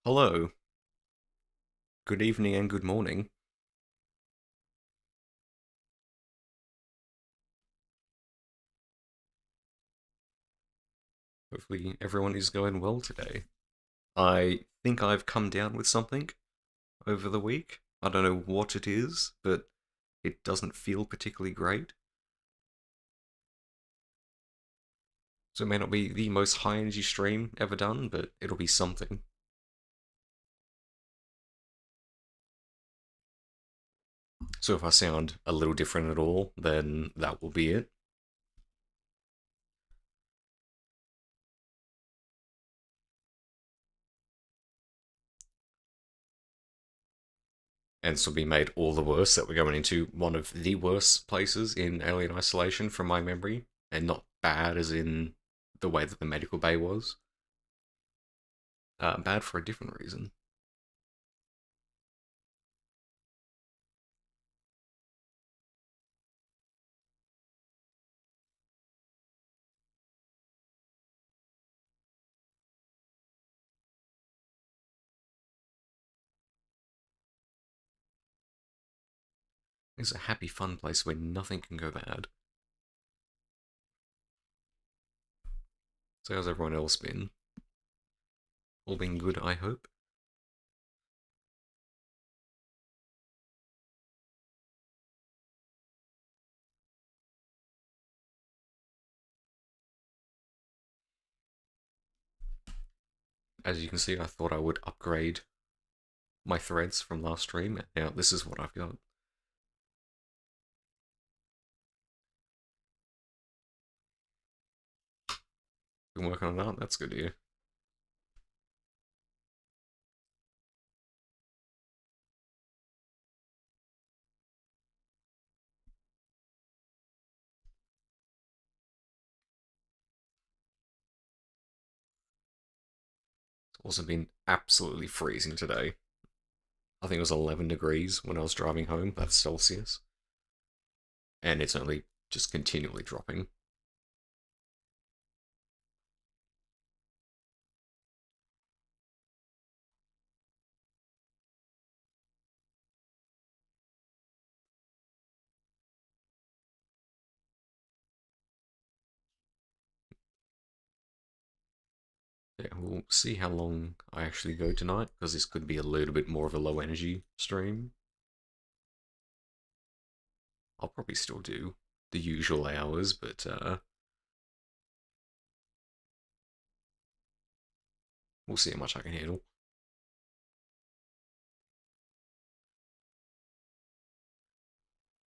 Hello, good evening and good morning. Hopefully everyone is going well today. I think I've come down with something over the week. I don't know what it is, but it doesn't feel particularly great. So it may not be the most high energy stream ever done, but it'll be something. So if I sound a little different at all, then that will be it. And this will be made all the worse that we're going into one of the worst places in Alien Isolation from my memory, and not bad as in the way that the medical bay was. Bad for a different reason. It's a happy, fun place where nothing can go bad. So how's everyone else been? All been good, I hope. As you can see, I thought I would upgrade my threads from last stream. Now this is what I've got. Been working on that. That's good to hear. It's also been absolutely freezing today. I think it was 11 degrees when I was driving home. That's Celsius, and it's only just continually dropping. Yeah, we'll see how long I actually go tonight, because this could be a little bit more of a low energy stream. I'll probably still do the usual hours, but we'll see how much I can handle.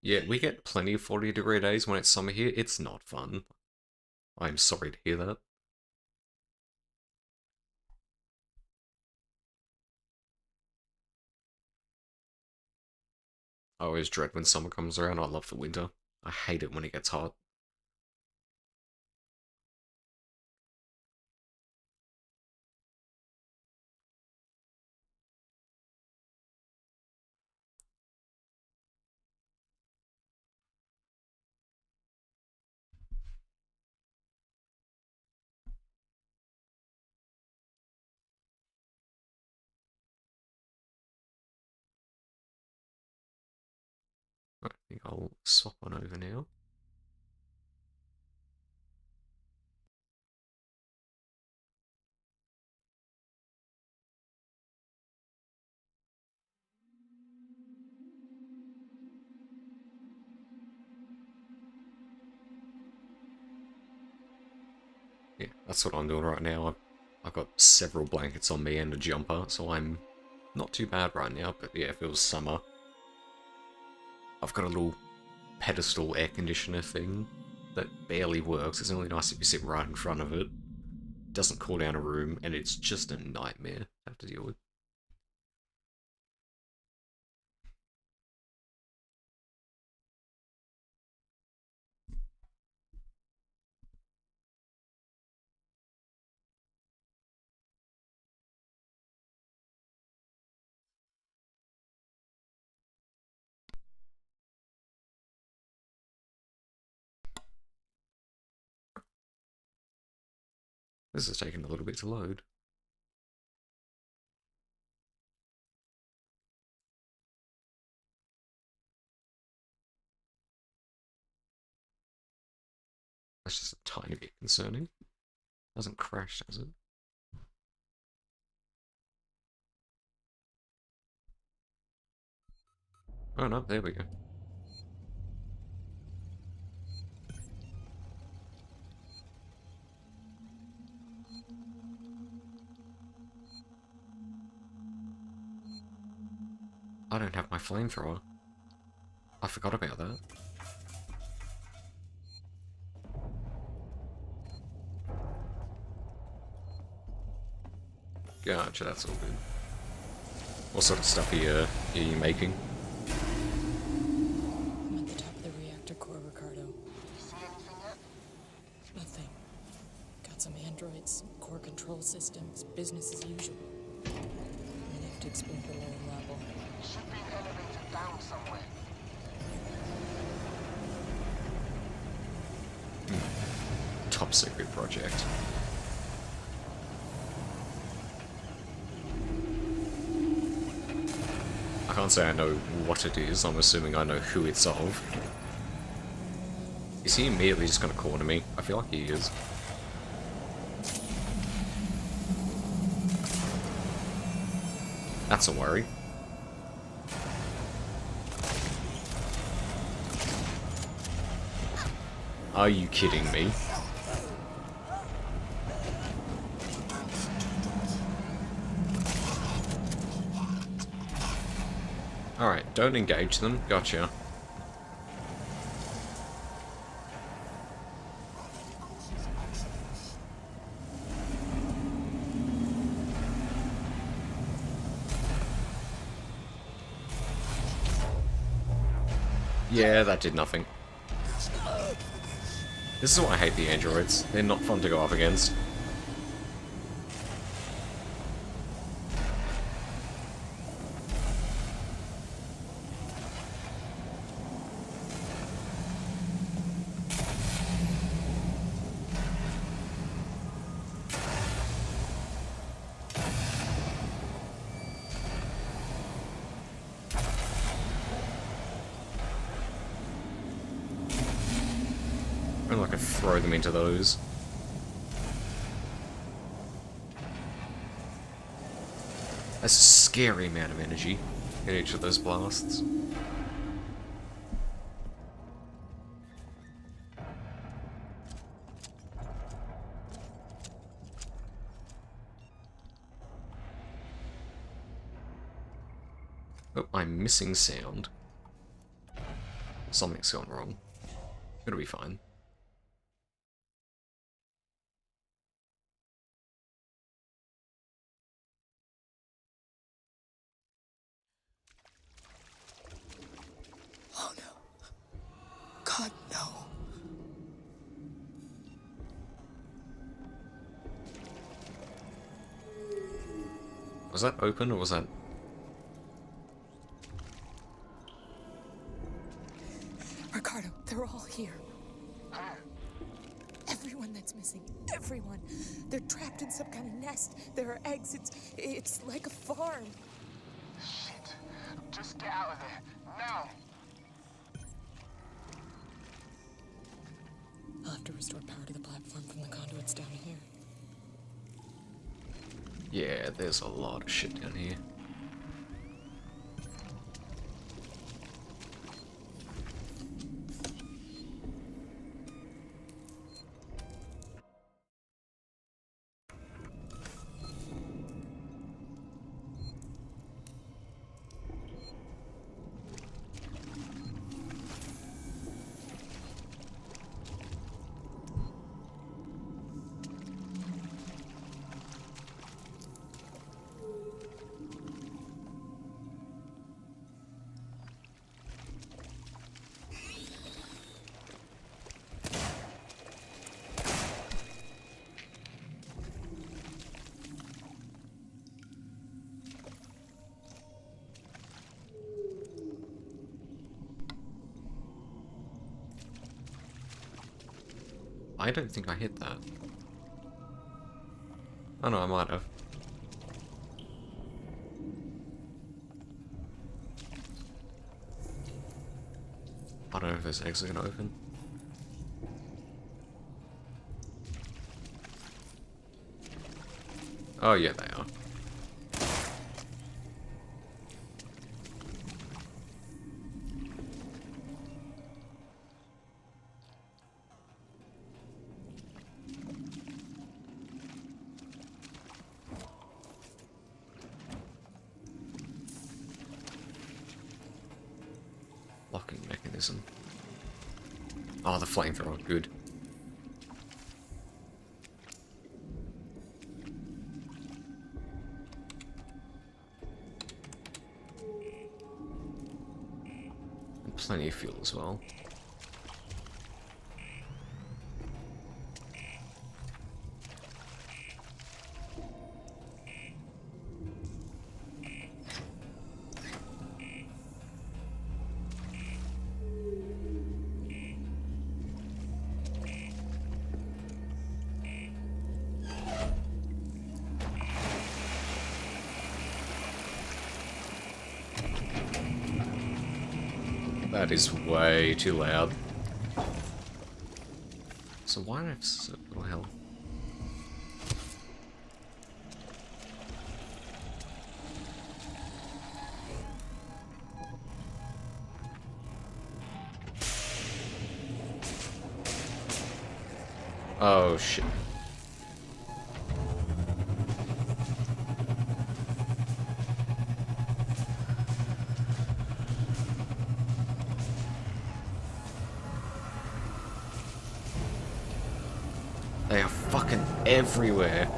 Yeah, we get plenty of 40-degree days when it's summer here. It's not fun. I'm sorry to hear that. I always dread when summer comes around. I love the winter. I hate it when it gets hot. I think I'll swap on over now. Yeah, that's what I'm doing right now. I've got several blankets on me and a jumper, so I'm not too bad right now. But yeah, if it was summer, I've got a little pedestal air conditioner thing that barely works. It's only nice if you sit right in front of it. Doesn't cool down a room, and it's just a nightmare to have to deal with. This is taking a little bit to load. That's just a tiny bit concerning. Doesn't crash, does it? Oh no, there we go. I don't have my flamethrower. I forgot about that. Gotcha, that's all good. What sort of stuff are you making? I'm at the top of the reactor core, Ricardo. See anything yet? Nothing. Got some androids, core control systems, business as usual. I'm gonna have to explore the lower level. Should be an elevator down somewhere. Top secret project. I can't say I know what it is, I'm assuming I know who it's of. Is he immediately just gonna corner me? I feel like he is. That's a worry. Are you kidding me? Alright, don't engage them. Gotcha. Yeah, that did nothing. This is why I hate the androids. They're not fun to go up against. And I could throw them into those. That's a scary amount of energy in each of those blasts. Oh, I'm missing sound. Something's gone wrong. It'll be fine. Oh no. God, no. Was that open or was that... Ricardo, they're all here. Where? Everyone that's missing. Everyone. They're trapped in some kind of nest. There are eggs. It's like a farm. Shit. Just get out of there. Now. I'll have to restore power to the platform from the conduits down here. Yeah, there's a lot of shit down here. I don't think I hit that. Oh no, I might have. I don't know if this exit gonna open. Oh, yeah, they are. Locking mechanism. Oh, the flamethrower, good. And plenty of fuel as well. That is way too loud. So why do I have so little health? Oh shit. They are fucking everywhere.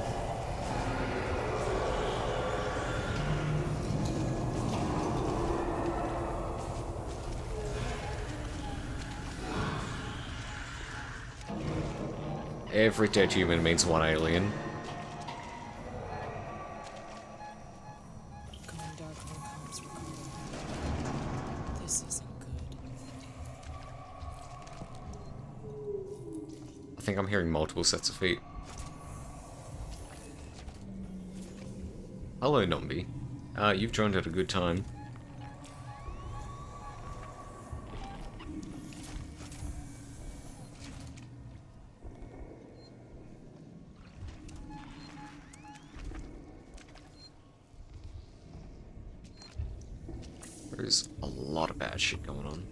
Every dead human means one alien. Going dark on comms recording. This isn't good. I think I'm hearing multiple sets of feet. Hello, Nombi. You've joined at a good time. There's a lot of bad shit going on.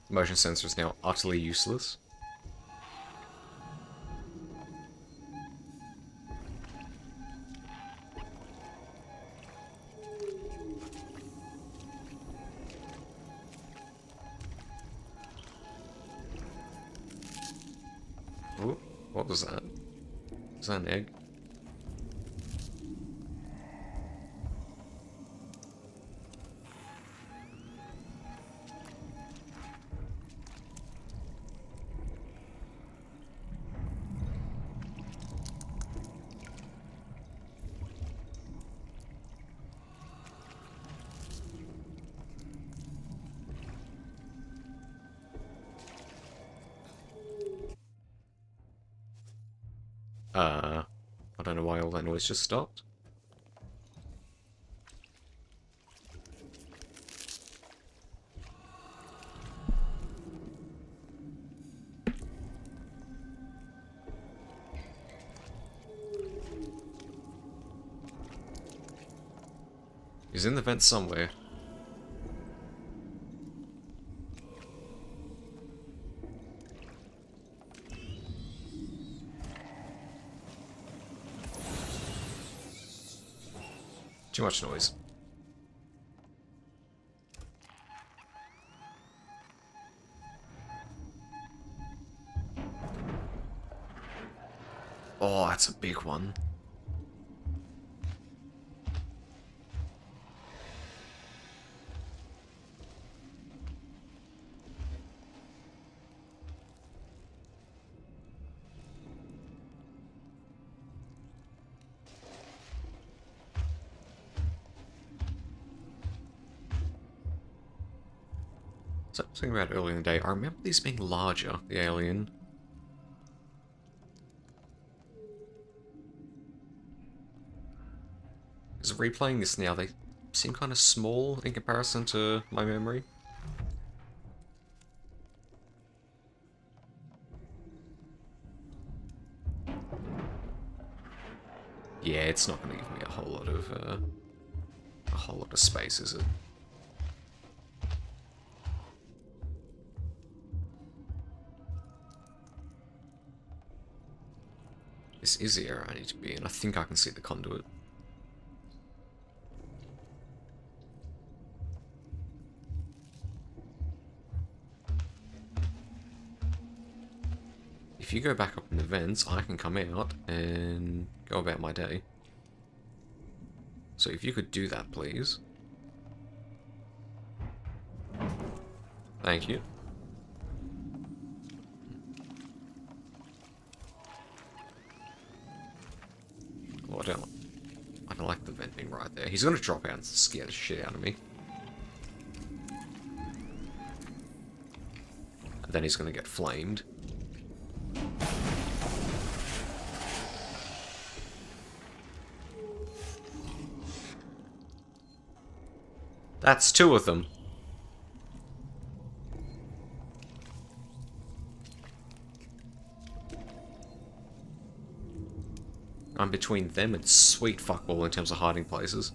The motion sensor is now utterly useless. Ooh, what was that? Was that an egg? I don't know why all that noise just stopped. He's in the vent somewhere. Too much noise. Oh, that's a big one. So, thinking about it earlier in the day, I remember these being larger, the alien. Because replaying this now, they seem kind of small in comparison to my memory. Yeah, it's not going to give me a whole lot of space, is it? This is the area I need to be in. I think I can see the conduit. If you go back up in the vents, I can come out and go about my day. So if you could do that, please. Thank you. Oh, I don't like the vent being right there. He's gonna drop out and scare the shit out of me. And then he's gonna get flamed. That's two of them. I'm between them and sweet fuckball in terms of hiding places.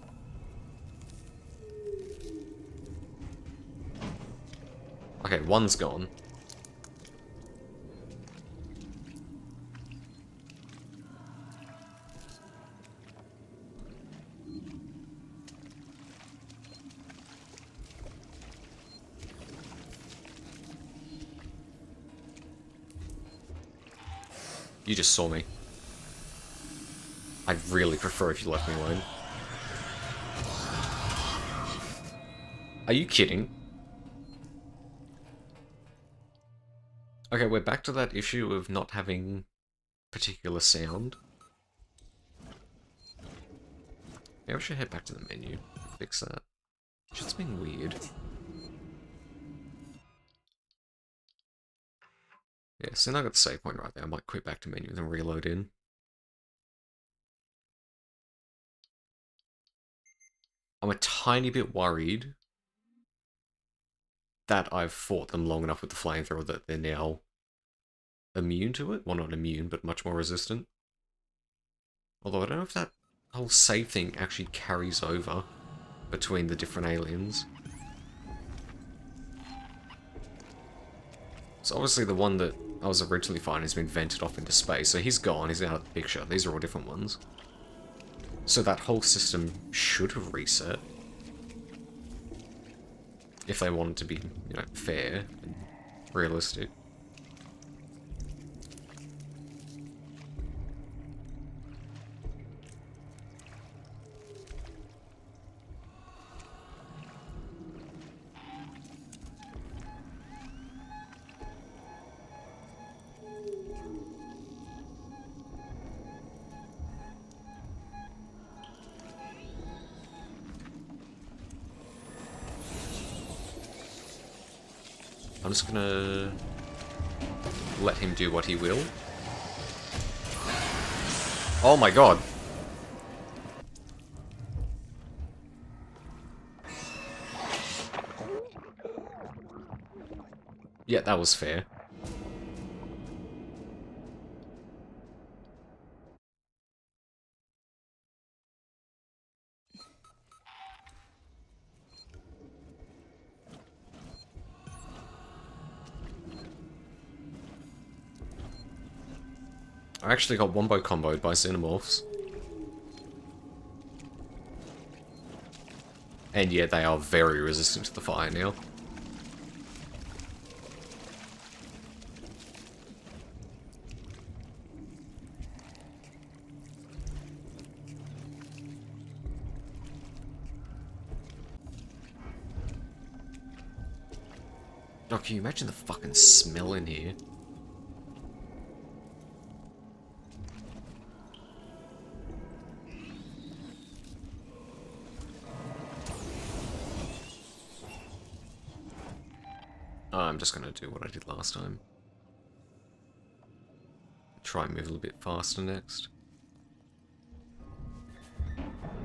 Okay, one's gone. You just saw me. I'd really prefer if you left me alone. Are you kidding? Okay, we're back to that issue of not having particular sound. Maybe I should head back to the menu and fix that. Shit's been weird. Yeah, so now I got the save point right there. I might quit back to menu and then reload in. I'm a tiny bit worried that I've fought them long enough with the flamethrower that they're now immune to it. Well, not immune, but much more resistant. Although I don't know if that whole save thing actually carries over between the different aliens. So obviously the one that I was originally fighting has been vented off into space, so he's gone, he's out of the picture. These are all different ones. So that whole system should have reset. If they wanted to be, you know, fair and realistic. I'm just gonna let him do what he will. Oh my god. Yeah, that was fair. I actually got wombo comboed by xenomorphs. And yeah, they are very resistant to the fire now. Oh, can you imagine the fucking smell in here? I'm just gonna do what I did last time. Try and move a little bit faster next.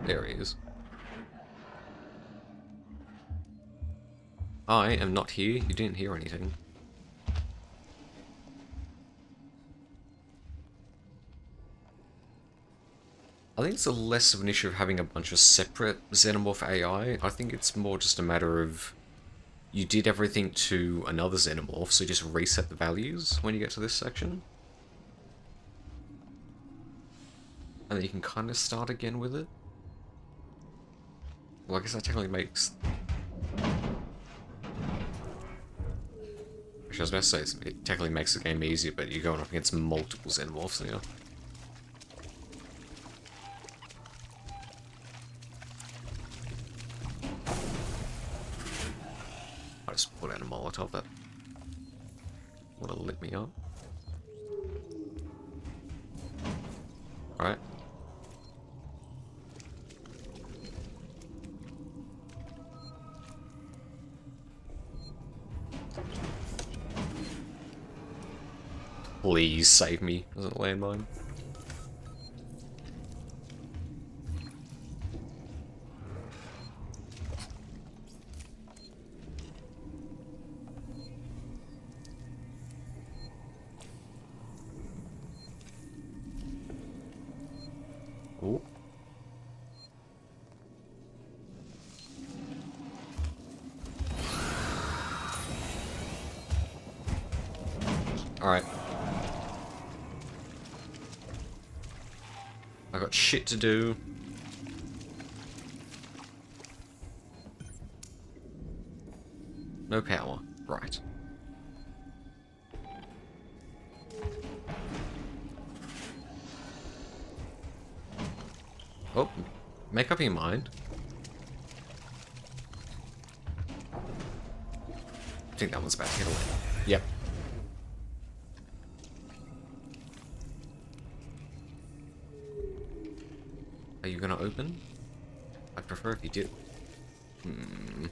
There he is. I am not here. You didn't hear anything. I think it's less of an issue of having a bunch of separate xenomorph AI. I think it's more just a matter of you did everything to another xenomorph, so just reset the values when you get to this section. And then you can kind of start again with it. Well, I guess that technically makes... Actually, I was about to say, it technically makes the game easier, but you're going up against multiple xenomorphs now. I just put out a Molotov that would have lit me up. Alright. Please save me as a landmine. Ooh. Alright. I got shit to do. No power. Right. Oh, make up your mind. I think that one's about to hit a land. Yep. Are you gonna open? I'd prefer if you did. Hmm.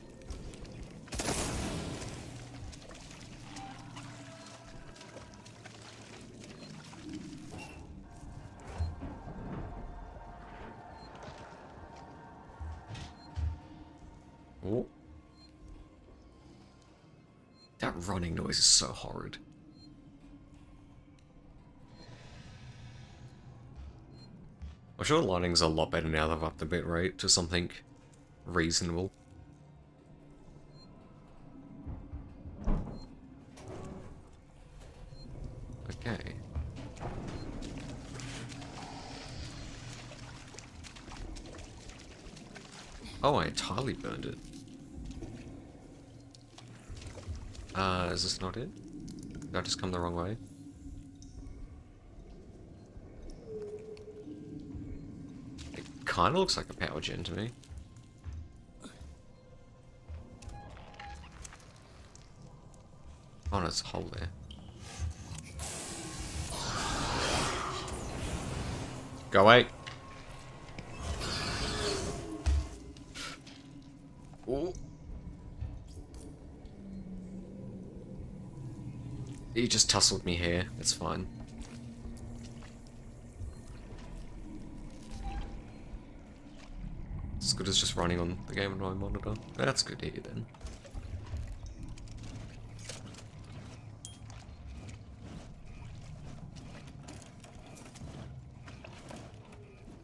Oh. That running noise is so horrid. I'm sure the lighting's a lot better now that I've upped the bitrate to something reasonable. Okay. Oh, I entirely burned it. Is this not it? Did I just come the wrong way? It kinda looks like a power gen to me. Oh, no, there's a hole there. Go away! Ooh. He just tussled me here. It's fine. As good as just running on the game on my monitor. That's good to hear then.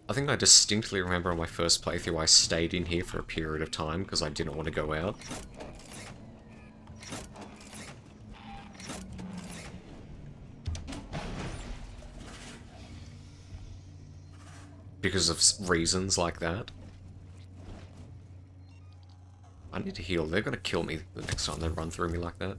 I think I distinctly remember on my first playthrough I stayed in here for a period of time because I didn't want to go out. Because of reasons like that. I need to heal. They're gonna kill me the next time they run through me like that.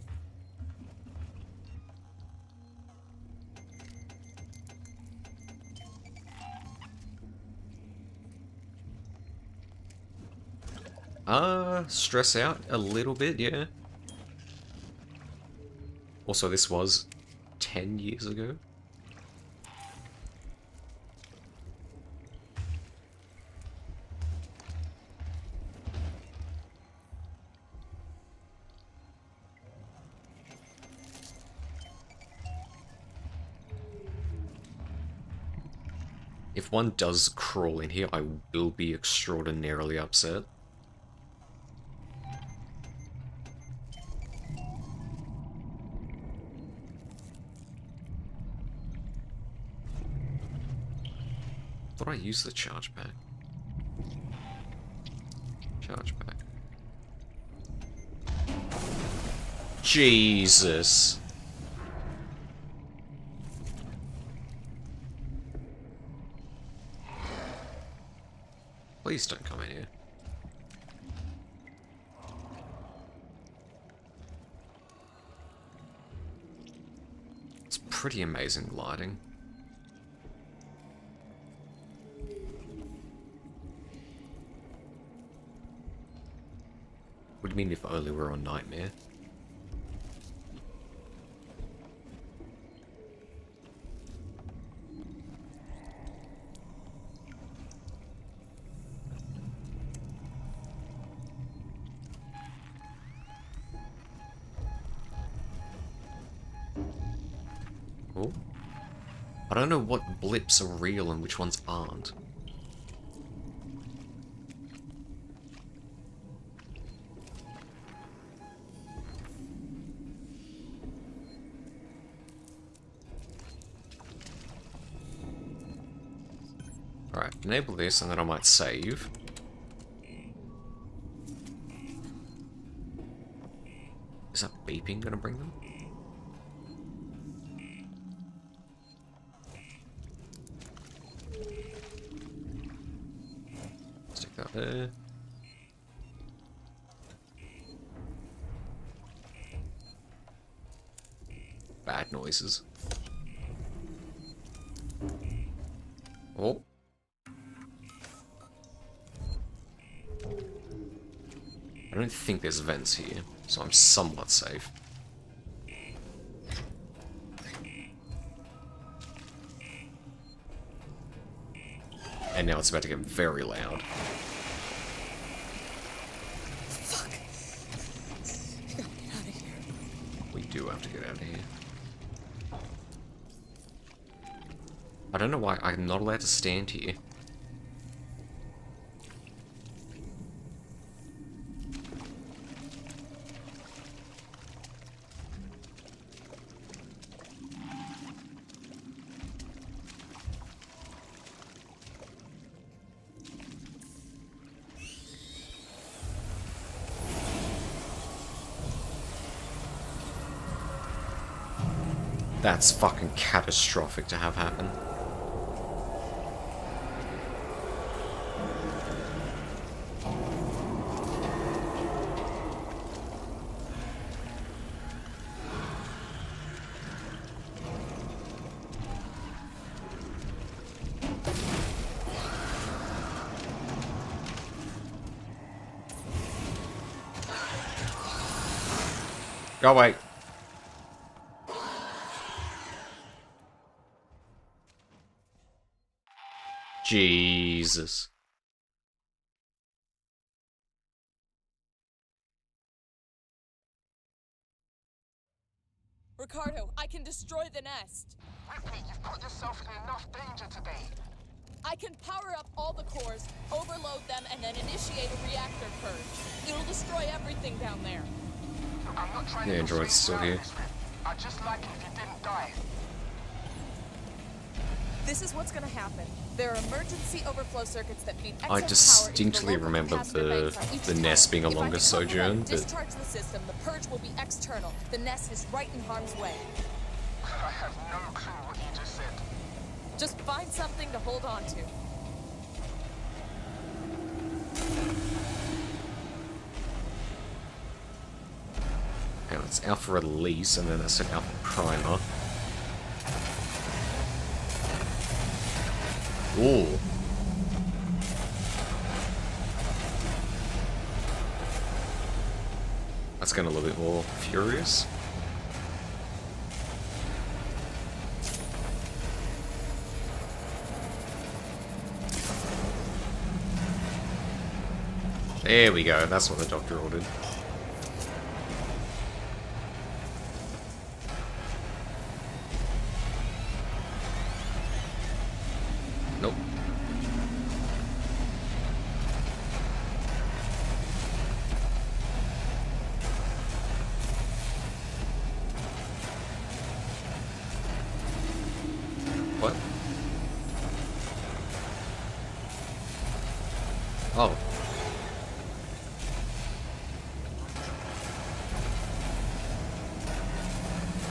Stress out a little bit, yeah. Also, this was 10 years ago. If one does crawl in here, I will be extraordinarily upset. Thought I used the charge pack. Charge pack. Jesus. Please don't come in here. It's pretty amazing lighting. Would mean if only we're on Nightmare. Oh. I don't know what blips are real and which ones aren't. Alright, enable this and then I might save. Is that beeping gonna bring them? Stick that there. Bad noises. Oh. I don't think there's vents here, so I'm somewhat safe. And now it's about to get very loud. Fuck. We gotta get out of here. We do have to get out of here. I don't know why I'm not allowed to stand here. That's fucking catastrophic to have happen. Go away. Jesus. Ricardo, I can destroy the nest. Ripley, you've put yourself in enough danger today. I can power up all the cores, overload them, and then initiate a reactor purge. It'll destroy everything down there. Look, I'm not trying The to android's still here. I'd just like it if you didn't die. This is what's gonna happen. There are emergency overflow circuits that feed excess I power distinctly into the local remember capacitor banks on each the tower. nest being a If I longer can cover sojourn, and but discharge the system, the purge will be external. The nest is right in harm's way. I have no clue what you just said. Just find something to hold on to. hang on, it's alpha release and then that's an alpha primer. Ooh. That's getting a little bit more furious. There we go, that's what the doctor ordered. Nope. Oh.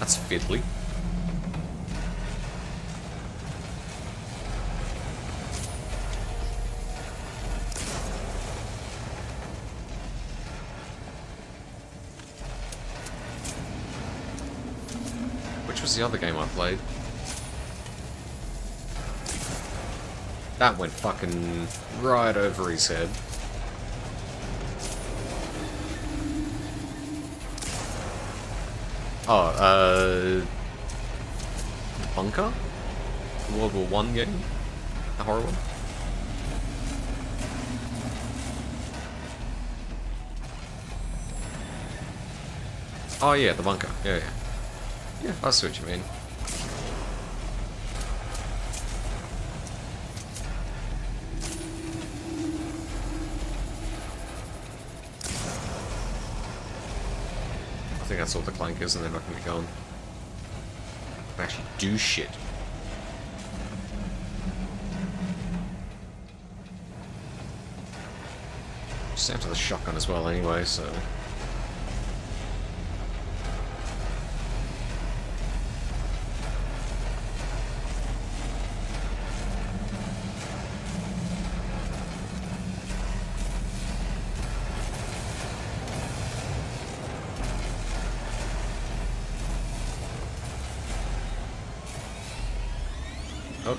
That's fiddly. Which was the other game I played? That went fucking right over his head. Oh, the Bunker? The World War One game? The horror one? Oh yeah, the Bunker. Yeah, yeah. Yeah, I see what you mean. I think that's all the clank is, and they're not going to be going. Actually do shit. Just down to the shotgun as well anyway, so... Oh.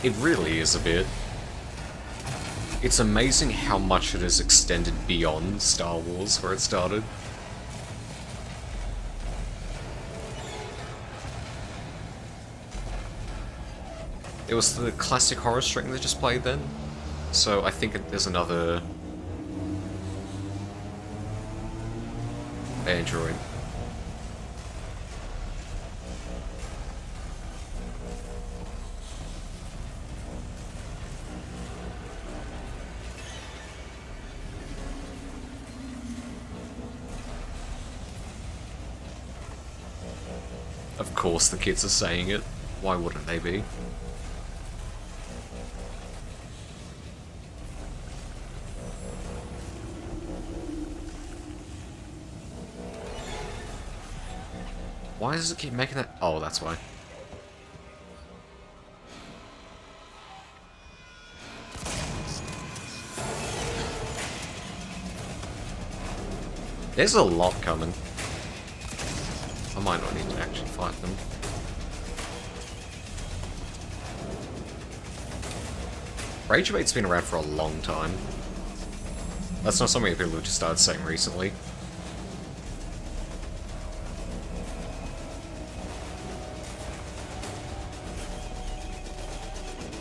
It really is a bit. It's amazing how much it has extended beyond Star Wars, where it started. It was the classic horror string that just played then, so I think there's another Android. Of course the kids are saying it. Why wouldn't they be? Why does it keep making that? Oh, that's why. There's a lot coming. I might not need to actually fight them. Rage bait's been around for a long time. That's not something that people have just started saying recently.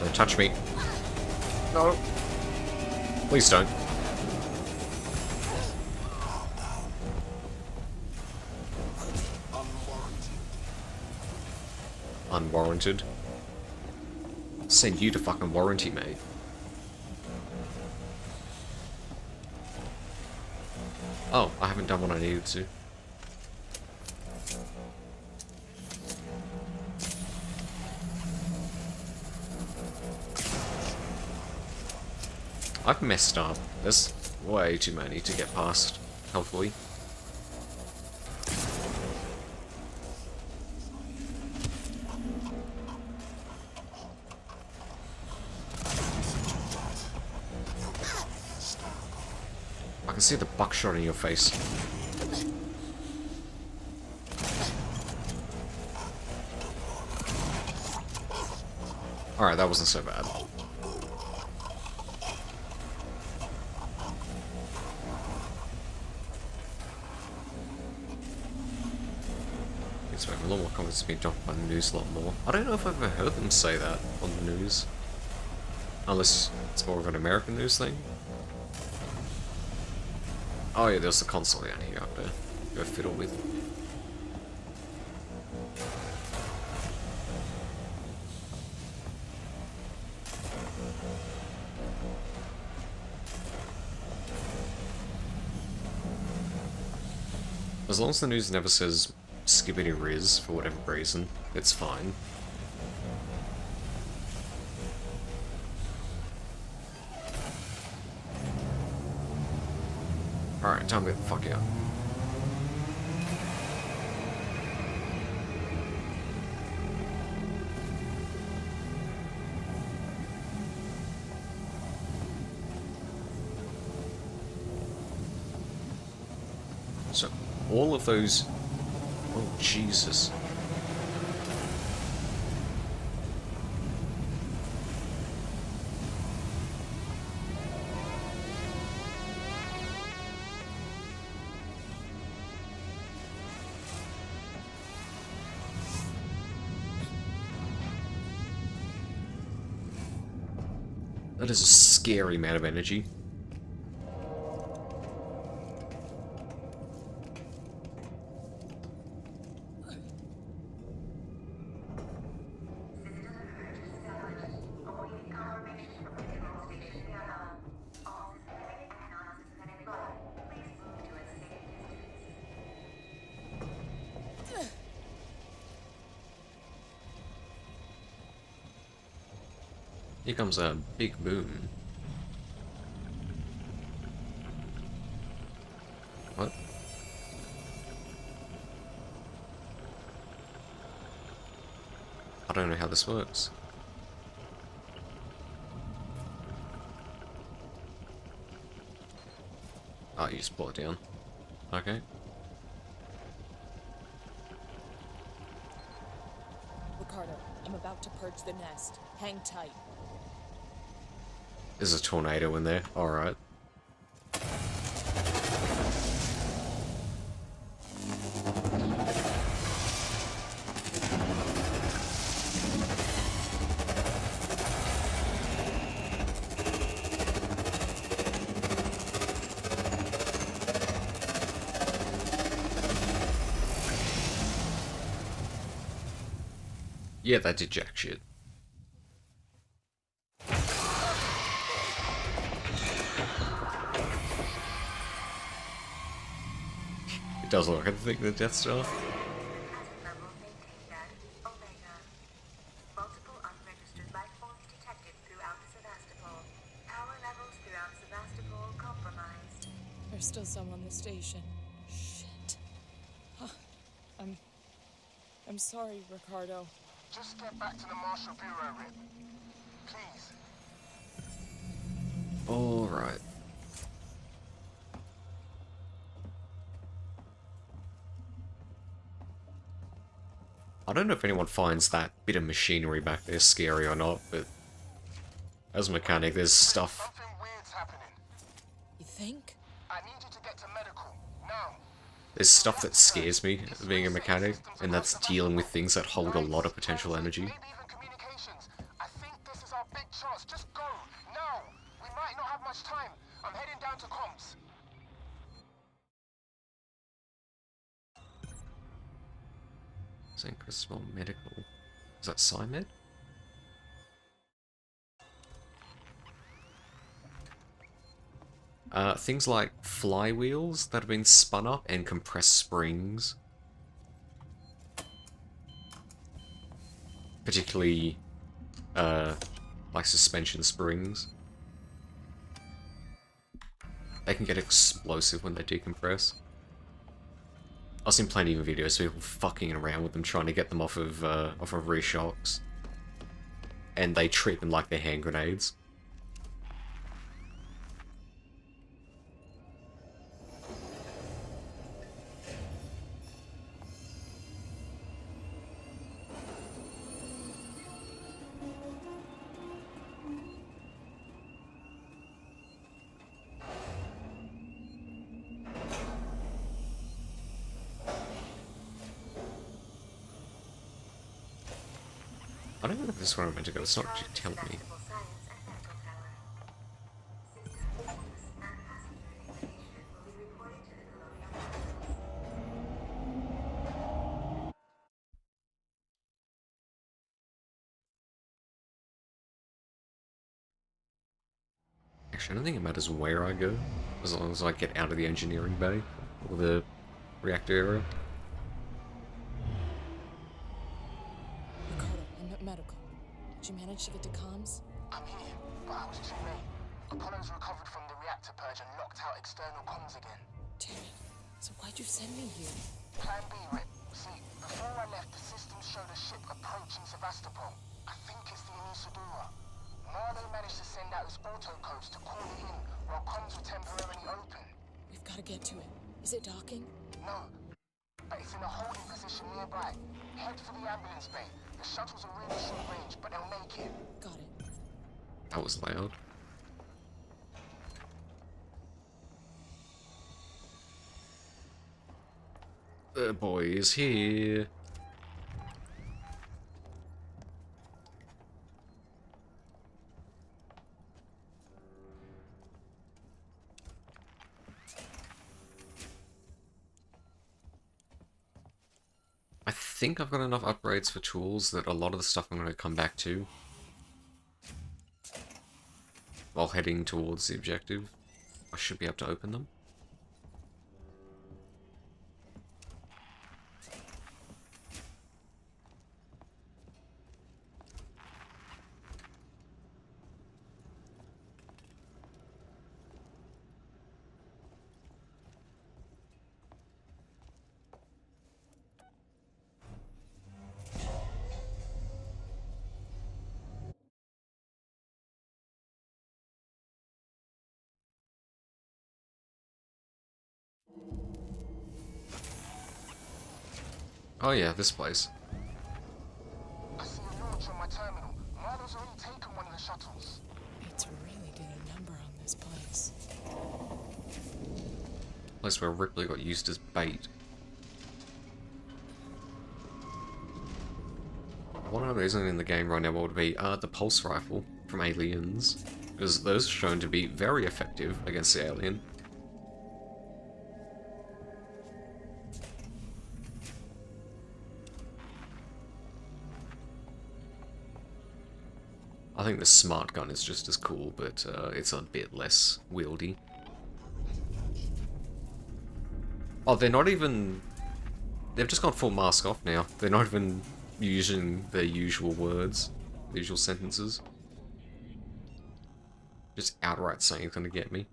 Don't touch me. No. Please don't. Unwarranted. Send you to fucking warranty, mate. Oh, I haven't done what I needed to. I've messed up. There's way too many to get past, healthily. I can see the buckshot in your face. Alright, that wasn't so bad. It's a lot more comments being dropped by the news a lot more. I don't know if I've ever heard them say that on the news. Unless it's more of an American news thing. Oh yeah, there's the console down here I have to go fiddle with. As long as the news never says skibbity riz for whatever reason. It's fine. Alright, time to get the fuck out. So, all of those... Oh, Jesus. That is a scary amount of energy. Here comes a big boom. What? I don't know how this works. Oh, you just pull it down. Okay. Ricardo, I'm about to purge the nest. Hang tight. There's a tornado in there. Alright. Yeah, that did jack shit. It does look like the Death Star. Multiple unregistered life forms detected throughout Sevastopol. Power levels throughout Sevastopol compromised. There's still some on the station. Shit. Huh. I'm sorry, Ricardo. Just get back to the Marshal Bureau, Rip. Please. Alright. I don't know if anyone finds that bit of machinery back there scary or not, but as a mechanic, there's stuff. Something weird's happening. You think? I need you to get to medical. Now. There's stuff that scares me as being a mechanic, and that's dealing with things that hold a lot of potential energy. Maybe even communications. I think this is our big chance. Just go. Now. We might not have much time. I'm heading down to comms. St. Christopher Medical. Is that SciMed? Things like flywheels that have been spun up and compressed springs. Particularly, like suspension springs. They can get explosive when they decompress. I've seen plenty of videos of people fucking around with them, trying to get them off of rear shocks. And they treat them like they're hand grenades. I don't know if this is where I'm meant to go, it's not actually telling me. Sevastopol Science and Medical Tower. System status and passenger information will be reported to the Colonial Marshals. Actually, I don't think it matters where I go, as long as I get out of the engineering bay, or the reactor area. you manage to get to comms? I'm here, but I was too late. Apollo's recovered from the reactor purge and locked out external comms again. Damn it. So why'd you send me here? Plan B, Rick. See, before I left, the system showed a ship approaching Sevastopol. I think it's the Anisadora. Marlowe managed to send out his autocodes to call it in while comms were temporarily open. We've got to get to it. Is it docking? No, but it's in a holding position nearby. Head for the ambulance bay. The shuttles are really short range, but they'll make it. Got it. That was loud. The boy is here. I think I've got enough upgrades for tools that a lot of the stuff I'm going to come back to while heading towards the objective, I should be able to open them. Oh yeah, this place. I see a launch on my terminal. Marlowe's already taken one of the shuttles. It's really doing a number on this place. Place where Ripley got used as bait. One other isn't in the game right now would be the pulse rifle from Aliens, because those are shown to be very effective against the alien. I think the smart gun is just as cool, but it's a bit less wieldy. Oh, they're not even... They've just gone full mask off now. They're not even using their usual words, the usual sentences. Just outright saying it's gonna get me.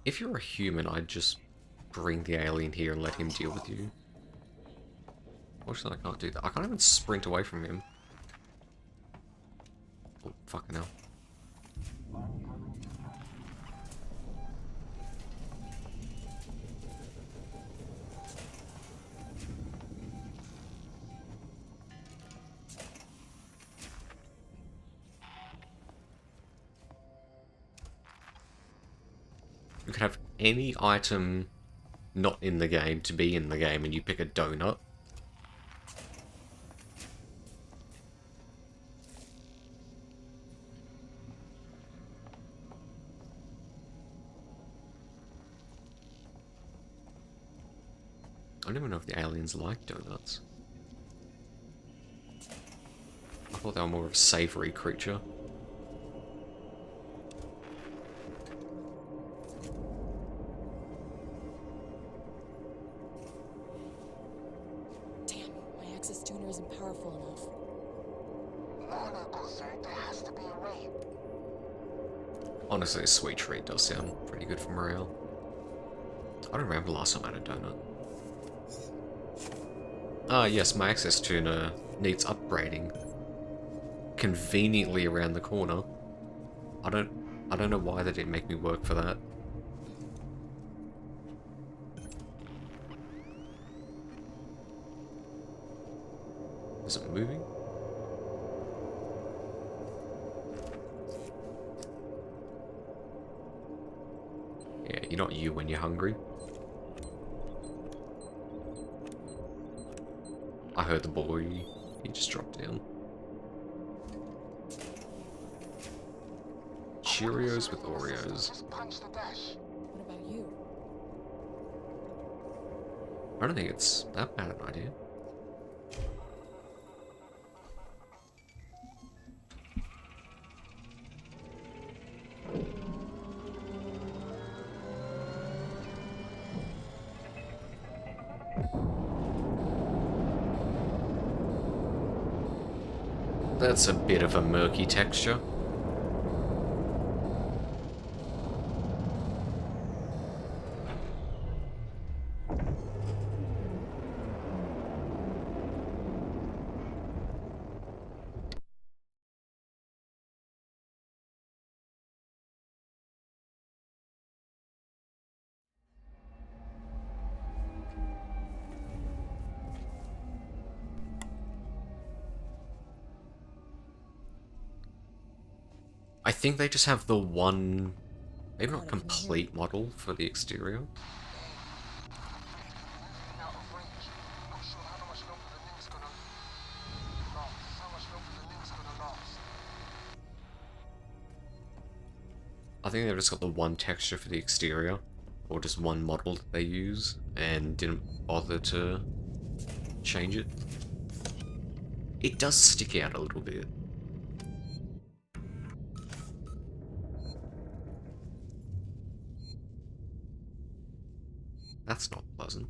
If you're a human, I'd just bring the alien here and let him deal with you. Fortunately, I can't do that. I can't even sprint away from him. Oh, fucking hell. You could have any item not in the game to be in the game, and you pick a donut. I don't even know if the aliens like donuts. I thought they were more of a savory creature. Damn, my access tuner isn't powerful enough. Marlowe got through. There has to be a way. Honestly, a sweet treat does sound pretty good for morale. I don't remember the last time I had a donut. Ah, yes, my access tuner needs upgrading. Conveniently around the corner. I don't know why they didn't make me work for that. Is it moving? Yeah, you're not you when you're hungry. I heard the boy. He just dropped down. Cheerios with Oreos. Just punch the dash. What about you? I don't think it's that bad an idea. That's a bit of a murky texture. I think they just have the one, maybe not complete model for the exterior. Out of range. Not sure how much longer the link's gonna last. How much longer the link's gonna last. I think they've just got the one texture for the exterior, or just one model that they use, and didn't bother to change it. It does stick out a little bit. That's not pleasant.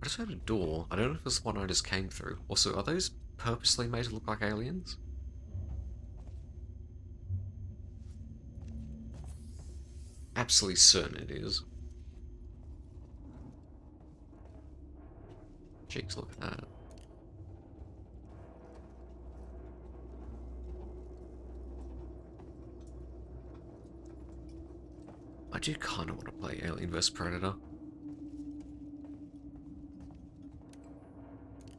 I just heard a door. I don't know if it's the one I just came through. Also, are those purposely made to look like aliens? Absolutely certain it is. Cheeks, look at that. I do kind of want to play Alien vs Predator.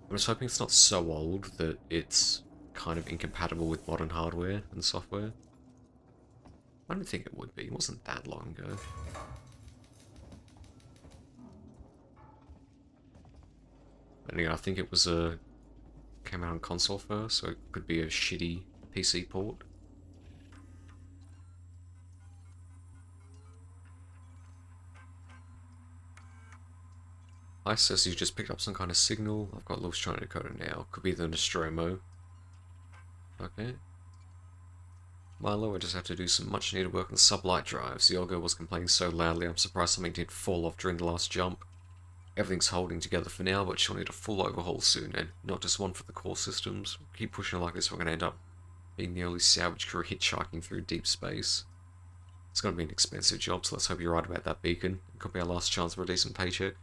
I'm just hoping it's not so old that it's kind of incompatible with modern hardware and software. I don't think it would be. It wasn't that long ago. But anyway, I think it was came out on console first, so it could be a shitty PC port. Hi, says you just picked up some kind of signal. I've got Lewis trying to decode it now. Could be the Nostromo. Okay. Milo, I just have to do some much needed work on the sublight drives. The old girl was complaining so loudly, I'm surprised something didn't fall off during the last jump. Everything's holding together for now, but she'll need a full overhaul soon, and not just one for the core systems. Keep pushing like this, we're going to end up being the only salvage crew hitchhiking through deep space. It's going to be an expensive job, so let's hope you're right about that beacon. It could be our last chance for a decent paycheck.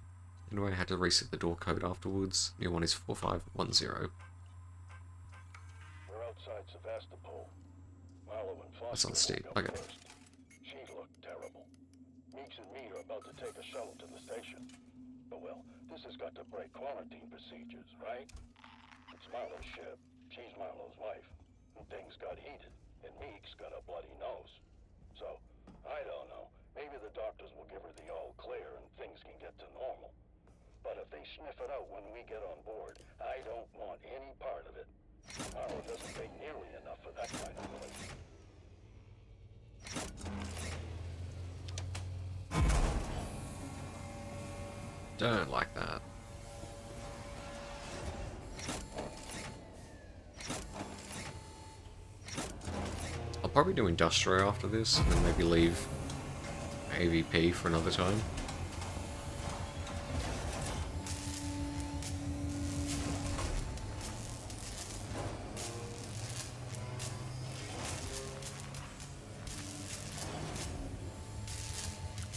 Anyway, I had to reset the door code afterwards. New one is 4510. We're outside Sevastopol. Marlowe and Foster That's on Steve. woke up Okay. first. She looked terrible. Meeks and me are about to take a shuttle to the station. But well, this has got to break quarantine procedures, right? It's Marlowe's ship. She's Marlowe's wife. And things got heated. And Meeks got a bloody nose. So, I don't know. Maybe the doctors will give her the all clear and things can get to normal. But if they sniff it out when we get on board, I don't want any part of it. Marlowe doesn't pay nearly enough for that kind of place. Don't like that. I'll probably do Industrial after this, and then maybe leave AVP for another time.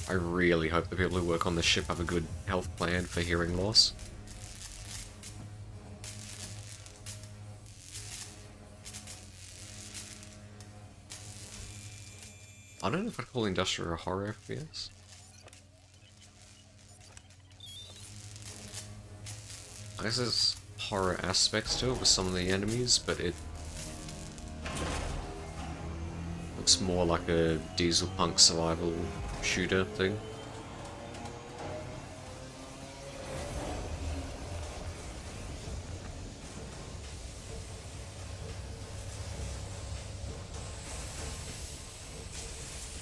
I really hope the people who work on the ship have a good health plan for hearing loss. I don't know if I'd call Industrial a horror FPS. I guess there's horror aspects to it with some of the enemies, but it looks more like a diesel punk survival shooter thing.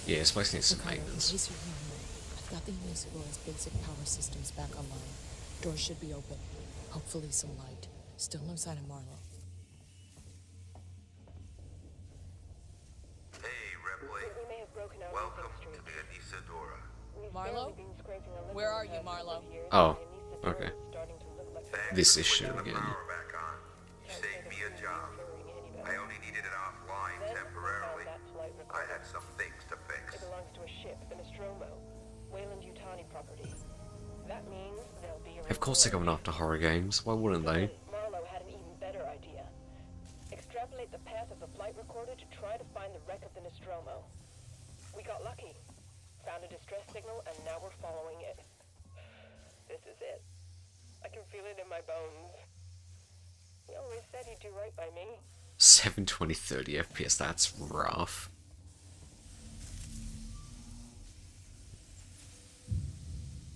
Yeah, this place needs some Ricardo, in maintenance. case you're hearing me, I've got the Unisoro's basic power systems back online. Doors should be open. Hopefully some light. Still no sign of Marlowe. Hey, Isadora. Marlo? Where are you, Marlo? Oh, okay. Thanks This for issue putting the again. power back on. You saved me a job. I only needed it offline temporarily. I had some things to fix. Belongs to a ship, the Nostromo, Wayland-Yutani property. That means there'll be a Of course they're going after horror games. Why wouldn't they? Marlowe had an even better idea. Extrapolate the path of the flight recorder to try to find the wreck of the Nostromo. We got lucky. Found a distress signal, and now we're following it. This is it. I can feel it in my bones. He always said he'd do right by me. 720 30 FPS, that's rough.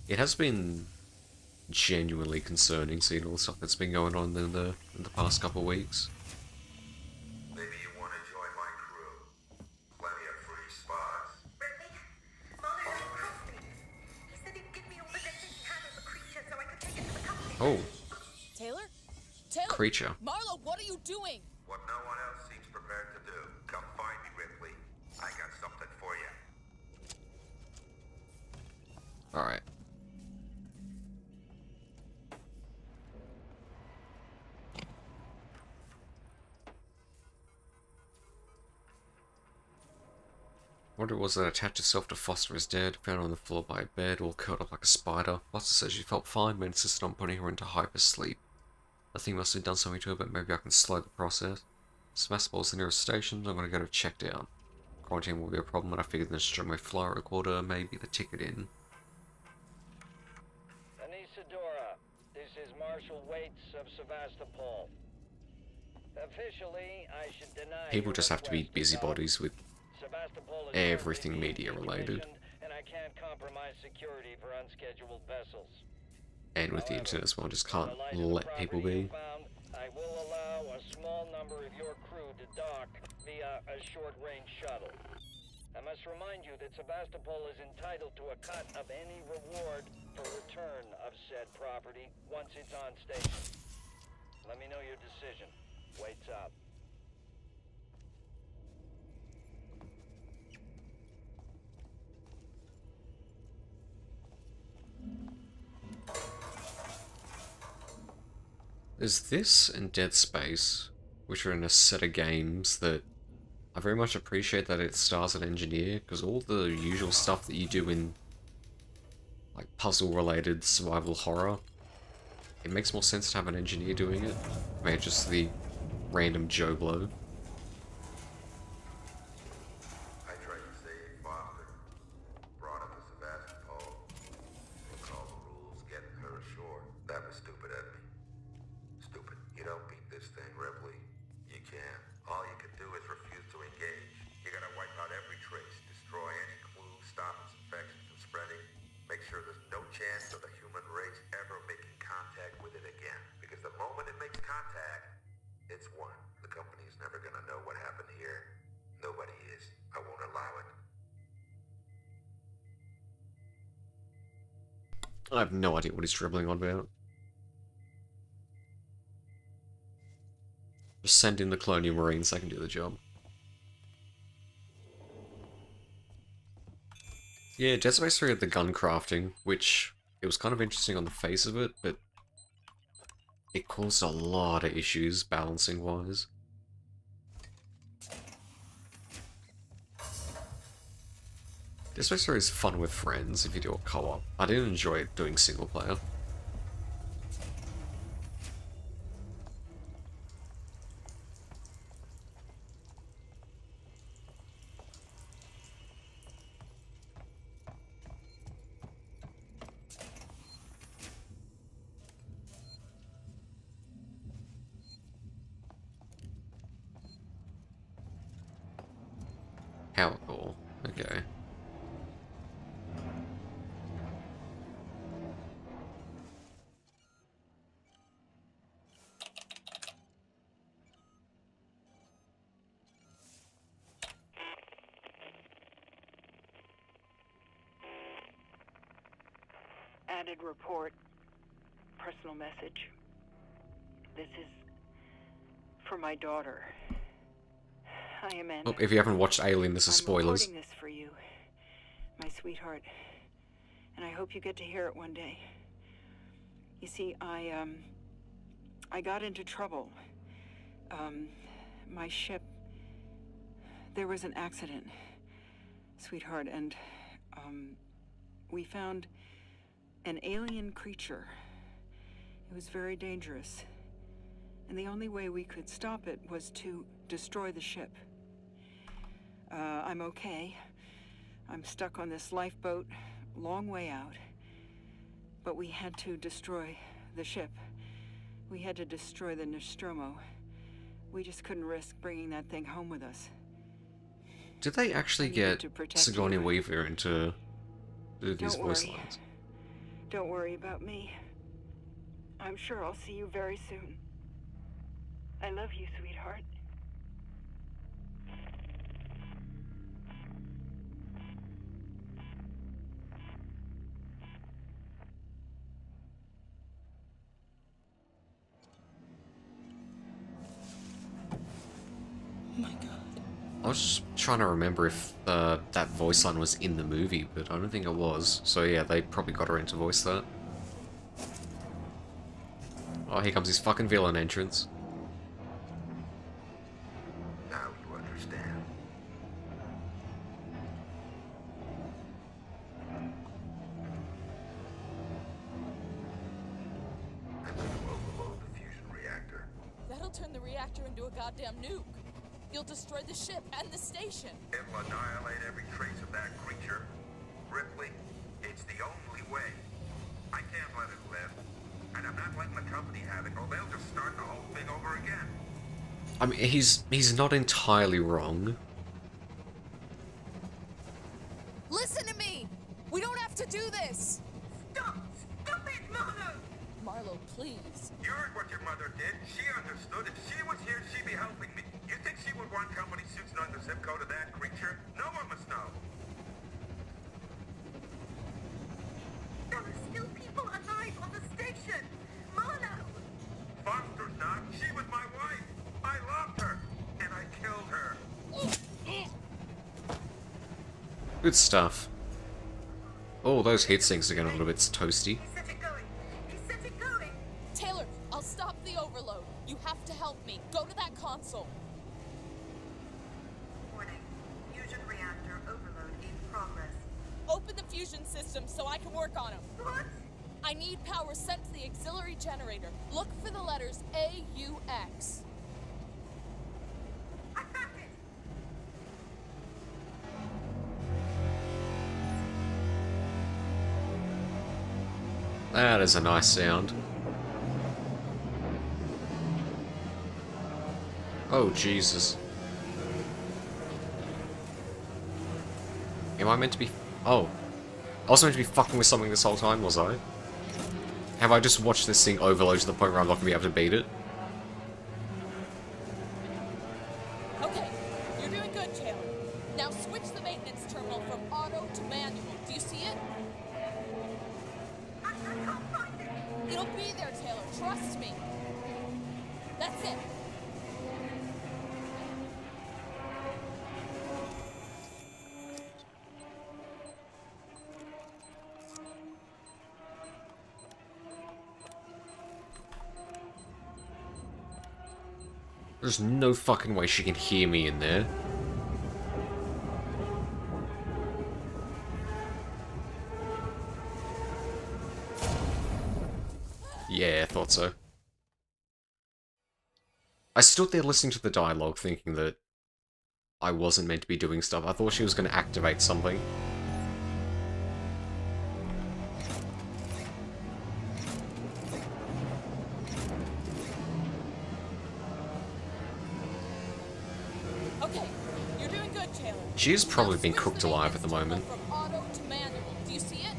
It has been genuinely concerning seeing all the stuff that's been going on in the past couple of weeks. Maybe you want to join my crew. Plenty of free spots. Ripley, Mahler just crossed me. He said he'd give me all the data he had of the creature so I could take it to the company. Oh, Taylor? Taylor? creature. Marlo, what are you doing? What no one else seems prepared to do. Come find me, Ripley. I got something for you. Alright. Wonder was that attached itself to Foster is dead, found on the floor by a bed, all curled up like a spider. Foster says she felt fine, but insisted on putting her into hypersleep. The thing must have done something to her, but maybe I can slow the process. Sebastopol's the nearest station, so I'm gonna get her checked out. Quarantine will be a problem, but I figured the Nostromo flight recorder may be the ticket in. Isadora, this is Marshal Waits of Sevastopol. Officially, I should deny People your just have to be request, busybodies with Sebastopol is everything currently media related. decommissioned, and I can't compromise security for unscheduled vessels. And with the internet as well, just can't let people be. I will allow a small number of your crew to dock via a short-range shuttle. I must remind you that Sebastopol is entitled to a cut of any reward for return of said property once it's on station. Let me know your decision. Waits up. There's this and Dead Space, which are in a set of games that I very much appreciate that it stars an engineer, because all the usual stuff that you do in like puzzle-related survival horror, it makes more sense to have an engineer doing it, than just the random Joe Blow. I tried to save Foster. Brought him to Sevastopol. Broke all the rules getting her ashore. That was stupid of me. Stupid. You don't beat this thing, Ripley. You can't. All you can do is refuse to engage. You gotta wipe out every trace, destroy any clue, stop its infection from spreading, make sure there's no chance of the human race ever making contact with it again. Because the moment it makes contact, it's won. The company's never gonna know what happened here. Nobody is. I won't allow it. I have no idea what he's dribbling on about. Just send in the Colonial Marines, I can do the job. Yeah, Dead Space 3 had the gun crafting, which it was kind of interesting on the face of it, but it caused a lot of issues balancing-wise. Dead Space 3 is fun with friends if you do a co-op. I didn't enjoy doing single-player. How cool. Okay. Added report. Personal message. This is for my daughter. I am Anna. Oh, if you haven't watched Alien, this is I'm spoilers. recording this for you. My sweetheart. And I hope you get to hear it one day. You see, I got into trouble. My ship... There was an accident, sweetheart, and, we found an alien creature. It was very dangerous. And the only way we could stop it was to destroy the ship. I'm okay. I'm stuck on this lifeboat, long way out. But we had to destroy the ship. We had to destroy the Nostromo. We just couldn't risk bringing that thing home with us. Did they actually get Sigourney Weaver into do these voice lines? Don't worry about me. I'm sure I'll see you very soon. I love you, sweetheart. My God. I was just trying to remember if that voice line was in the movie, but I don't think it was. So yeah, they probably got her in to voice that. Oh, here comes his fucking villain entrance. Now you understand. I'm going to overload the fusion reactor. That'll turn the reactor into a goddamn nuke. You'll destroy the ship and the station. It'll annihilate every trace of that creature. Ripley, it's the only way. I can't let it live. And I'm not letting the company have it, or they'll just start the whole thing over again. I mean, he's not entirely wrong. Listen to me! We don't have to do this! Stop! Stop it, Marlo! Marlo, please. You heard what your mother did. She understood. If she was here, she'd be helping me. You think she would want company suits knowing the zip code of that creature? No one must know. There are still people alive on the station! Marlo! Foster's not. She was my wife. I loved her. And I killed her. Good stuff. Oh, those heat sinks are getting a little bit toasty. He set it going! He set it going! Taylor, I'll stop the overload. You have to help me. Go to that console. Warning. Fusion reactor overload in progress. Open the fusion system so I can work on them. What? I need power sent to the auxiliary generator. Look for the letters AUX. I got it! That is a nice sound. Oh, Jesus. Am I meant to be... Oh. I was meant to be fucking with something this whole time, was I? Have I just watched this thing overload to the point where I'm not going to be able to beat it? Okay, you're doing good, Taylor. Now switch the maintenance terminal from auto to manual. Do you see it? I can't find it! It'll be there, Taylor. Trust me. That's it. There's no fucking way she can hear me in there. Yeah, I thought so. I stood there listening to the dialogue thinking that I wasn't meant to be doing stuff. I thought she was going to activate something. Okay, you're doing good, Taylor. She is probably Now being switch cooked the alive at the maintenance moment. terminal from auto to manual. Do you see it?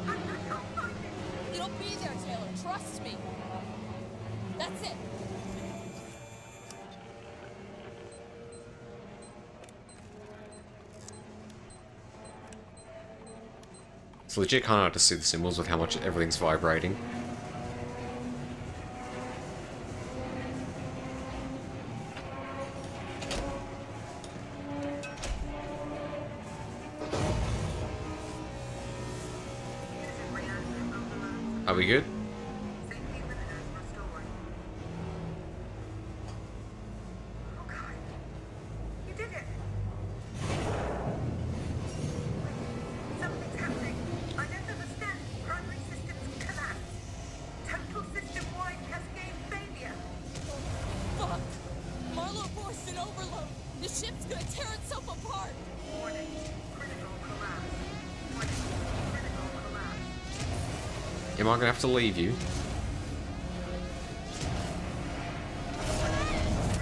I can't find it! It'll be there, Taylor. Trust me. That's it. It's legit kind of hard to see the symbols with how much everything's vibrating. Are we good? Safety limiters restored. Oh god. You did it! Wait, something's happening. I don't understand. Primary systems collapse. Total system-wide cascade failure. Fuck! Marlowe forced an overload! The ship's gonna tear itself apart! Warning. Critical collapse. Warning. Critical collapse. Am I gonna have to leave you?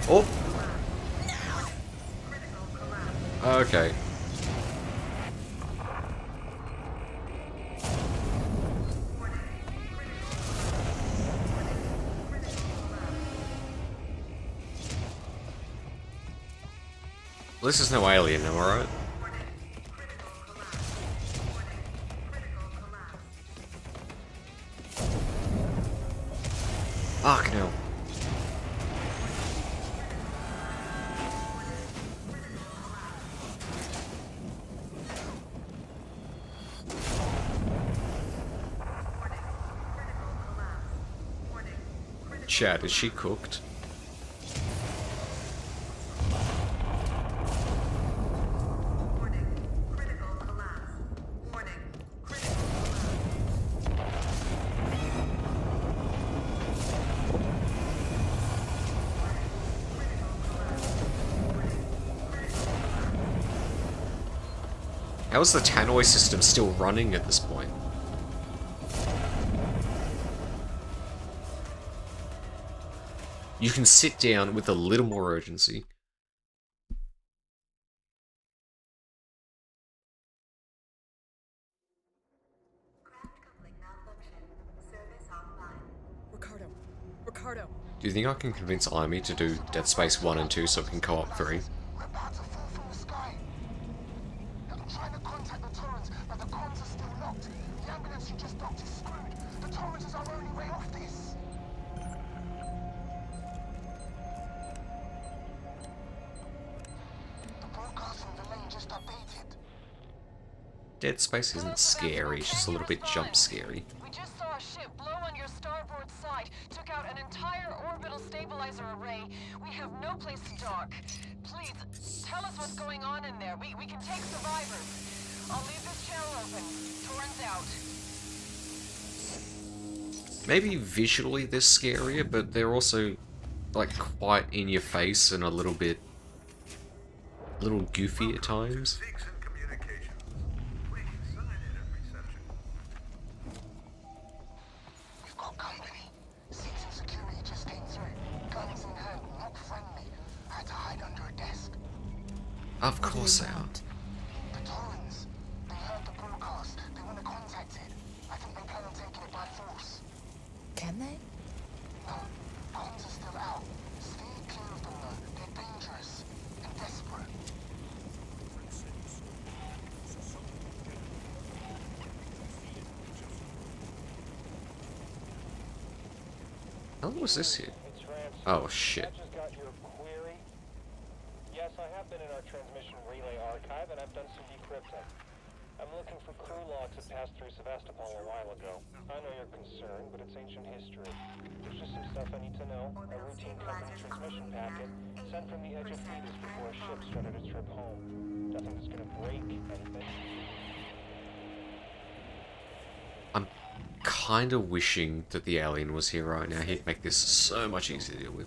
Oh! Critical collapse. Okay. Warning. Critical collapse. Well, this is no alien, am I right? Warning. Critical collapse. Warning. Critical collapse. Fuck no. Chat, is she cooked? Warning. Critical collapse. Warning. Critical collapse. How is the tannoy system still running at this point? You can sit down with a little more urgency. Craft coupling malfunction. Service offline. Ricardo. Do you think I can convince Amy to do Dead Space 1 and 2 so we can co-op 3? We're about to fall from the sky. I'm trying to contact the Torrens, but the comms are still locked. The ambulance you just docked is screwed. The Torrens is our only way off this. The broadcast from the lane just updated. Dead Space isn't scary, it's just a little bit jump scary. We just saw a ship blow on your starboard side, took out an entire orbital stabilizer array. We have no place to dock. Please, tell us what's going on in there. We can take survivors. I'll leave this channel open. Torrens out. Maybe visually they're scarier, but they're also like quite in your face and a little goofy at times. Seeks and communications. Please sign in at reception. We've got company. Seats and security just came through. Guns in hand, not friendly. I had to hide under a desk. Of course they are. The Torrens. They heard the broadcast. They want to contact it. I think they plan on taking it by force. Can they? No, comms are still out. Stay clear of them though. They're dangerous and desperate. How long was this here? It's Ramsey. Oh shit. I just got your query. Yes, I have been in our transmission relay archive, and I've done some decrypting. I'm looking for crew logs that passed through Sevastopol a while ago. I know you're concerned, but it's ancient history. There's just some stuff I need to know. A routine company transmission packet sent from the edge of Phoebus before a ship started its trip home. Nothing that's gonna break anything. I'm kind of wishing that the alien was here right now. He'd make this so much easier to deal with.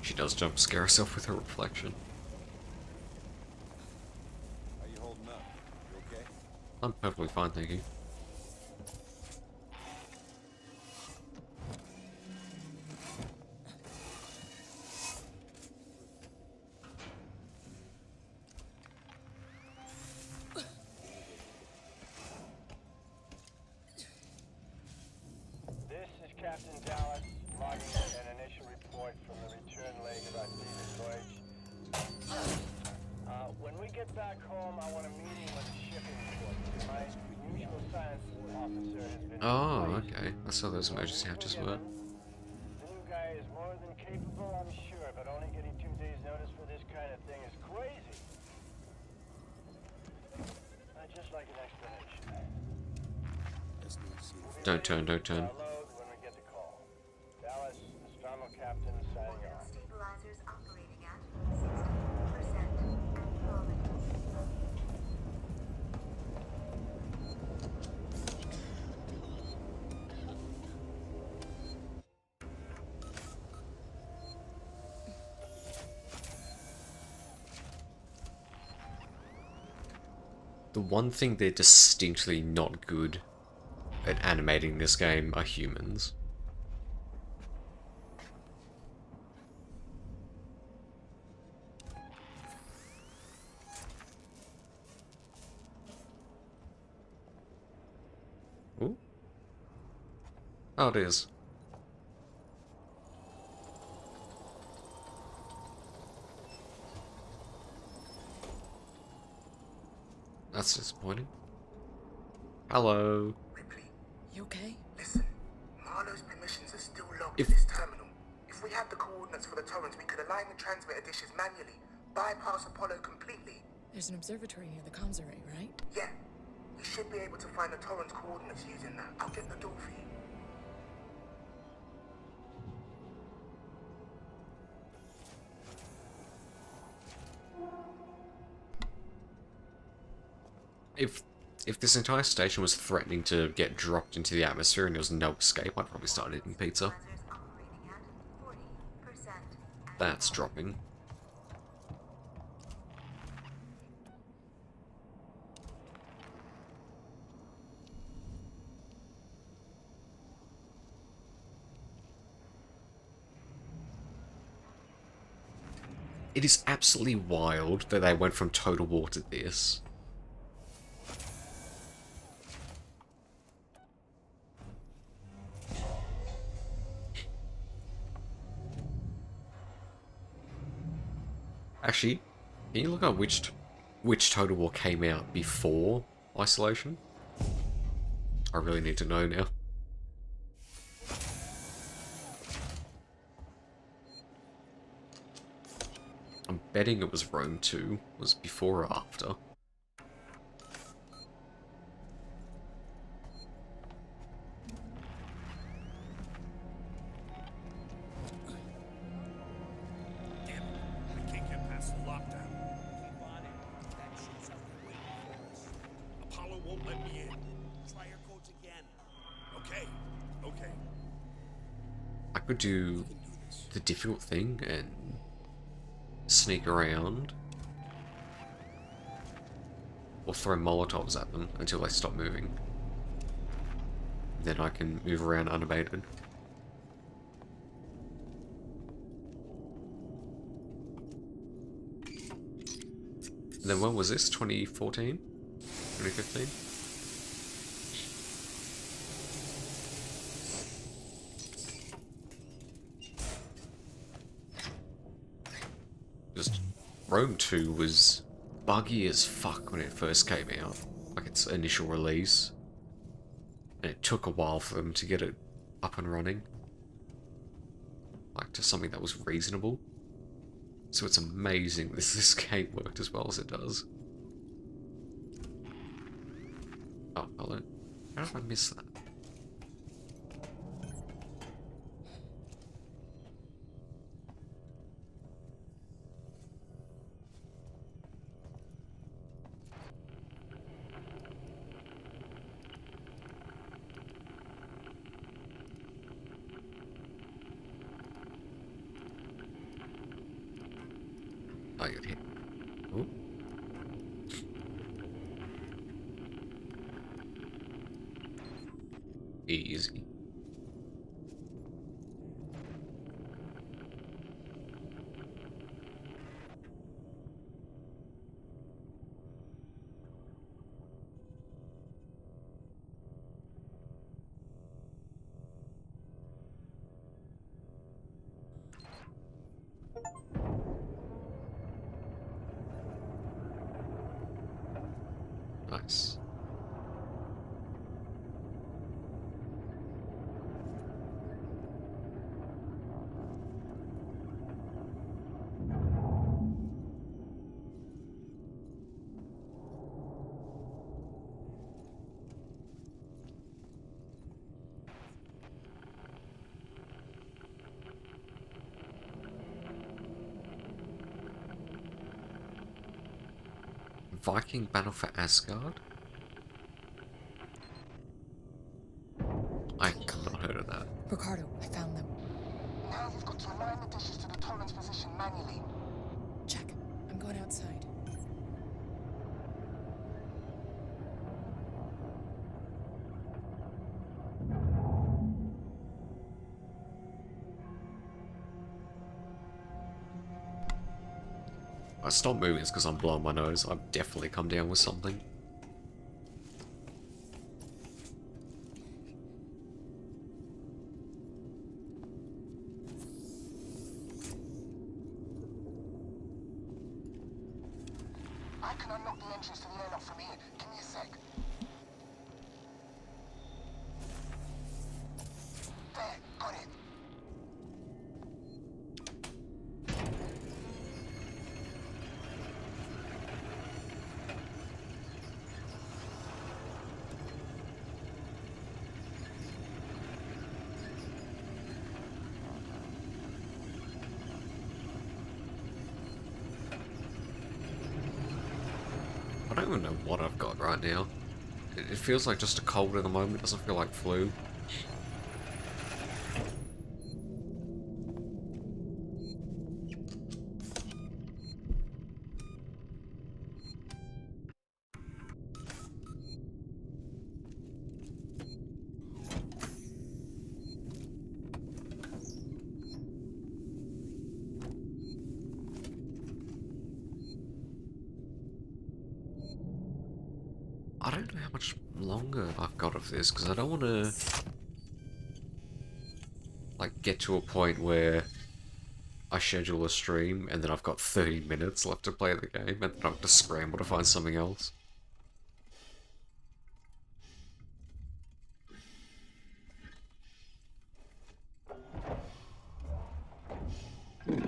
She does jump scare herself with her reflection. How you holding up? You okay? I'm perfectly fine, thank you. This is Captain Dallas, logging an initial report from the return leg of our previous voyage. When we get back home, I want a meeting with the shipping port. My usual science officer has been... Oh, okay. That's how those emergency hatches were. The new guy is more than capable, I'm sure, but only getting 2 days notice for this kind of thing is great. Don't turn, don't turn. Load when we get the call. Dallas, Nostromo Captain signing off. Stabilizers operating at 60% and falling. The one thing they're distinctly not good at animating this game are humans. Ooh. Oh, it is. That's disappointing. Hello. Ripley, You okay? listen. Marlowe's permissions are still logged If- to this terminal. If we had the coordinates for the torrents, we could align the transmitter dishes manually, bypass Apollo completely. There's an observatory near the comms array, right? Yeah, we should be able to find the torrent's coordinates using that. I'll get the door for you. If this entire station was threatening to get dropped into the atmosphere and there was no escape, I'd probably start eating pizza. Stabilizers operating at 40% and That's falling. dropping. It is absolutely wild that they went from Total War to this. Actually, can you look up which Total War came out before Isolation? I really need to know now. I'm betting it was Rome 2. Was before or after? Damn it. I can't get past the lockdown. Keep on it. That shit's out there waiting for us. Apollo won't let me in. Try your codes again. Okay. Okay. I could do You can do this. the difficult thing and sneak around. Or throw Molotovs at them until they stop moving. Then I can move around unabated. And then when was this? 2014? 2015? Just Rome 2 was buggy as fuck when it first came out, like its initial release. And it took a while for them to get it up and running. Like to something that was reasonable. So it's amazing this game worked as well as it does. Oh, hello. How did I miss that? I got hit. Oh. Easy. Nice. Viking battle for Asgard? I've not heard of that. Ricardo, I found them. Now you've got to align the dishes to the Toland's position manually. Check. I'm going outside. I stopped moving because I'm blowing my nose. I've definitely come down with something. I can unlock the entrance to the airlock from here. Give me a sec. There, got it. I don't even know what I've got right now. It feels like just a cold at the moment. It doesn't feel like flu. I don't know how much longer I've got of this, because I don't want to like get to a point where I schedule a stream and then I've got 30 minutes left to play the game and then I have to scramble to find something else. Rip,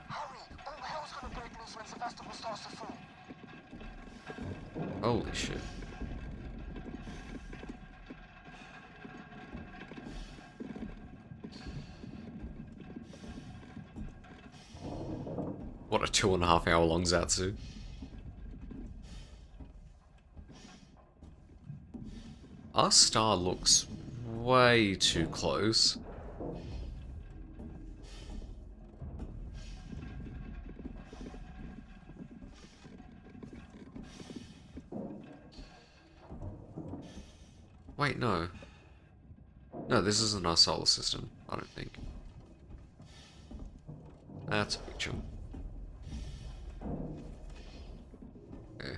hurry! All hell's gonna break loose when Sevastopol starts to fall. Holy shit. What a 2.5 hour long Zatsu. Our star looks way too close. Wait, no. No, this isn't our solar system, I don't think. That's a big chunk. Yeah.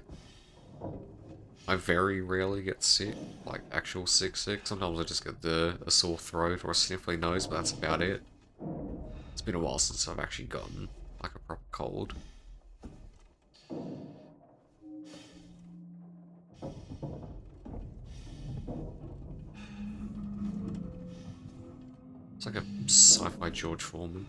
I very rarely get sick, like actual sick. Sometimes I just get a sore throat or a sniffly nose, but that's about it. It's been a while since I've actually gotten like a proper cold. It's like a sci-fi George Foreman.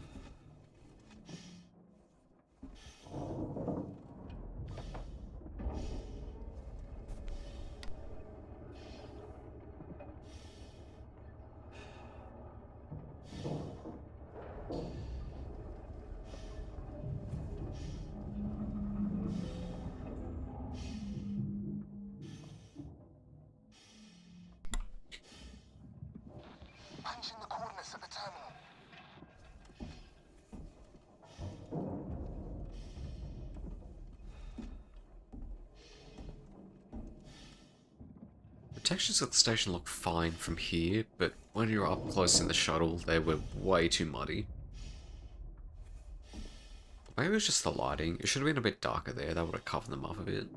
Punch in the coordinates at the terminal. The textures at the station look fine from here, but when you're up close in the shuttle, they were way too muddy. Maybe it was just the lighting. It should have been a bit darker there. That would have covered them up a bit.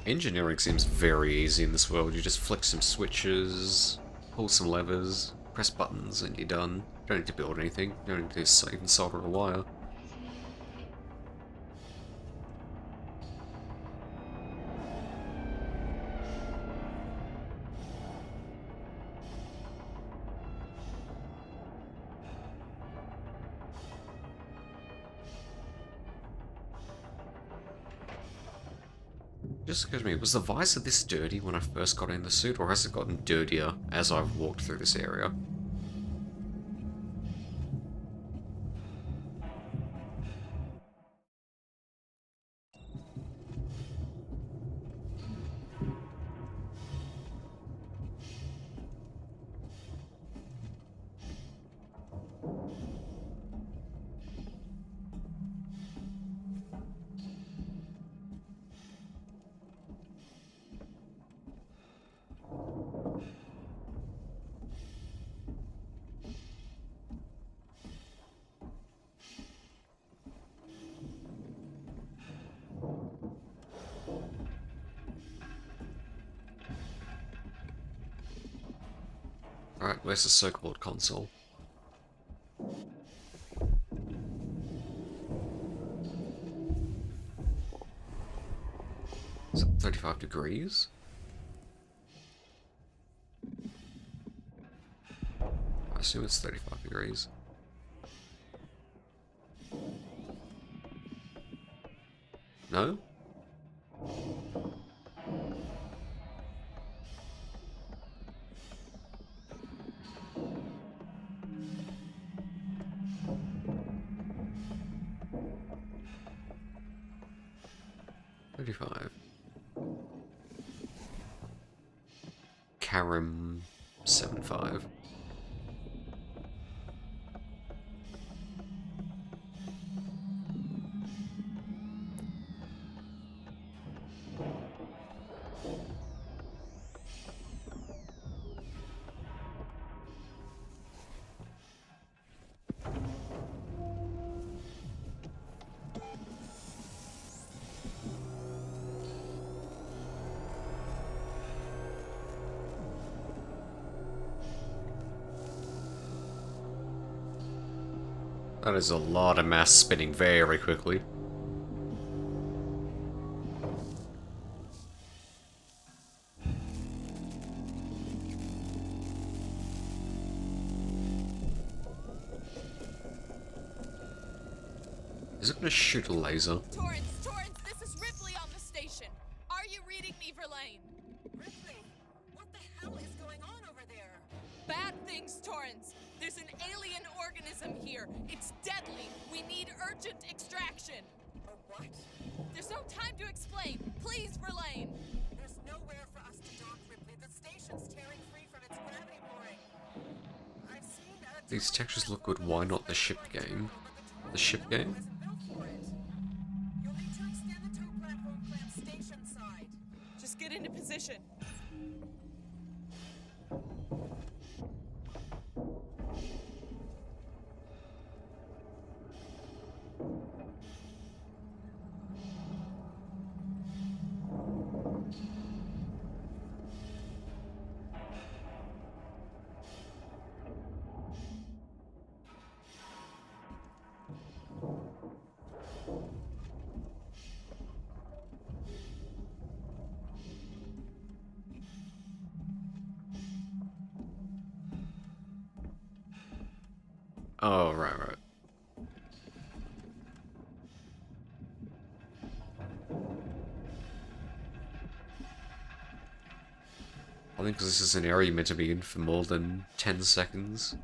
Engineering seems very easy in this world. You just flick some switches, pull some levers, press buttons, and you're done. You don't need to build anything. You don't need to even solder a wire. Just occurred to me, was the visor this dirty when I first got in the suit, or has it gotten dirtier as I've walked through this area? Alright, where's the so-called console? Is it 35 degrees? I assume it's 35 degrees. No? Karam 75. That is a lot of mass spinning very quickly. Is it going to shoot a laser? Torrance, this is Ripley on the station. Are you reading me, Verlaine? Ripley, what the hell is going on over there? Bad things, Torrance. There's an alien organism here. It's deadly. We need urgent extraction. A what? There's no time to explain. Please, Verlaine. There's nowhere for us to dock, Ripley. The station's tearing free from its gravity mooring. I've seen These textures look good. Why not the ship game? The ship game? You'll need to extend the tow platform clamp station side. Just get into position. Oh, right. I think this is an area meant to be in for more than 10 seconds.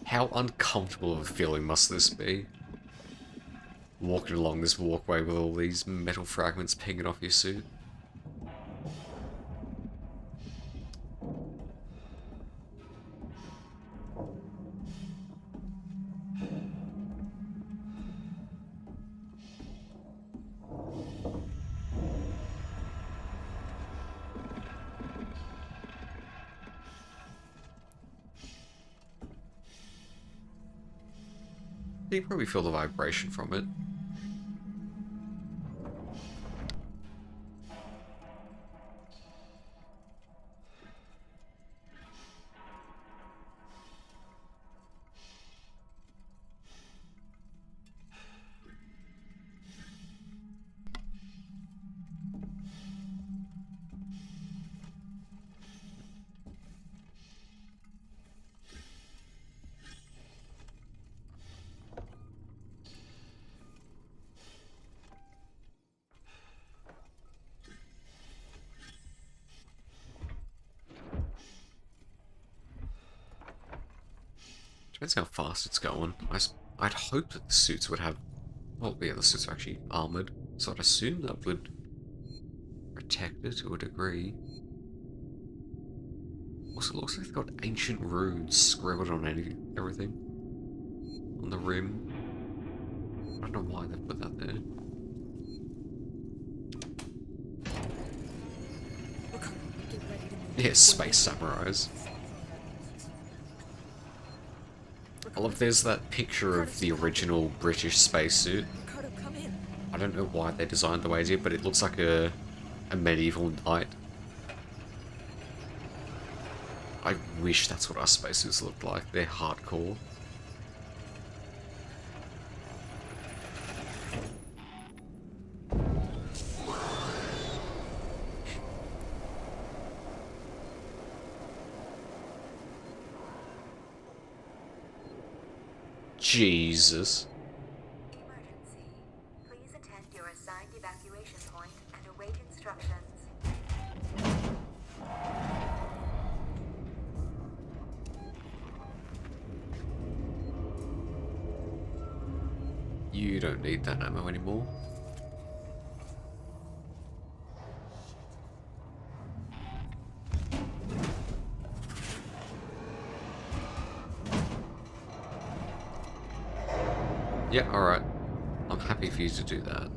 How uncomfortable of a feeling must this be? Walking along this walkway with all these metal fragments pinging off your suit. You probably feel the vibration from it. Depends how fast it's going. I'd hope that the suits would have... Well, yeah, the suits are actually armoured, so I'd assume that would protect it to a degree. Also, it looks like they've got ancient runes scribbled on everything. On the rim. I don't know why they put that there. Yeah, space samurais. I love there's that picture of the original British spacesuit. I don't know why they designed the way they did, but it looks like a medieval knight. I wish that's what our spacesuits looked like. They're hardcore. Jesus. Emergency. Please attend your assigned evacuation point and await instructions. You don't need that ammo anymore. Yeah, alright. I'm happy for you to do that.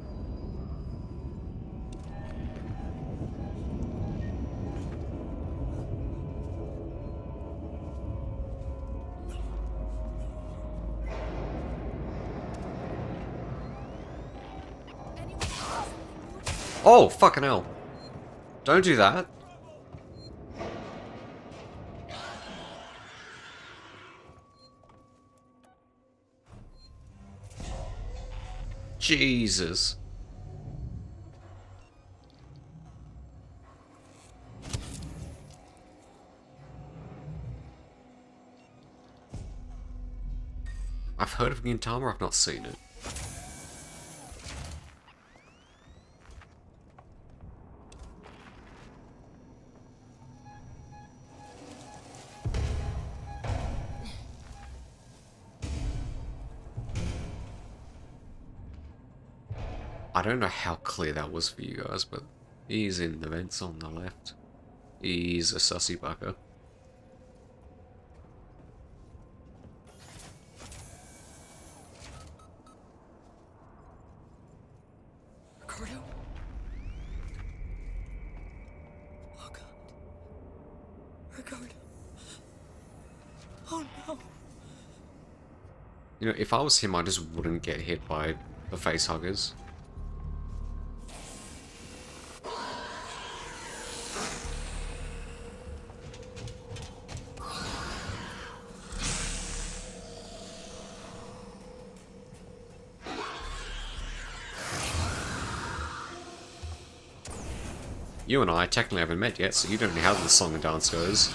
Oh, fucking hell. Don't do that. Jesus. I've heard of Gintama, I've not seen it. I don't know how clear that was for you guys, but he's in the vents on the left. He's a sussy bucker. Ricardo? Oh god. Ricardo. Oh no. You know, if I was him, I just wouldn't get hit by the face huggers. You and I technically haven't met yet, so you don't know how the song and dance goes.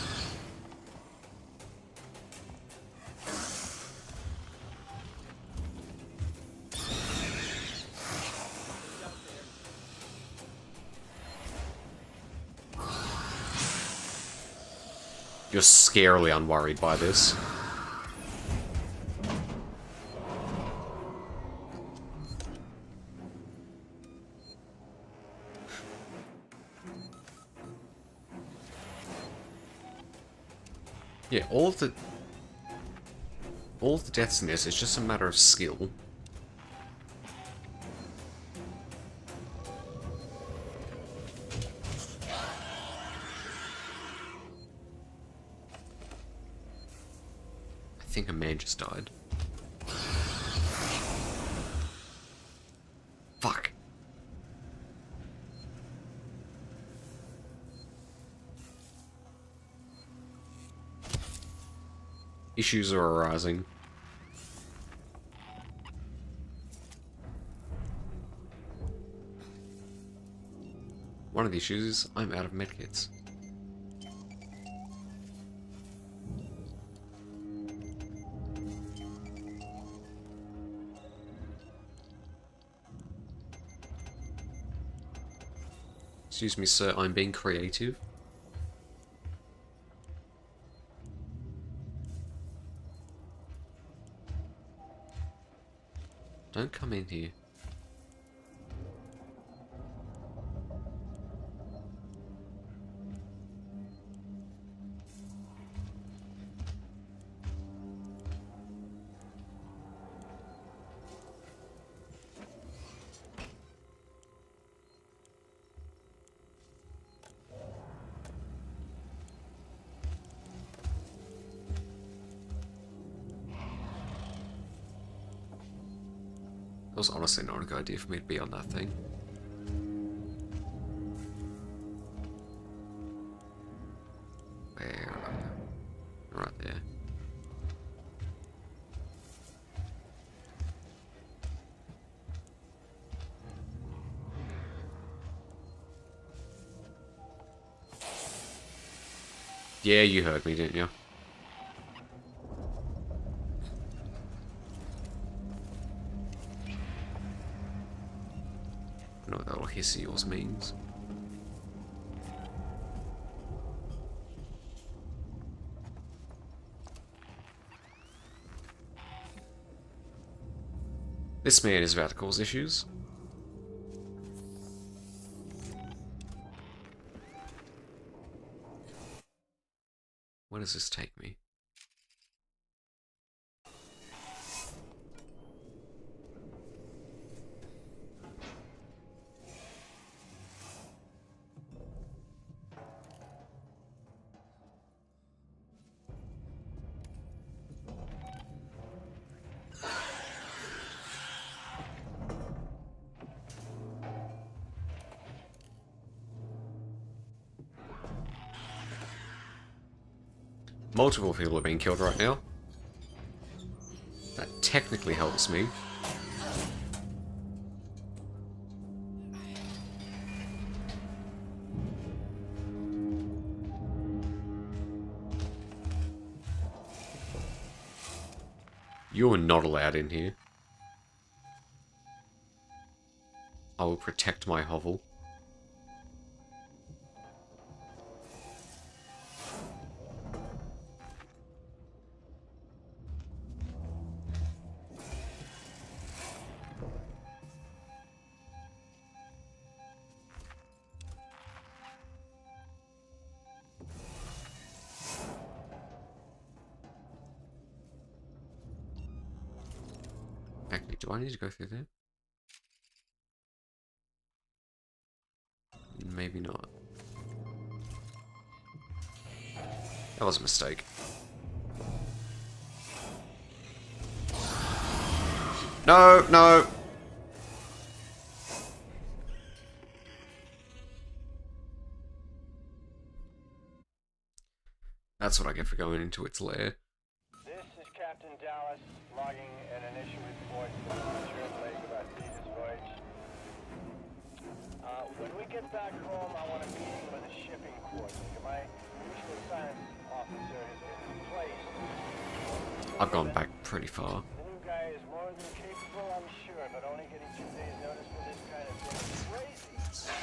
You're scarily unworried by this. Yeah, all of the deaths in this, it's just a matter of skill. I think a man just died. Issues are arising. One of the issues is I'm out of medkits. Excuse me, sir, I'm being creative. Don't come in here. It was honestly not a good idea for me to be on that thing. Where? Right there. Yeah, you heard me, didn't you? I know what that little hiss of yours means. This man is about to cause issues. Where does this take me? Multiple people are being killed right now. That technically helps me. You're not allowed in here. I will protect my hovel. Actually, do I need to go through there? Maybe not. That was a mistake. No, no! That's what I get for going into its lair. This is Captain Dallas, logging an initial report to the Insurance Lake about Thetis voyage. When we get back home, I want a meeting with the shipping coordinator. My usual science officer has been replaced. I've gone back pretty far. The new guy is more than capable, I'm sure, but only getting 2 days notice for this kind of thing is crazy.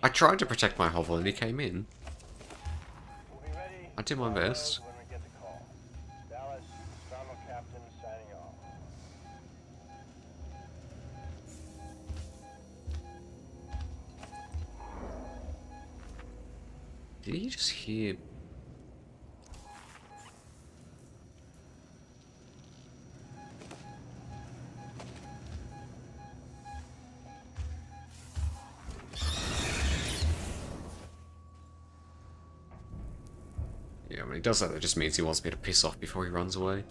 I tried to protect my hovel and he came in. We'll be ready I did my best. when we get the call. Dallas, Astronomer Captain, signing off. Did he just hear? Yeah, when he does that, that just means he wants me to piss off before he runs away.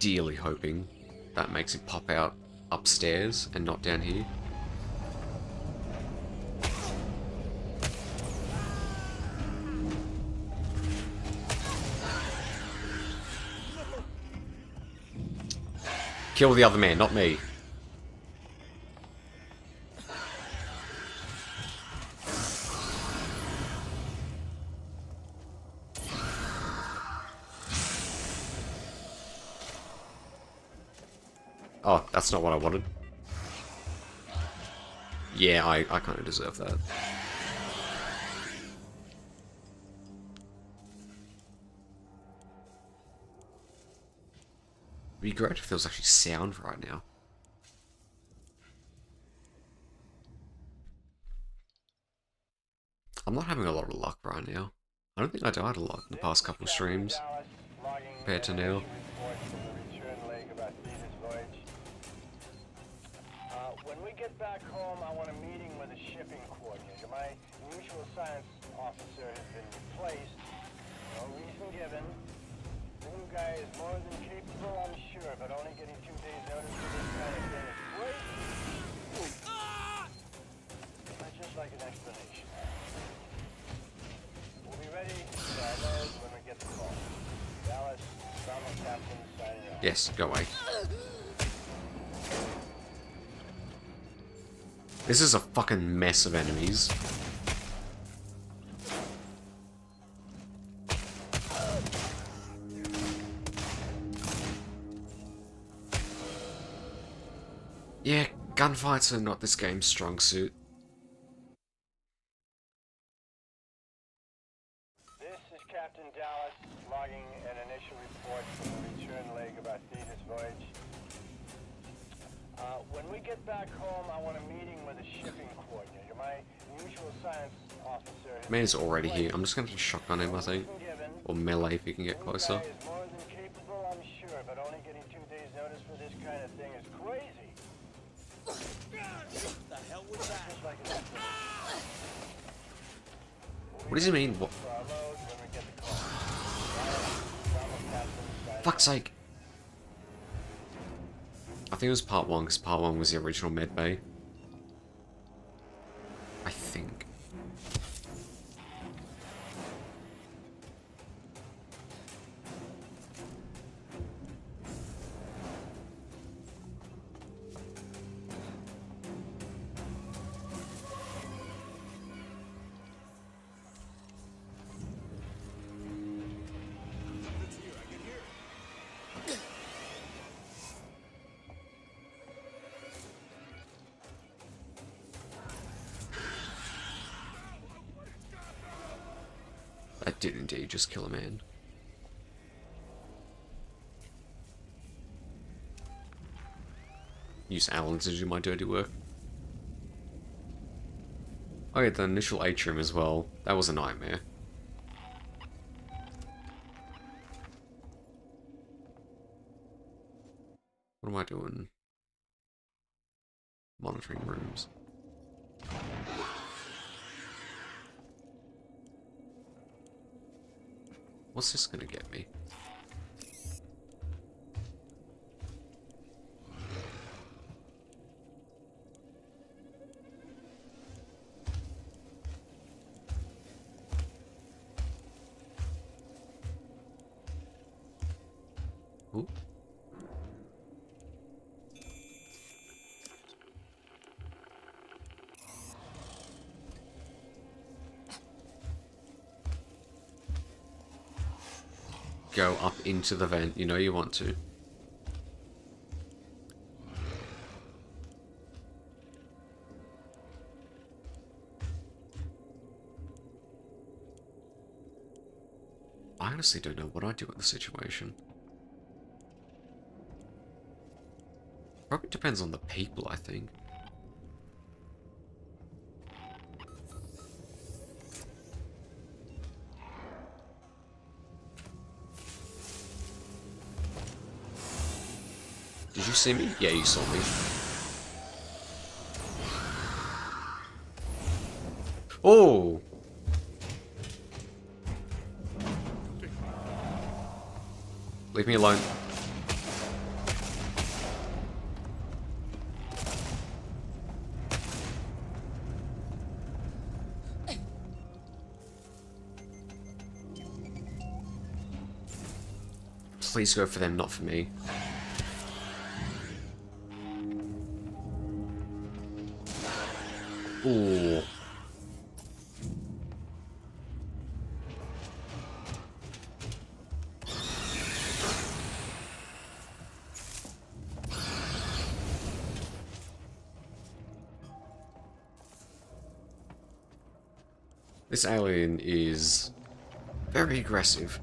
ideally hoping that makes it pop out upstairs and not down here. Kill the other man, not me. Oh, that's not what I wanted. Yeah, I kind of deserve that. It'd be great if there was actually sound right now. I'm not having a lot of luck right now. I don't think I died a lot in the past couple of streams compared to now. When we get back home, I want a meeting with a shipping coordinator. My usual science officer has been replaced. No reason given. The new guy is more than capable, I'm sure, but only getting 2 days notice for this kind of thing is crazy. I'd just like an explanation. We'll be ready to download when we get the call. Dallas, Bravo Captain, signing off. Yes, go away. This is a fucking mess of enemies. Yeah, gunfights are not this game's strong suit. This is Captain Dallas, logging an initial report from the return leg of our Thetis voyage. When we get back home, I want a meeting with a shipping coordinator. My usual science officer... Man's already here. I'm just going to shotgun him, I think. Or melee if he can get closer. The guy is more than capable, I'm sure, but only getting 2 days notice for this kind of thing is crazy. What the hell was that? Just like an What does he mean? What? Fuck's sake. I think it was part 1, because part 1 was the original med bay. I think. That did indeed just kill a man. Use Alan to do my dirty work. Oh yeah, the initial atrium as well. That was a nightmare. What am I doing? Monitoring rooms. What's this gonna get me? Ooh. Go up into the vent, you know you want to. I honestly don't know what I'd do in the situation. Probably depends on the people, I think. Did you see me? Yeah, you saw me. Oh! Leave me alone. Please go for them, not for me. Ooh. This alien is very aggressive.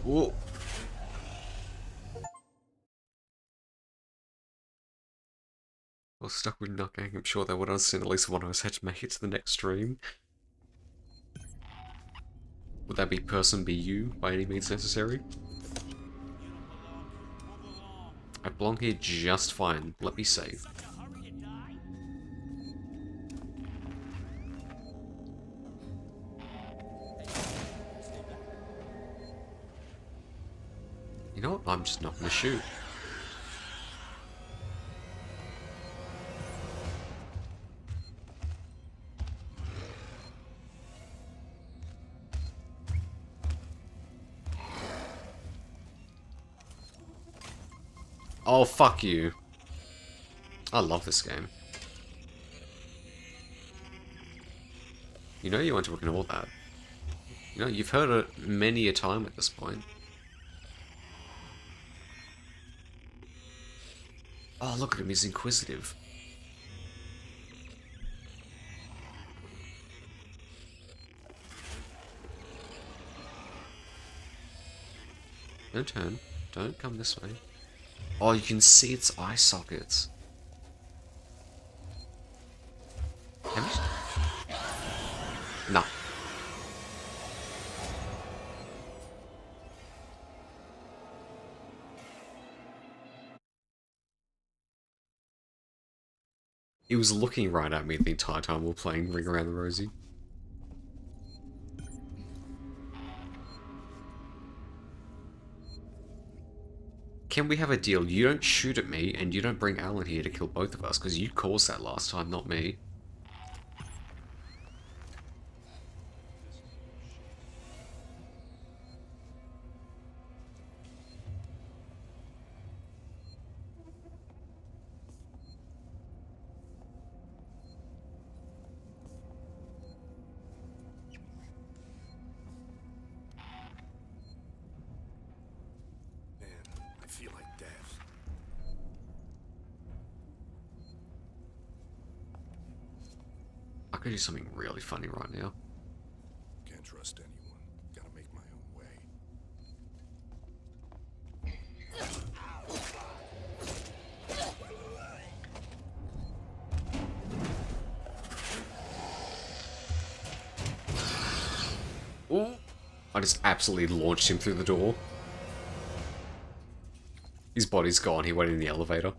Whoa. I was stuck with knocking. I'm sure they would understand at least one of us had to make it to the next stream. Would that be person be you by any means necessary? I belong here just fine. Let me save. You know what? I'm just not gonna shoot. Oh, fuck you. I love this game. You know you want to ignore that. You know, you've heard it many a time at this point. Oh, look at him, he's inquisitive. Don't turn. Don't come this way. Oh, you can see its eye sockets. No. He was looking right at me the entire time we were playing Ring Around the Rosie. Can we have a deal? You don't shoot at me, and you don't bring Alan here to kill both of us, because you caused that last time, not me. I could do something really funny right now. Can't trust anyone. Gotta make my own way. Ooh! I just absolutely launched him through the door. His body's gone, he went in the elevator.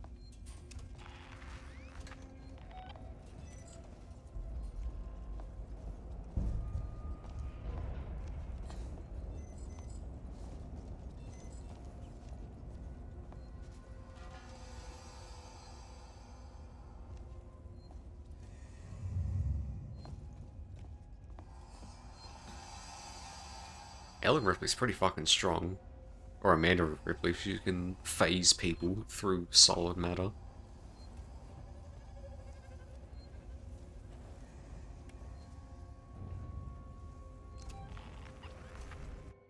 Ellen Ripley's pretty fucking strong. Or Amanda Ripley, she can phase people through solid matter.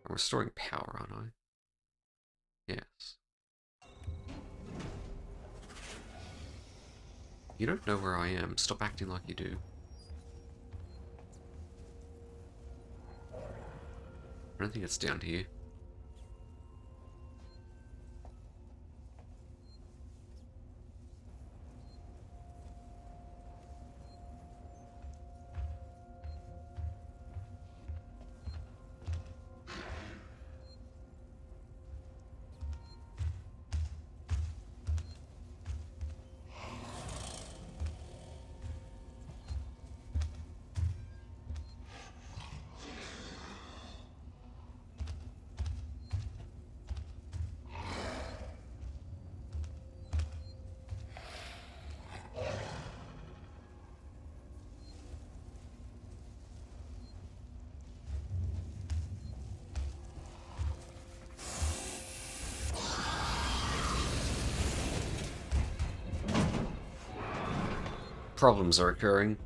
I'm restoring power, aren't I? Yes. You don't know where I am. Stop acting like you do. I don't think it's down here. problems are occurring.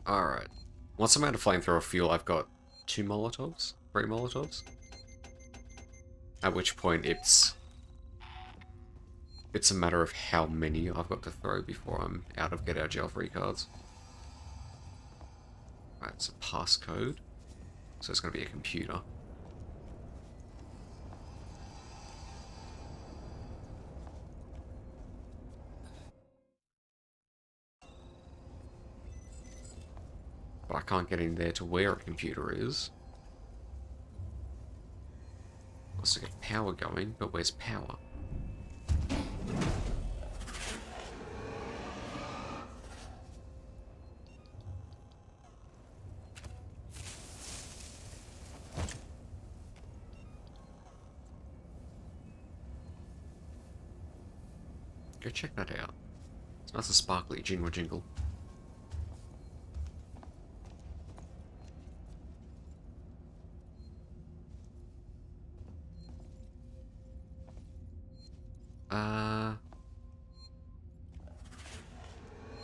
Alright. Once I'm out of flamethrower fuel, I've got 2 Molotovs? 3 Molotovs? At which point it's a matter of how many I've got to throw before I'm out of get out of jail free cards. Right, it's a passcode. So it's going to be a computer. But I can't get in there to where a computer is. Let's get power going, but where's power? Go check that out. It's nice and sparkly, jingle jingle.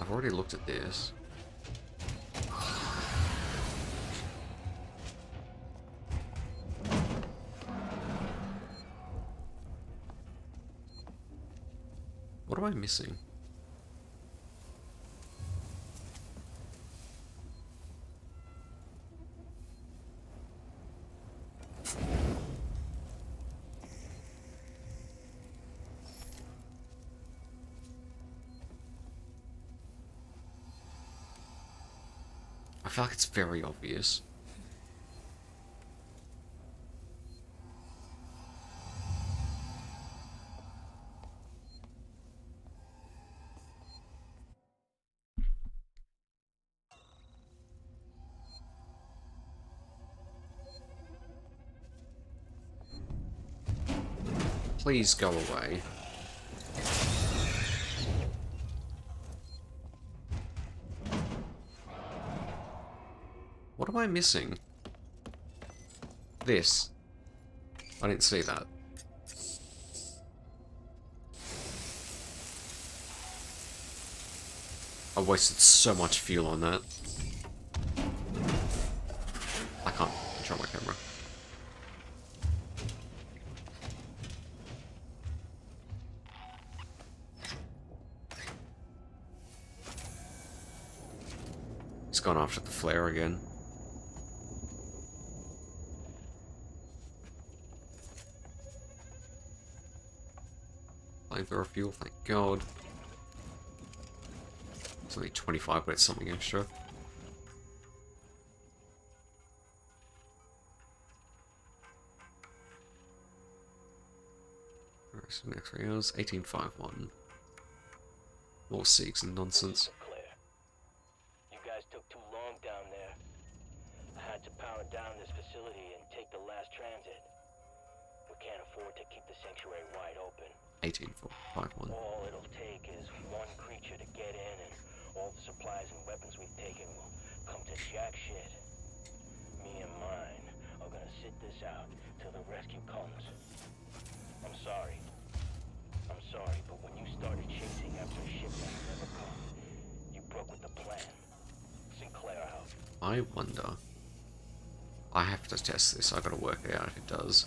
I've already looked at this. What am I missing? I feel like it's very obvious. Please go away. What am I missing? This. I didn't see that. I wasted so much fuel on that. I can't control my camera. He's gone after the flare again. Flamethrower fuel, thank God. It's only 25, but it's something extra. Alright, so next 3 hours, 1851. More Siegs and nonsense. You guys took too long down there. I had to power down this facility and take the last transit. We can't afford to keep the sanctuary wide open. 1851. All it'll take is one creature to get in, and all the supplies and weapons we've taken will come to jack shit. Me and mine are gonna sit this out till the rescue comes. I'm sorry, but when you started chasing after a ship that never come, you broke with the plan. Sinclair out. I wonder. I have to test this. I gotta work it out if it does.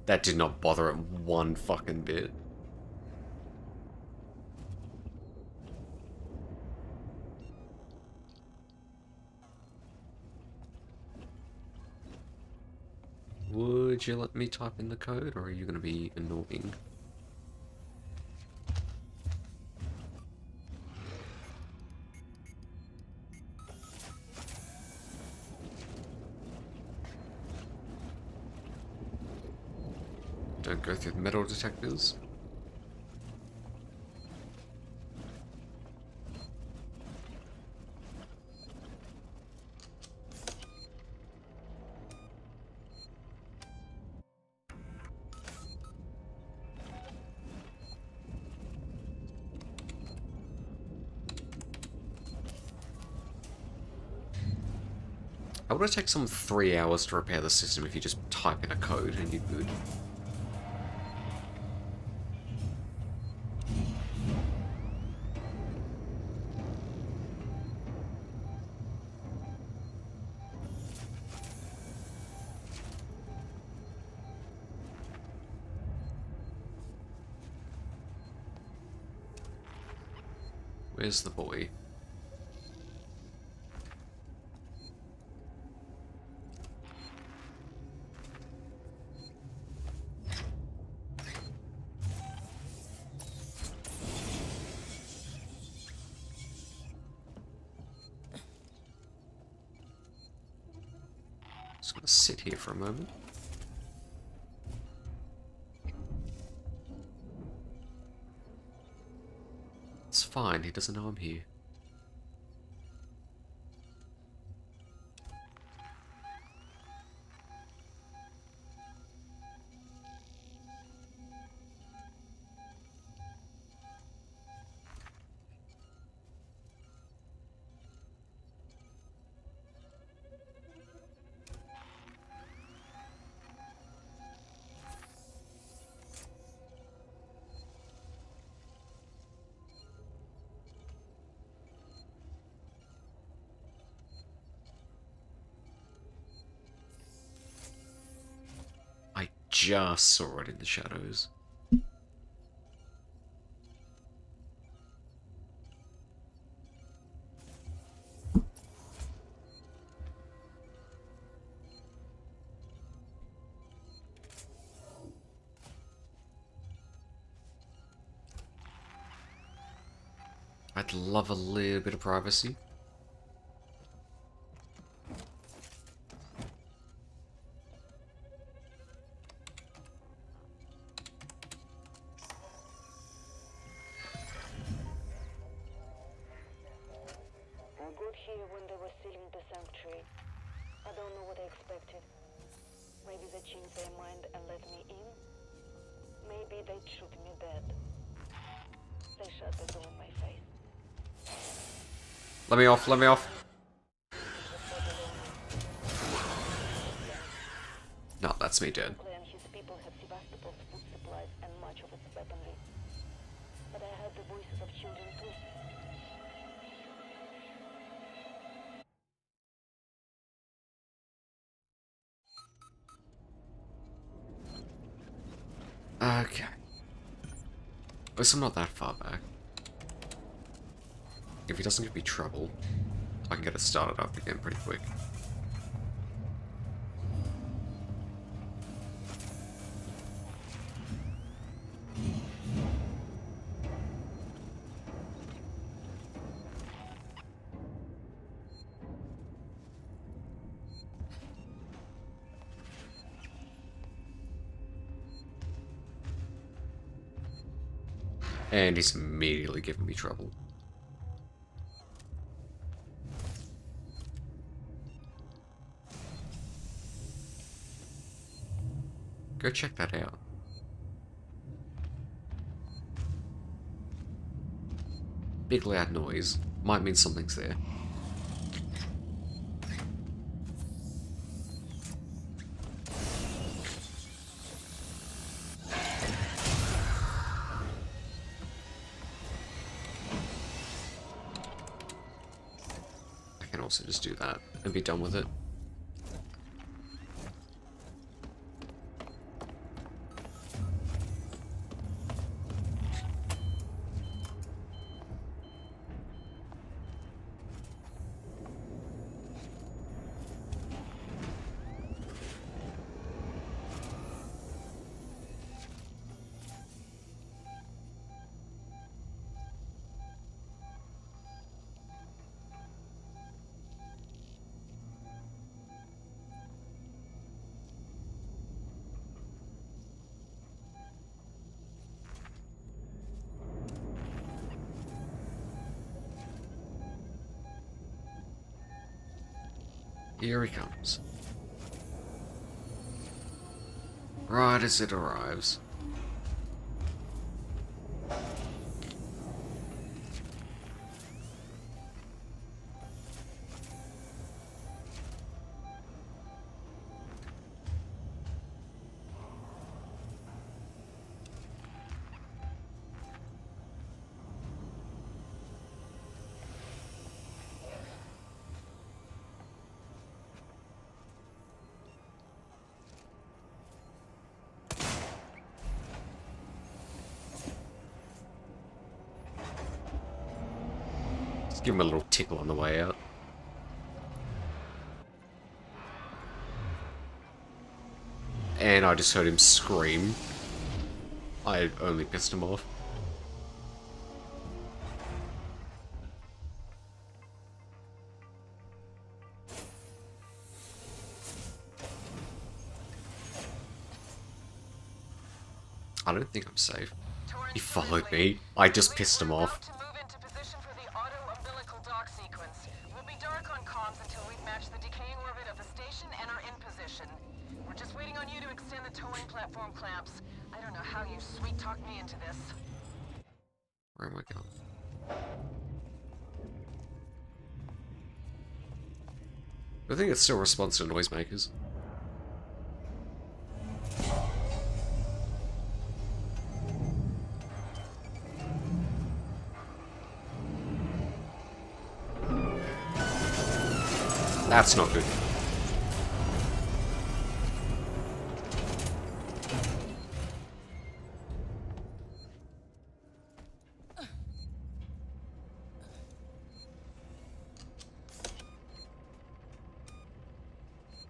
That did not bother it one fucking bit. Would you let me type in the code, or are you going to be annoying? Don't go through the metal detectors. It would take some 3 hours to repair the system if you just type in a code and you're good. Where's the boy? Just gonna sit here for a moment. It's fine, he doesn't know I'm here. I just saw it in the shadows. I'd love a little bit of privacy. I got here when they were sealing the sanctuary. I don't know what I expected. Maybe they changed their mind and let me in. Maybe they'd shoot me dead. They shut the door in my face. Let me off, let me off. No, that's me dead. Clay and his people had Sevastopol's food supplies and much of its weaponry. But I heard the voices of children too. Okay. At least I'm not that far back. If he doesn't give me trouble, I can get it started up again pretty quick. And he's immediately giving me trouble. Go check that out. Big loud noise. Might mean something's there. I can also just do that and be done with it. Here he comes. Right as it arrives. Give him a little tickle on the way out. And I just heard him scream. I only pissed him off. I don't think I'm safe. He followed me. I just pissed him off. To move into position for the auto-umbilical dock sequence. We'll be dark on comms until we've matched the decaying orbit of the station and are in position. We're just waiting on you to extend the towing platform clamps. I don't know how you sweet-talked me into this. Where am I going? I think it still responds to noisemakers. That's not good.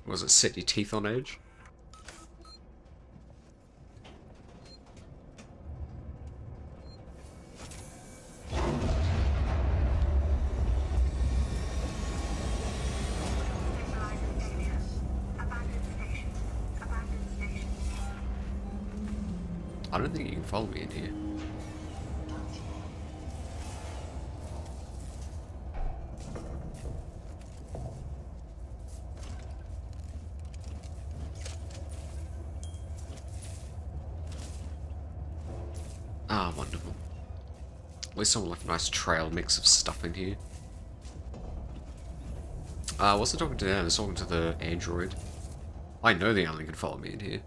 Was it set your teeth on edge? I don't think you can follow me in here. Ah, wonderful. At least someone left a nice trail mix of stuff in here. I wasn't talking to them, I was talking to the android. I know the alien can follow me in here.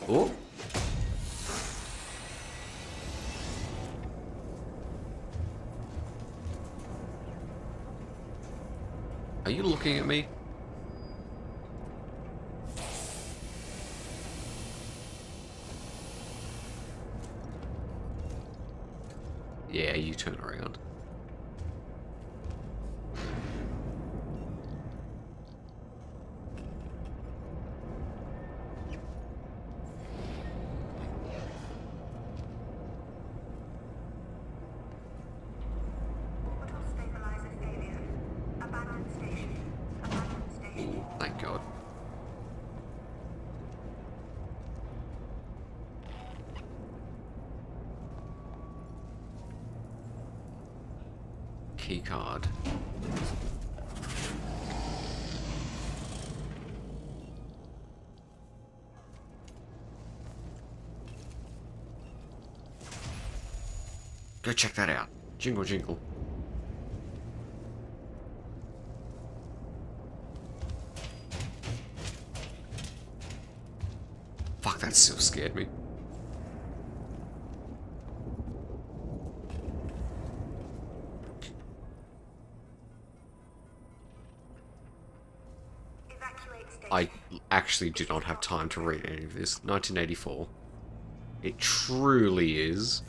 Oh. Are you looking at me? Yeah, you turn around. Thank God. Keycard. Go check that out. Jingle jingle. Fuck, that still scared me. I actually do not have time to read any of this. 1984. It truly is.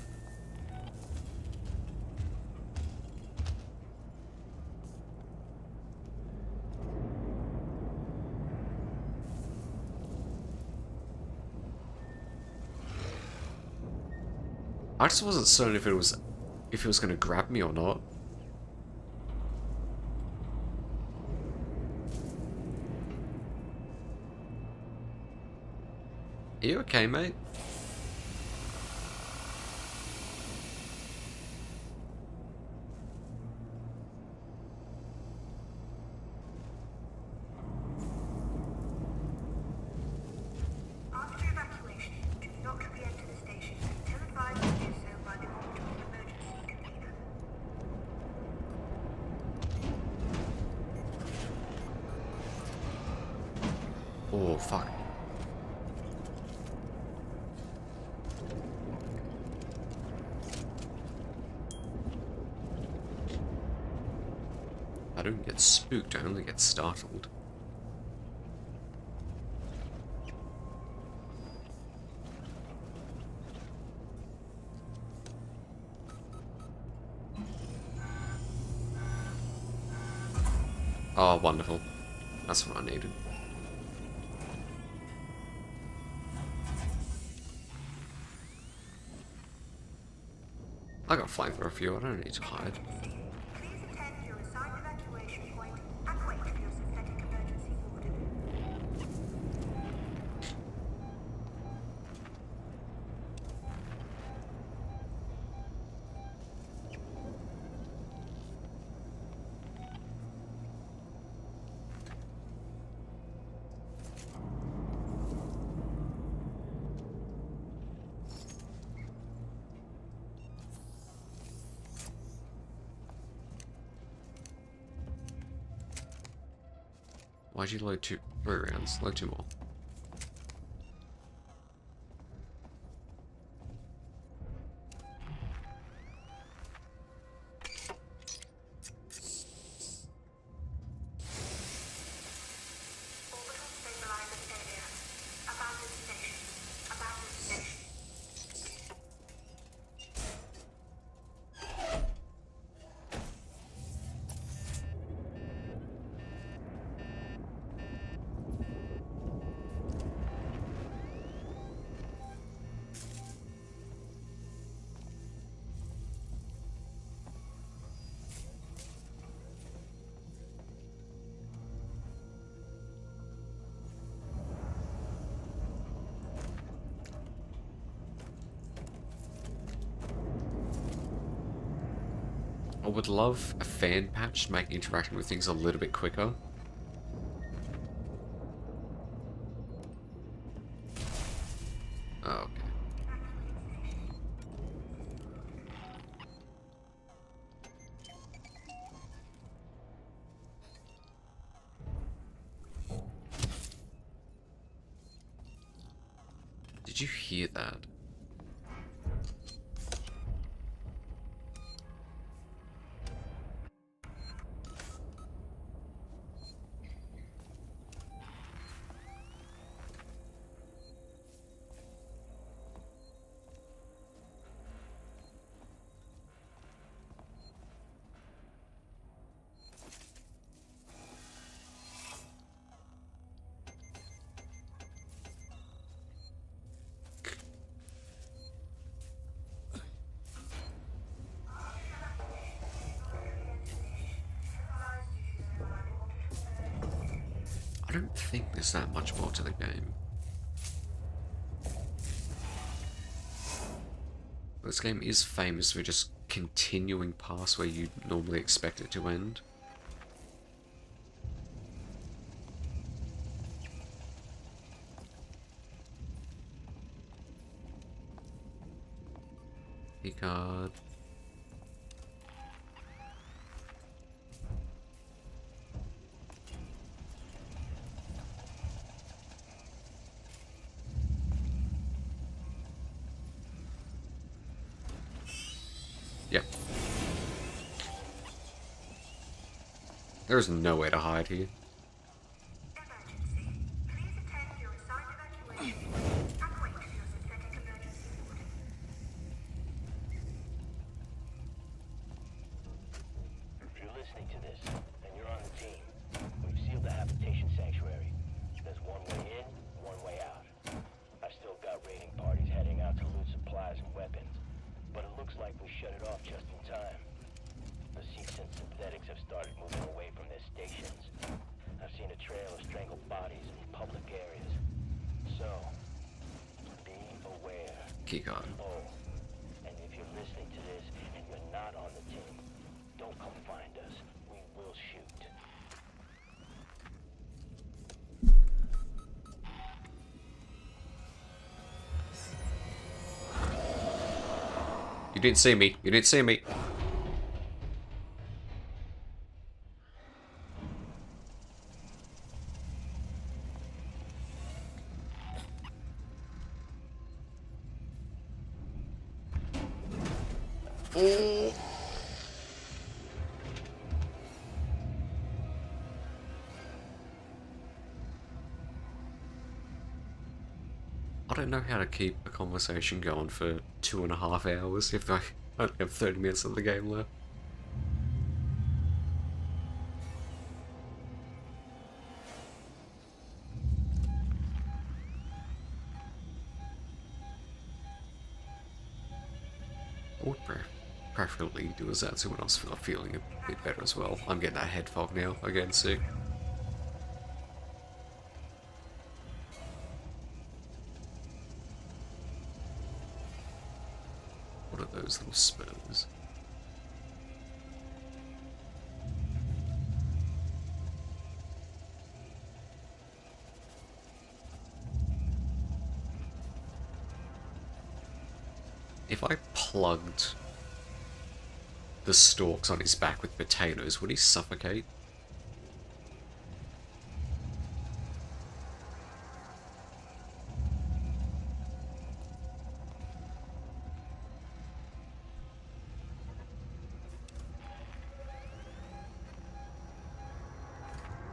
I just wasn't certain if it was going to grab me or not. Are you okay, mate? After evacuation, do not re-enter the station until advised to do so by the orbital emergency convener. Oh, fuck. I don't get spooked, I only get startled. Oh, wonderful. That's what I needed. I got flamethrower fuel, I don't need to hide. Please attend your assigned evacuation point and wait for your synthetic emergency order. Why'd you load 3 rounds? Load 2 more. Orbital stabilizer failure. Abandoned station. Abandoned station. I would love a fan patch to make interacting with things a little bit quicker. Oh, okay. Did you hear that? I don't think there's that much more to the game. This game is famous for just continuing past where you'd normally expect it to end. Keycard. Yep. There's nowhere to hide here. Emergency. Please attend your assigned evacuation point and wait for your synthetic emergency order. If you're listening to this, and you're on the team, we've sealed the habitation sanctuary. There's one way in, one way out. I've still got raiding parties heading out to loot supplies and weapons, but it looks like we shut it off just in time. The Seeks and synthetics have started moving away from their stations. I've seen a trail of strangled bodies in public areas. So, be aware. Keycard. Oh, and if you're listening to this and you're not on the team, don't come find us. We will shoot. You didn't see me. You didn't see me. Oh! I don't know how to keep a conversation going for 2.5 hours if I only have 30 minutes of the game left. I would preferably do a Zatsu when I was feeling a bit better as well. I'm getting that head fog now, I'm getting sick. What are those little spurs? If I plugged the stalks on his back with potatoes, would he suffocate?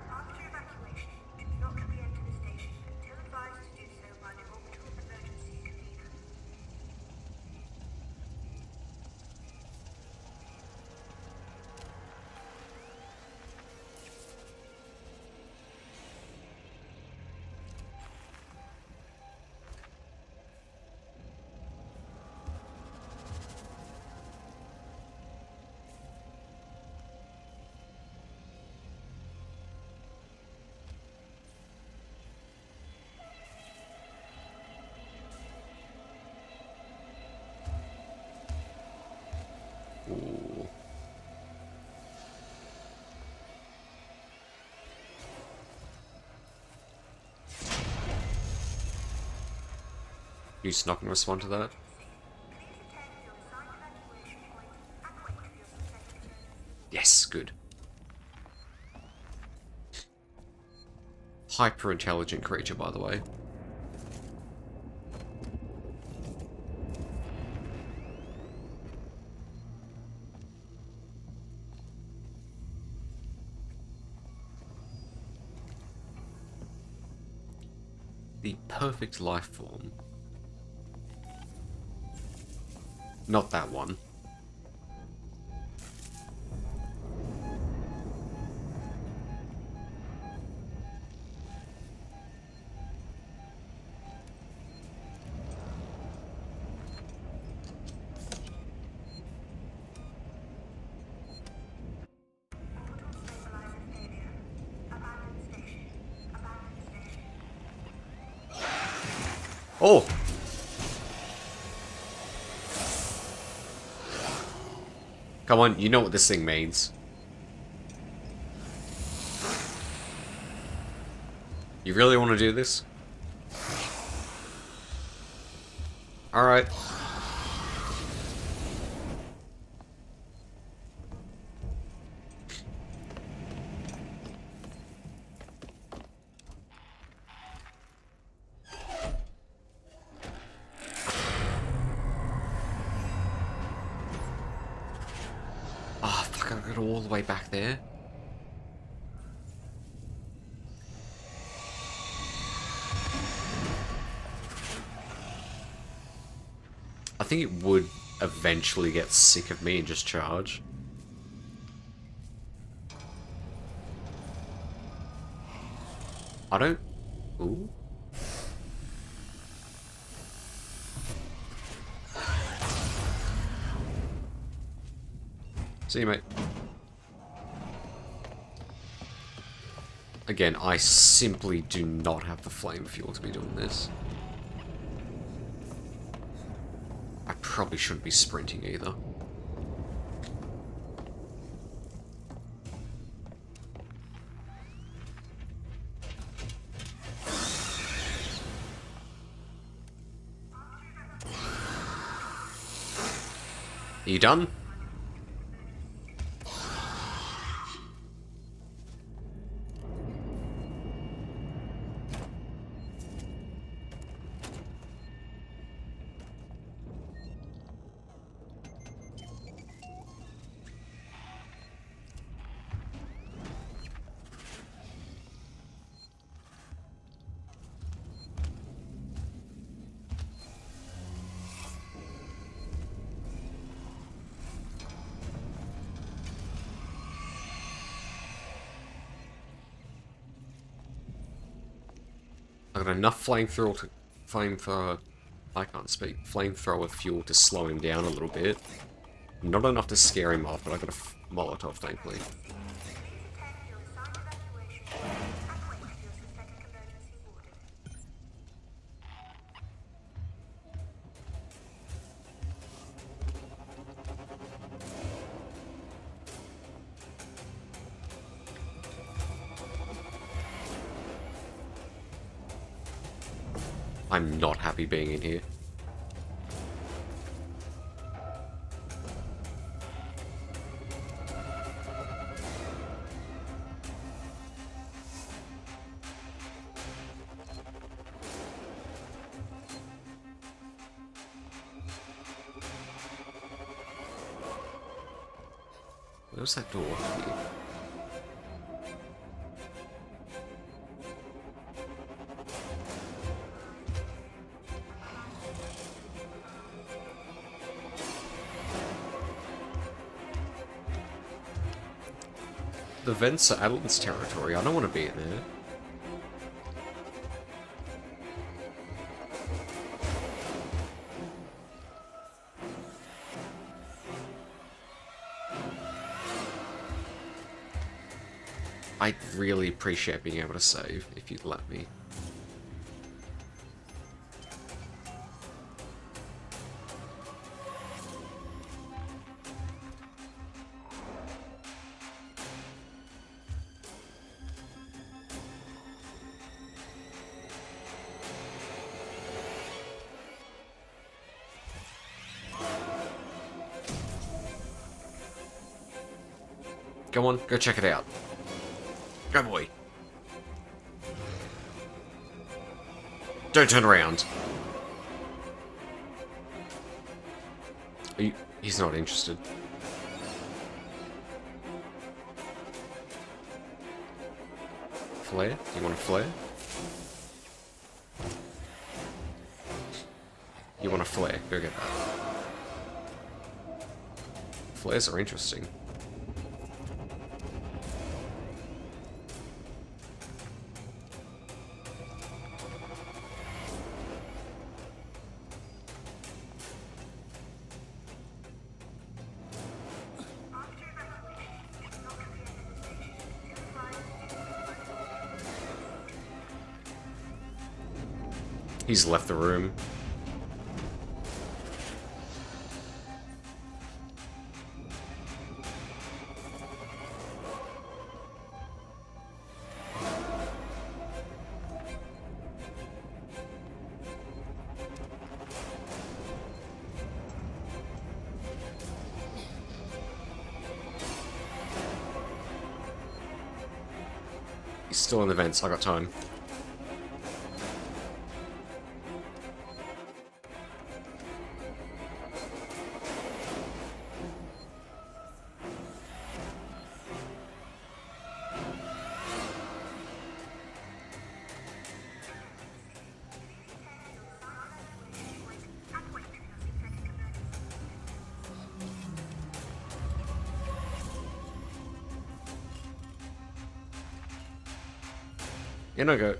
After evacuation, do not re-enter the station until advised to do so by the orbital emergency convener. Ooh. You just not gonna respond to that? Yes, good. Hyper intelligent creature, by the way. The perfect life form. Not that one. Oh! Come on, you know what this thing means. You really want to do this? Alright. Ah, fuck, I gotta go all the way back there. I think it would eventually get sick of me and just charge. I don't... Ooh. See you, mate. Again, I simply do not have the flame fuel to be doing this. I probably shouldn't be sprinting either. Are you done? got enough I can't speak. Flamethrower fuel to slow him down a little bit. Not enough to scare him off, but I got a Molotov, thankfully. I'm not happy being in here. Where's that door here? The vents are Adel's territory. I don't want to be in there. I'd really appreciate being able to save if you'd let me. Go on, go check it out. Go, boy. Don't turn around. He's not interested. Flare? You want a flare? You want a flare? Go get that. Flares are interesting. He's left the room. He's still in the vents, I got time. In I go.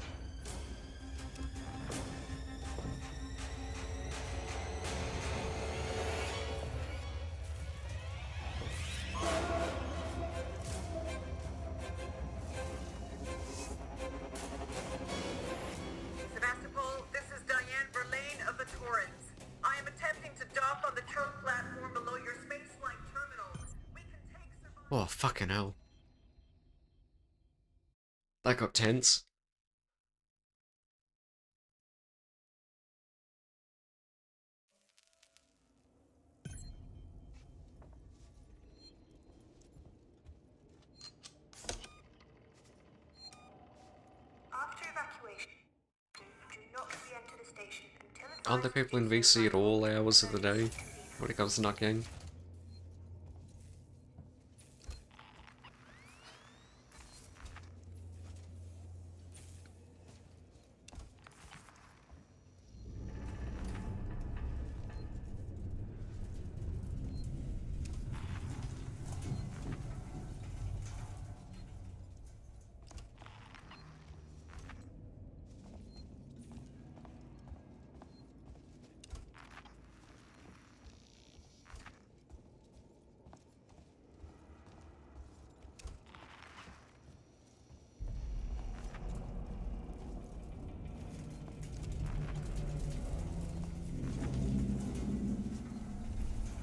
Sevastopol, this is Diane Verlaine of the Torrens. I am attempting to dock on the choke platform below your spaceflight terminal. We can take survival. Oh, fucking hell. That got tense. After evacuation, do not re-enter the station until Aren't there people in VC at all hours of the day when it comes to nut game?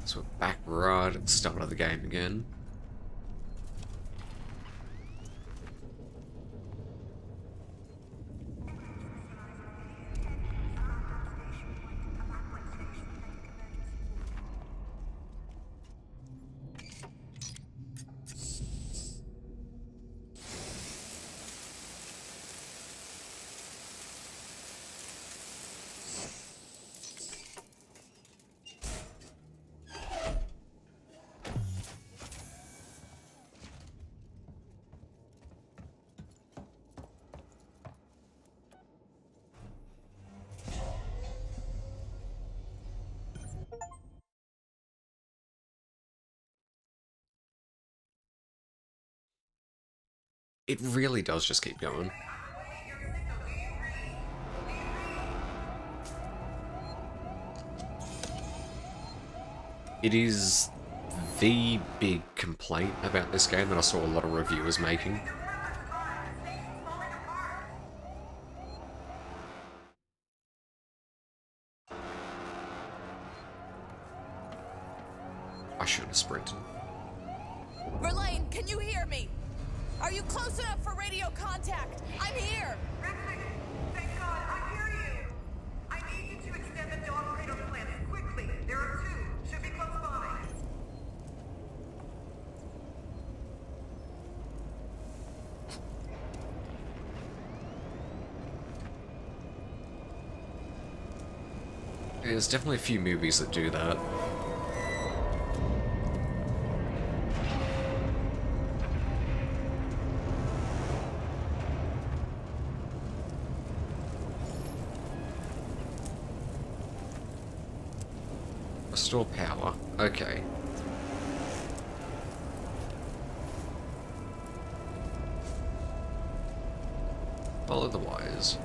So we're back right at the start of the game again. It really does just keep going. It is the big complaint about this game that I saw a lot of reviewers making. I should have sprinted. Verlaine, can you hear me? Are you close enough for radio contact? I'm here! Rexy, thank God, I hear you. I need you to extend the dog cradle plants quickly. There are two. Should be close by. There's definitely a few movies that do that. Restore power. Okay. Follow the wires.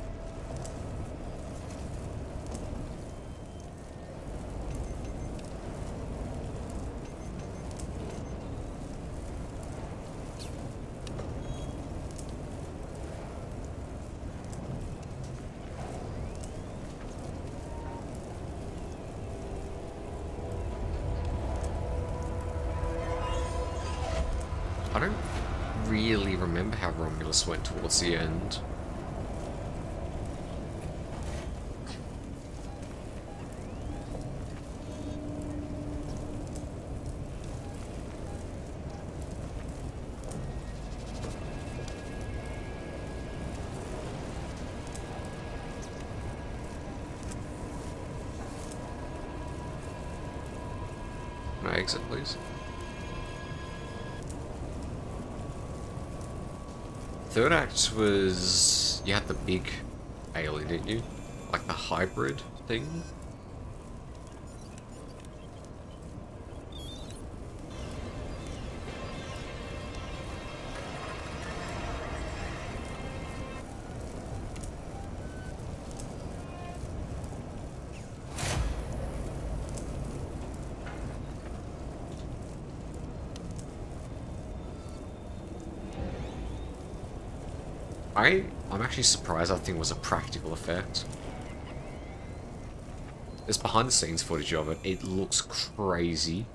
I don't really remember how Romulus went towards the end. Can I exit, please? Third act was... you had the big alien, didn't you? Like the hybrid thing? I'm actually surprised that thing was a practical effect. There's behind the scenes footage of it. It looks crazy.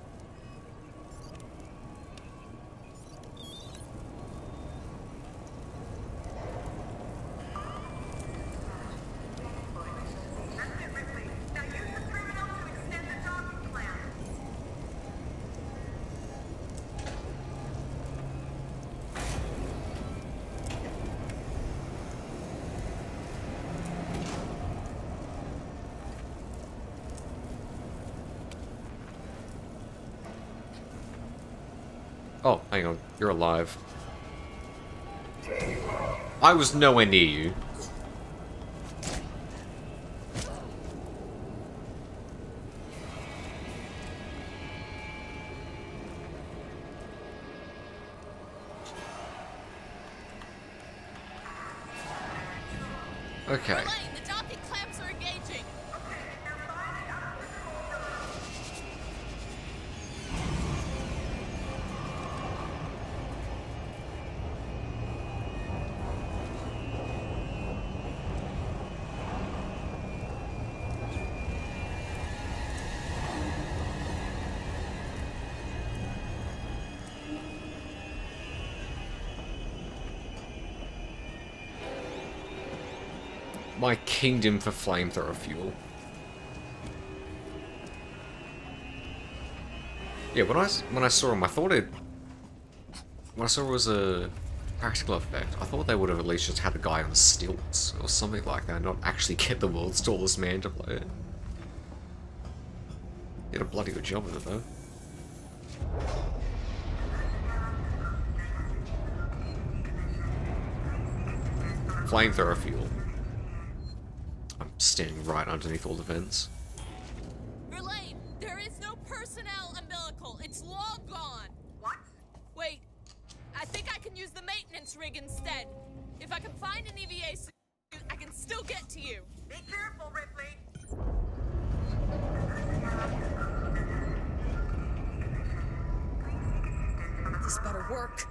Oh, hang on. You're alive. I was nowhere near you. Okay. Verlaine, the docking clamps are engaging! my kingdom for flamethrower fuel. Yeah, when I saw him, I thought it... When I saw it was a practical effect, I thought they would have at least just had a guy on stilts or something like that, not actually get the world's tallest man to play it. Did a bloody good job of it, though. Flamethrower fuel. I'm standing right underneath all the vents. Verlaine, there is no personnel umbilical. It's long gone. What? Wait, I think I can use the maintenance rig instead. If I can find an EVA suit, I can still get to you. Be careful, Ripley. This better work.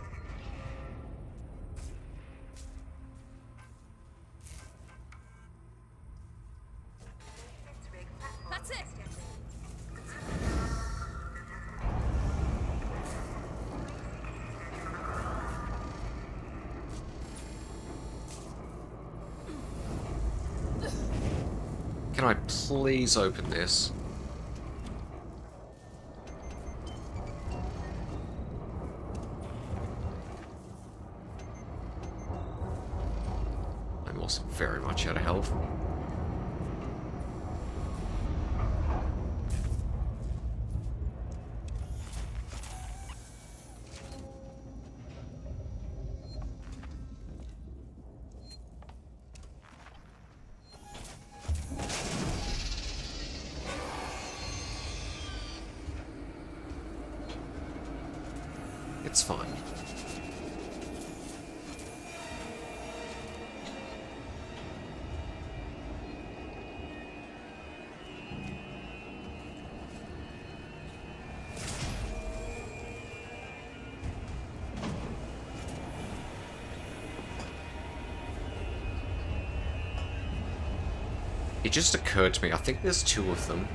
That's it. Can I please open this? I'm also very much out of health. It's fine. It just occurred to me, I think there's two of them.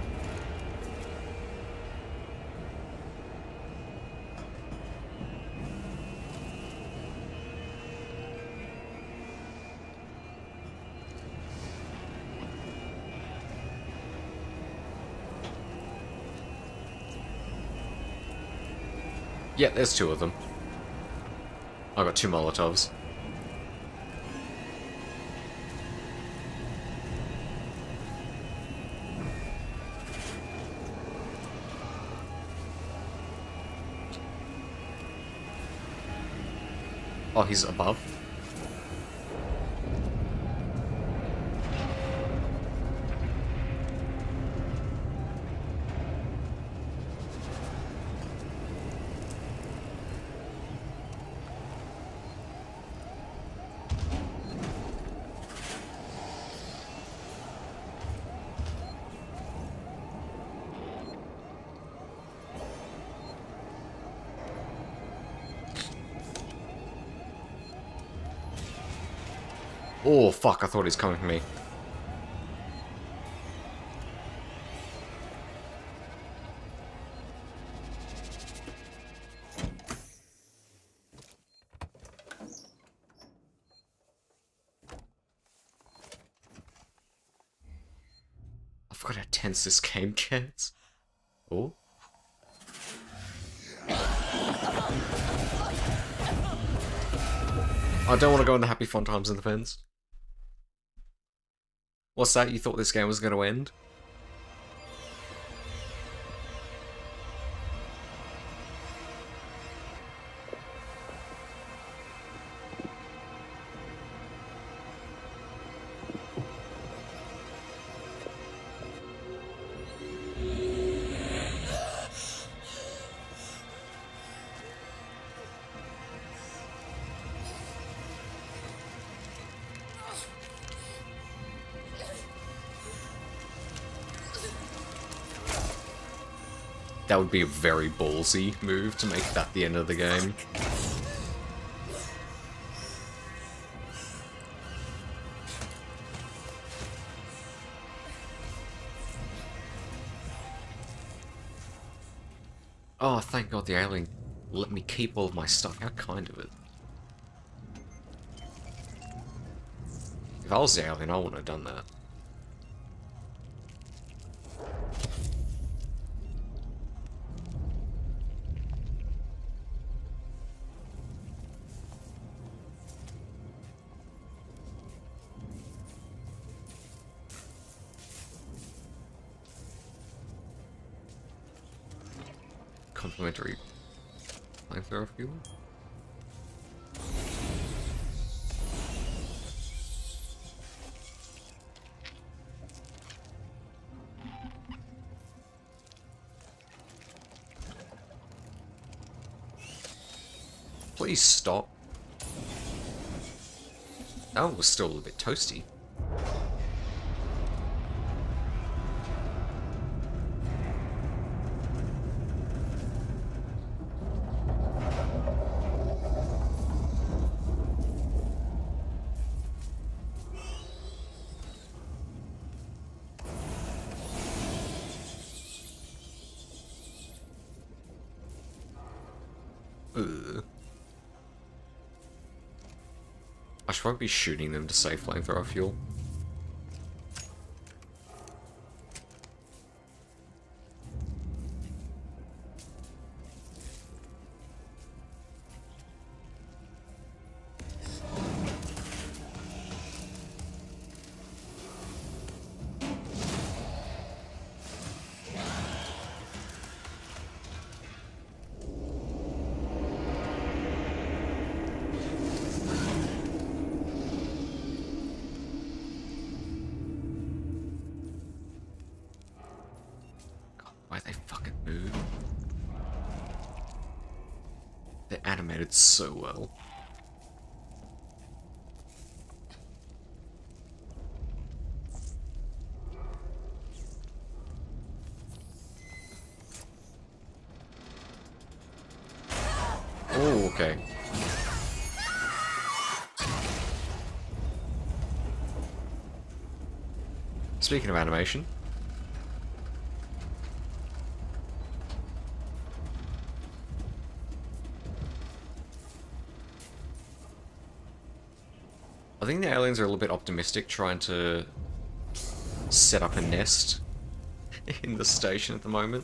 Yeah, there's two of them. I got two Molotovs. Oh, he's above? Oh, fuck, I thought he was coming for me. I forgot how tense this game gets. Oh. I don't want to go in the happy fun times in the fence. What's that? You thought this game was going to end? That would be a very ballsy move to make that the end of the game. Oh, thank God the alien let me keep all of my stuff. How kind of it. If I was the alien, I wouldn't have done that. Complimentary flamethrower fuel? Please stop. That one was still a little bit toasty. Ugh. I should probably be shooting them to save flamethrower fuel. Why they fucking move? They're animated so well. Oh, okay. Speaking of animation, I think the aliens are a little bit optimistic trying to set up a nest in the station at the moment.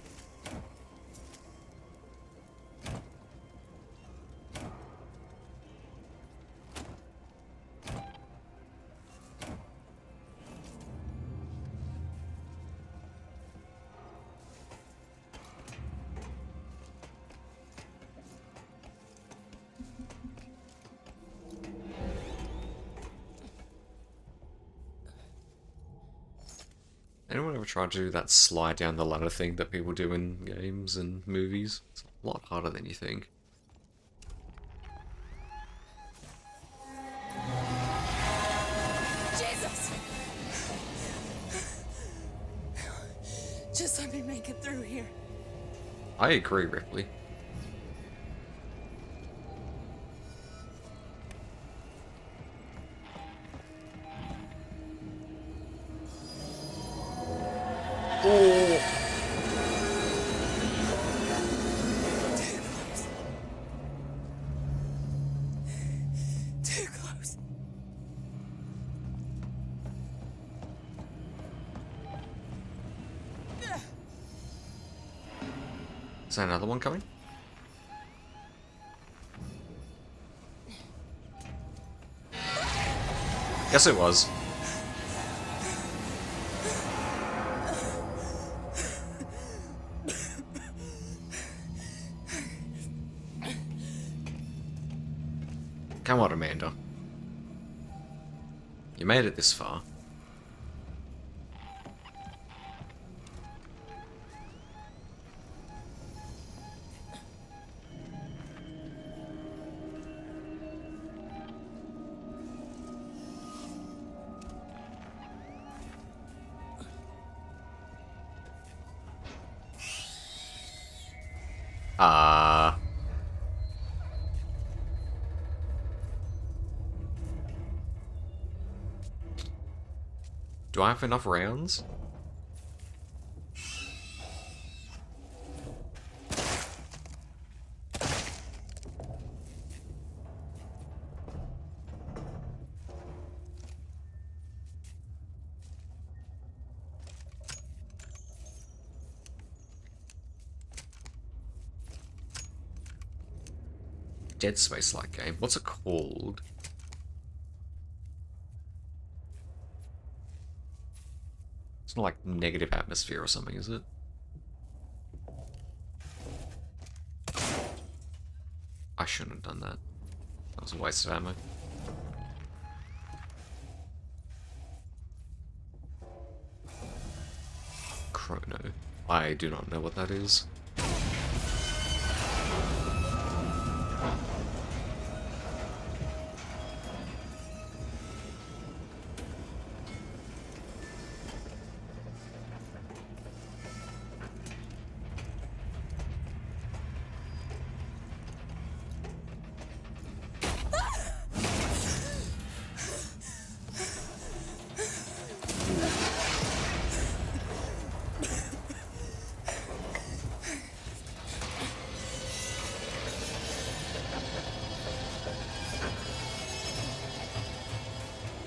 Anyone ever tried to do that slide down the ladder thing that people do in games and movies? It's a lot harder than you think. Jesus! Just let me make it through here. I agree, Ripley. Oh! Too close. Is there another one coming? Yes, it was. Come on, Amanda. You made it this far. Do I have enough rounds? Dead Space-like game. What's it called? It's not like Negative Atmosphere or something, is it? I shouldn't have done that. That was a waste of ammo. Chrono. I do not know what that is.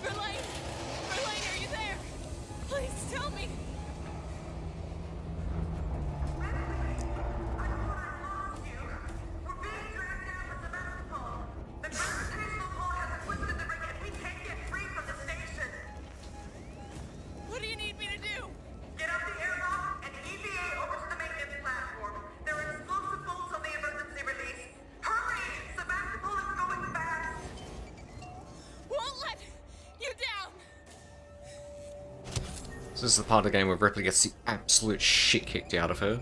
Verlaine! Verlaine, are you there? Please tell me! What do you need me to do? Get up the airlock and EVA over to the maintenance platform. There are explosive bolts on the emergency release. Hurry! Sebastopol is going fast! Won't let you down! So this is the part of the game where Ripley gets the absolute shit kicked out of her.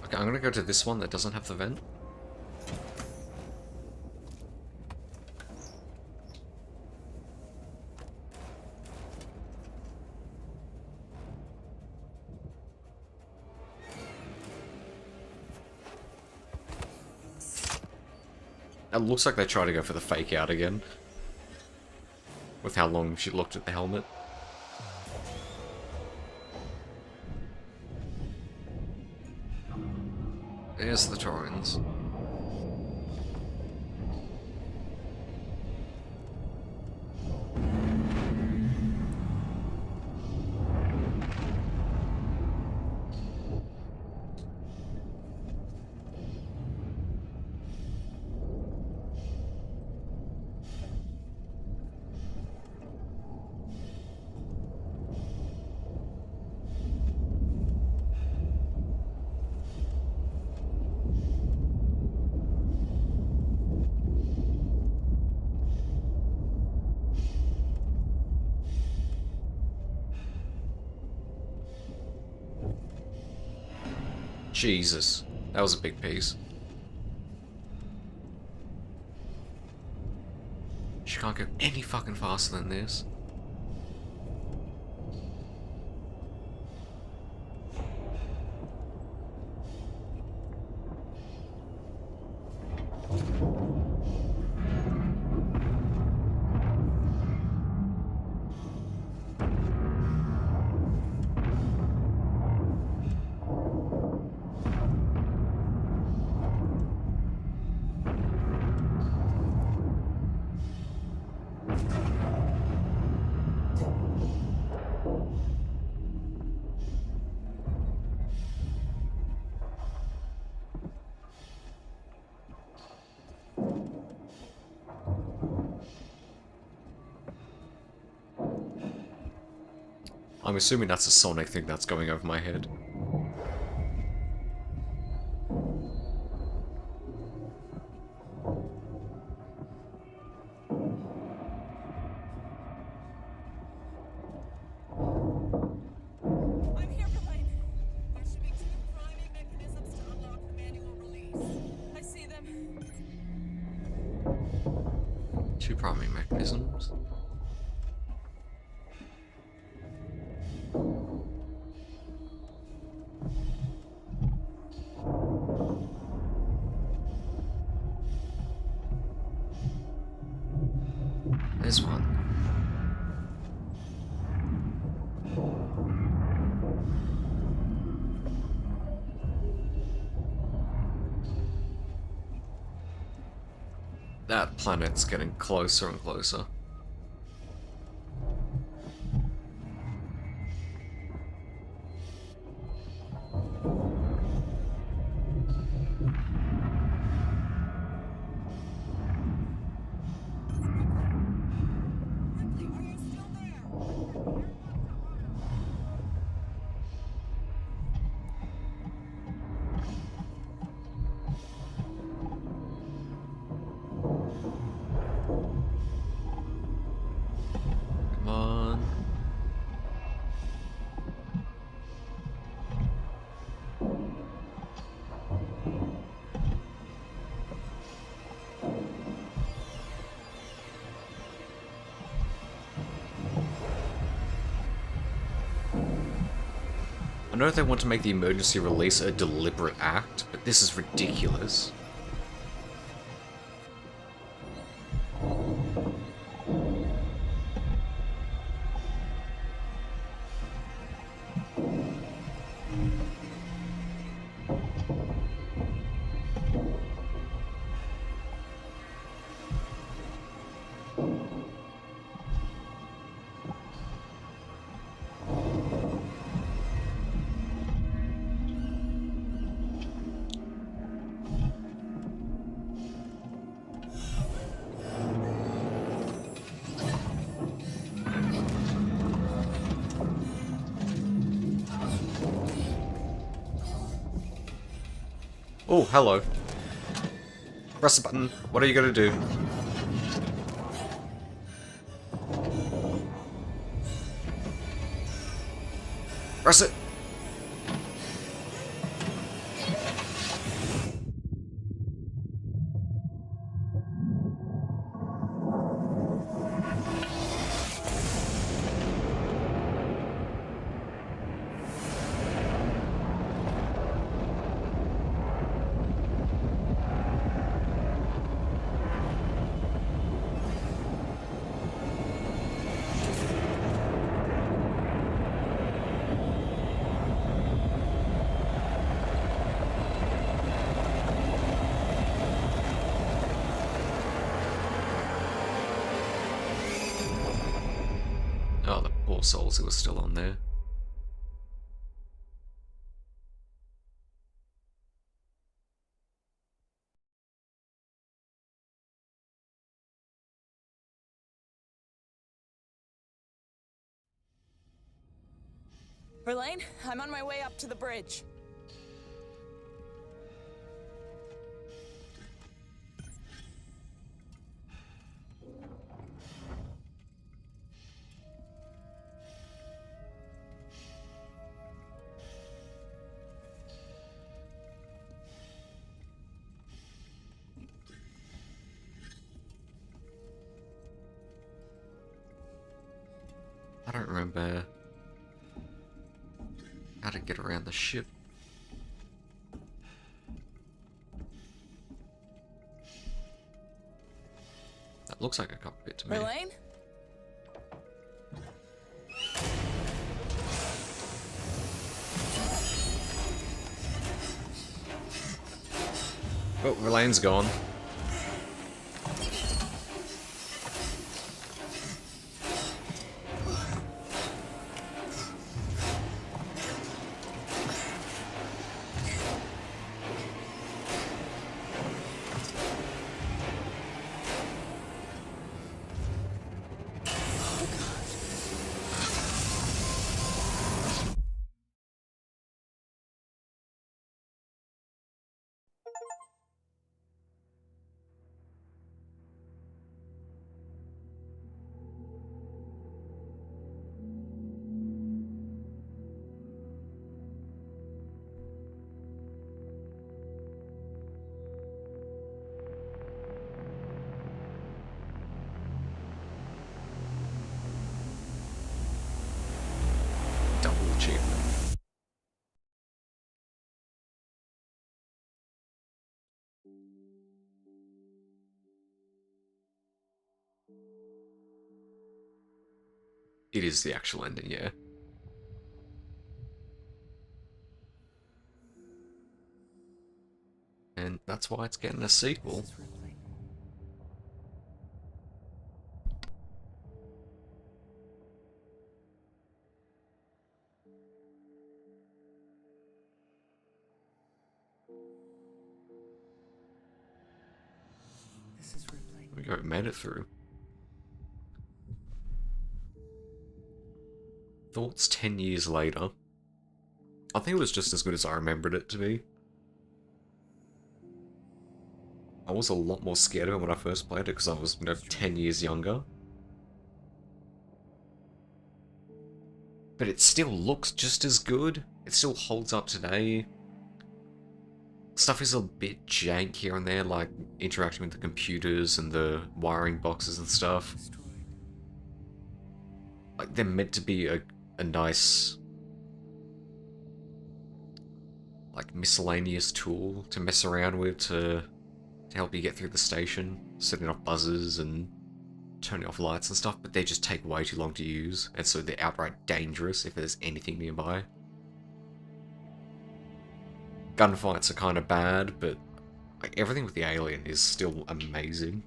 Okay, I'm gonna go to this one that doesn't have the vent. It looks like they try to go for the fake out again. With how long she looked at the helmet. There's the Taurians. Jesus, that was a big piece. She can't go any fucking faster than this. I'm assuming that's a sonic thing that's going over my head. I'm here, Verlaine. There should be 2 priming mechanisms to unlock the manual release. I see them. 2 priming mechanisms. There's one. That planet's getting closer and closer. I know they want to make the emergency release a deliberate act, but this is ridiculous. Oh, hello. Press the button. What are you gonna do? Press it! Oh, the poor souls who were still on there. Verlaine, I'm on my way up to the bridge. I don't remember how to get around the ship. That looks like a cockpit to me. Verlaine? Oh, Verlaine's gone. Double achievement. It is the actual ending, yeah. And that's why it's getting a sequel. This is Ripley. We go, made it through. Thoughts 10 years later. I think it was just as good as I remembered it to be. I was a lot more scared of it when I first played it because I was, 10 years younger. But it still looks just as good. It still holds up today. Stuff is a bit jank here and there, like interacting with the computers and the wiring boxes and stuff. Like, they're meant to be a nice like miscellaneous tool to mess around with to help you get through the station, setting off buzzers and turning off lights and stuff, but they just take way too long to use, and so they're outright dangerous if there's anything nearby. Gunfights are kind of bad, but like, everything with the alien is still amazing.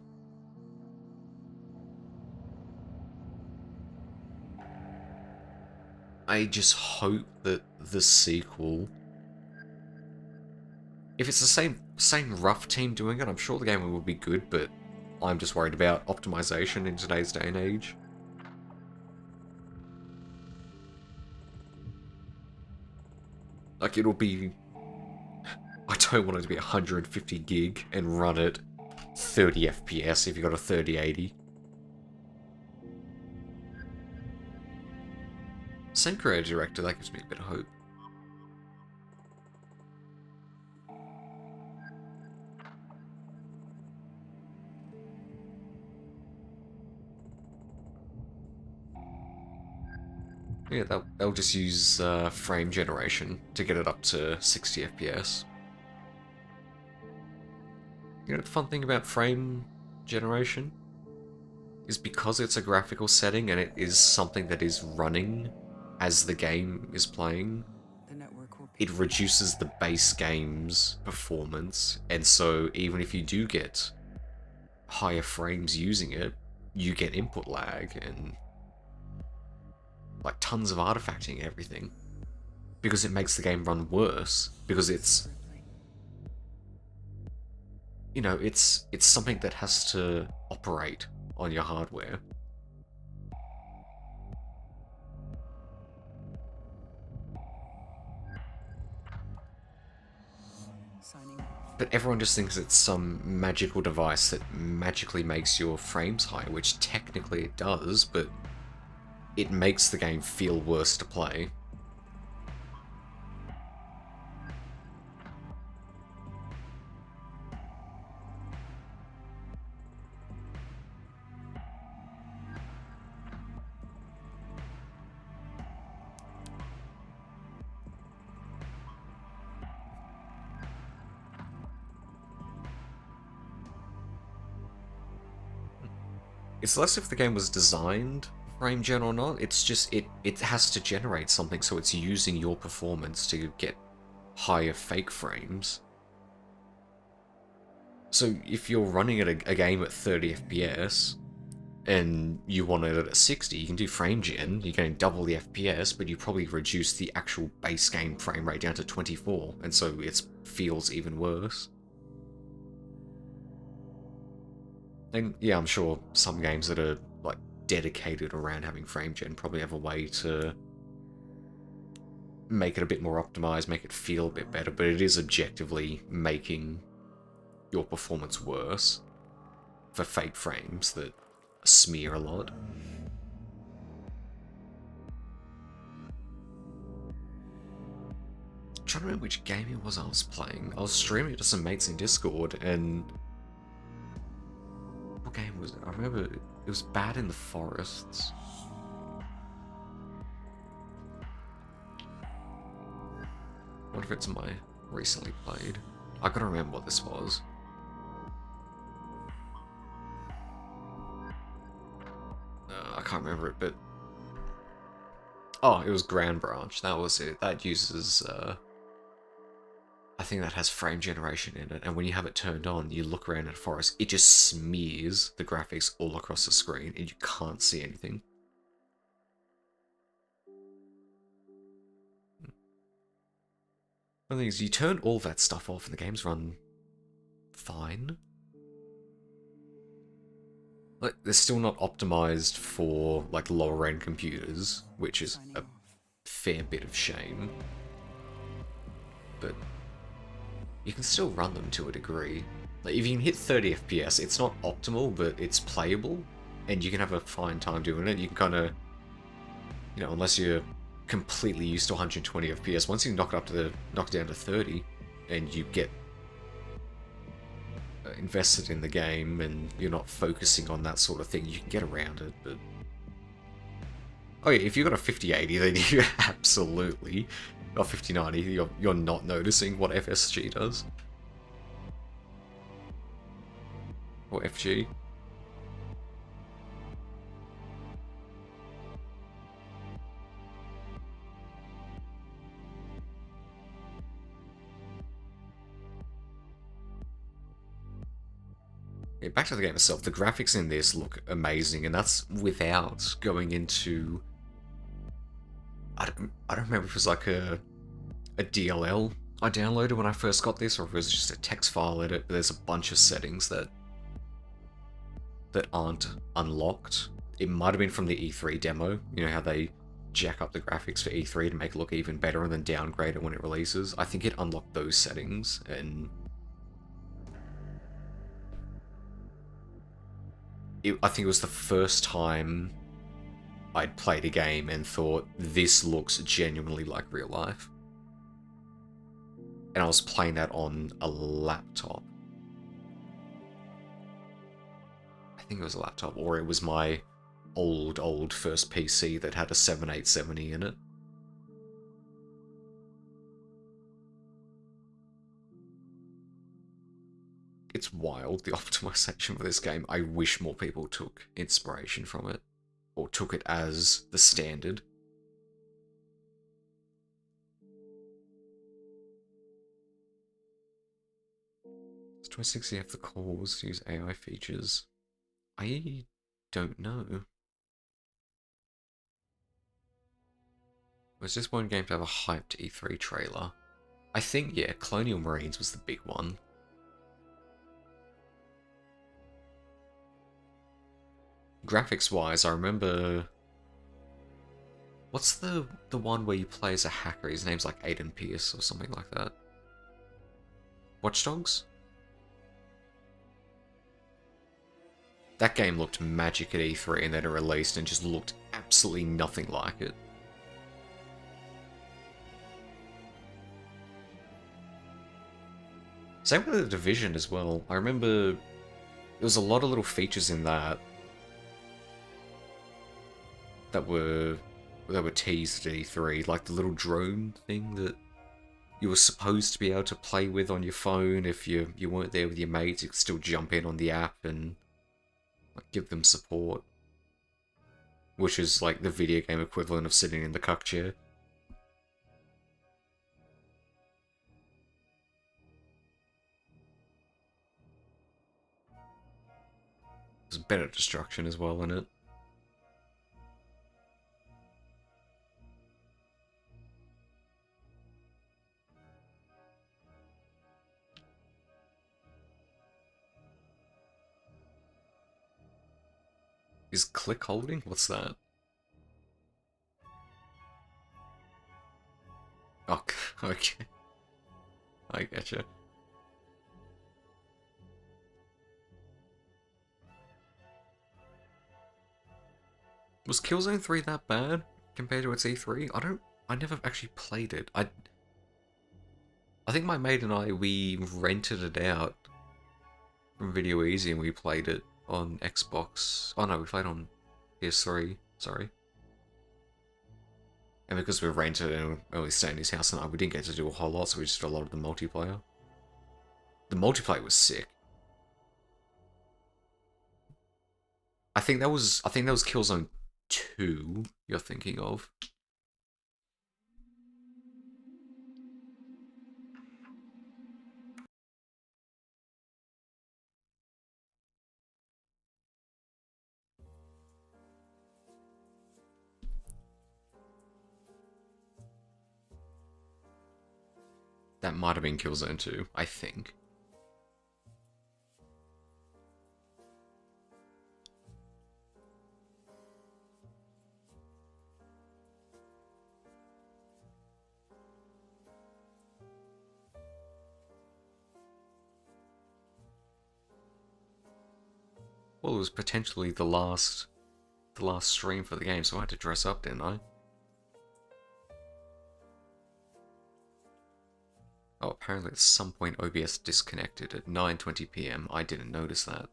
I just hope that the sequel, if it's the same rough team doing it, I'm sure the game will be good, but I'm just worried about optimization in today's day and age. Like, it'll be... I don't want it to be 150 gig and run at 30 FPS if you've got a 3080. Same creative director, that gives me a bit of hope. Yeah, they'll just use frame generation to get it up to 60 FPS. You know the fun thing about frame generation? Is because it's a graphical setting and it is something that is running as the game is playing, it reduces the base game's performance, and so even if you do get higher frames using it, you get input lag and like tons of artifacting and everything, because it makes the game run worse, because it's, you know, it's something that has to operate on your hardware. But everyone just thinks it's some magical device that magically makes your frames higher, which technically it does, but it makes the game feel worse to play. It's less if the game was designed frame gen or not, it's just it has to generate something, so it's using your performance to get higher fake frames. So if you're running at a game at 30 FPS and you want it at 60, you can do frame gen, you're getting double the FPS, but you probably reduce the actual base game frame rate down to 24, and so it feels even worse. And yeah, I'm sure some games that are like dedicated around having frame gen probably have a way to make it a bit more optimized, make it feel a bit better, but it is objectively making your performance worse for fake frames that smear a lot. I'm trying to remember which game it was I was playing. I was streaming it to some mates in Discord, and what game was it? I remember it was Bad in the Forests. I wonder if it's my recently played. I gotta remember what this was. I can't remember it, but oh, it was Grand Branch. That was it. That uses I think that has frame generation in it, and when you have it turned on, you look around at a forest, it just smears the graphics all across the screen, and you can't see anything. The thing is, you turn all that stuff off and the games run fine. Like, they're still not optimized for like lower end computers, which is a fair bit of shame. But you can still run them to a degree. Like, if you can hit 30 FPS, it's not optimal, but it's playable, and you can have a fine time doing it. You can kind of, you know, unless you're completely used to 120 FPS, once you knock it down to 30, and you get invested in the game, and you're not focusing on that sort of thing, you can get around it. But oh yeah, if you've got a 5080, then you absolutely Oh, 5090, you're not noticing what FSG does. Or FG. Yeah, back to the game itself, the graphics in this look amazing, and that's without going into... I don't remember if it was like a DLL I downloaded when I first got this, or if it was just a text file edit, but there's a bunch of settings that aren't unlocked. It might have been from the E3 demo, you know how they jack up the graphics for E3 to make it look even better and then downgrade it when it releases. I think it unlocked those settings, and I think it was the first time I'd played a game and thought, this looks genuinely like real life. And I was playing that on a laptop. I think it was a laptop, or it was my old first PC that had a 7870 in it. It's wild, the optimization for this game. I wish more people took inspiration from it, or took it as the standard. Does 2060 have the cores to use AI features? I don't know. Was this one game to have a hyped E3 trailer? I think, yeah, Colonial Marines was the big one. Graphics-wise, I remember... What's the one where you play as a hacker? His name's like Aiden Pierce or something like that. Watch Dogs? That game looked magic at E3 and then it released and just looked absolutely nothing like it. Same with The Division as well. I remember there was a lot of little features in that were teased at E3, like the little drone thing that you were supposed to be able to play with on your phone. If you weren't there with your mates, you could still jump in on the app and like give them support, which is like the video game equivalent of sitting in the cuck chair. There's better destruction as well in it. Is click holding? What's that? Oh, okay. I getcha. Was Killzone 3 that bad compared to its E3? I never actually played it. I think my mate and I, we rented it out from Video Easy and we played it on Xbox. Oh no, we played on PS3, sorry. And because we rented it and we only stayed in his house and we didn't get to do a whole lot, so we just did a lot of the multiplayer. The multiplayer was sick. I think that was Killzone 2 you're thinking of. That might have been Killzone 2, I think. Well, it was potentially the last stream for the game, so I had to dress up, didn't I? Oh, apparently at some point OBS disconnected at 9:20 PM. I didn't notice that.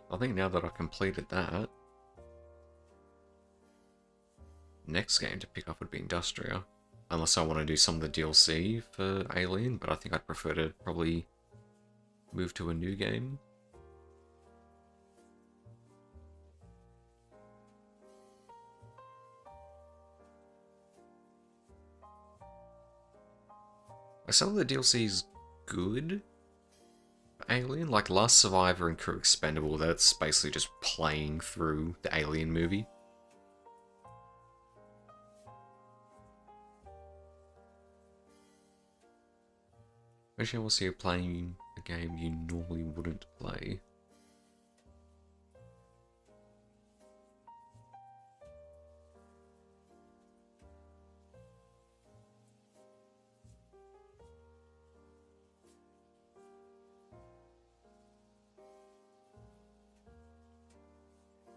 I think now that I've completed that, next game to pick up would be Industria. Unless I want to do some of the DLC for Alien, but I think I'd prefer to probably move to a new game. Are some of the DLCs good for Alien? Like Last Survivor and Crew Expendable, that's basically just playing through the Alien movie. Actually, I will see you playing a game you normally wouldn't play.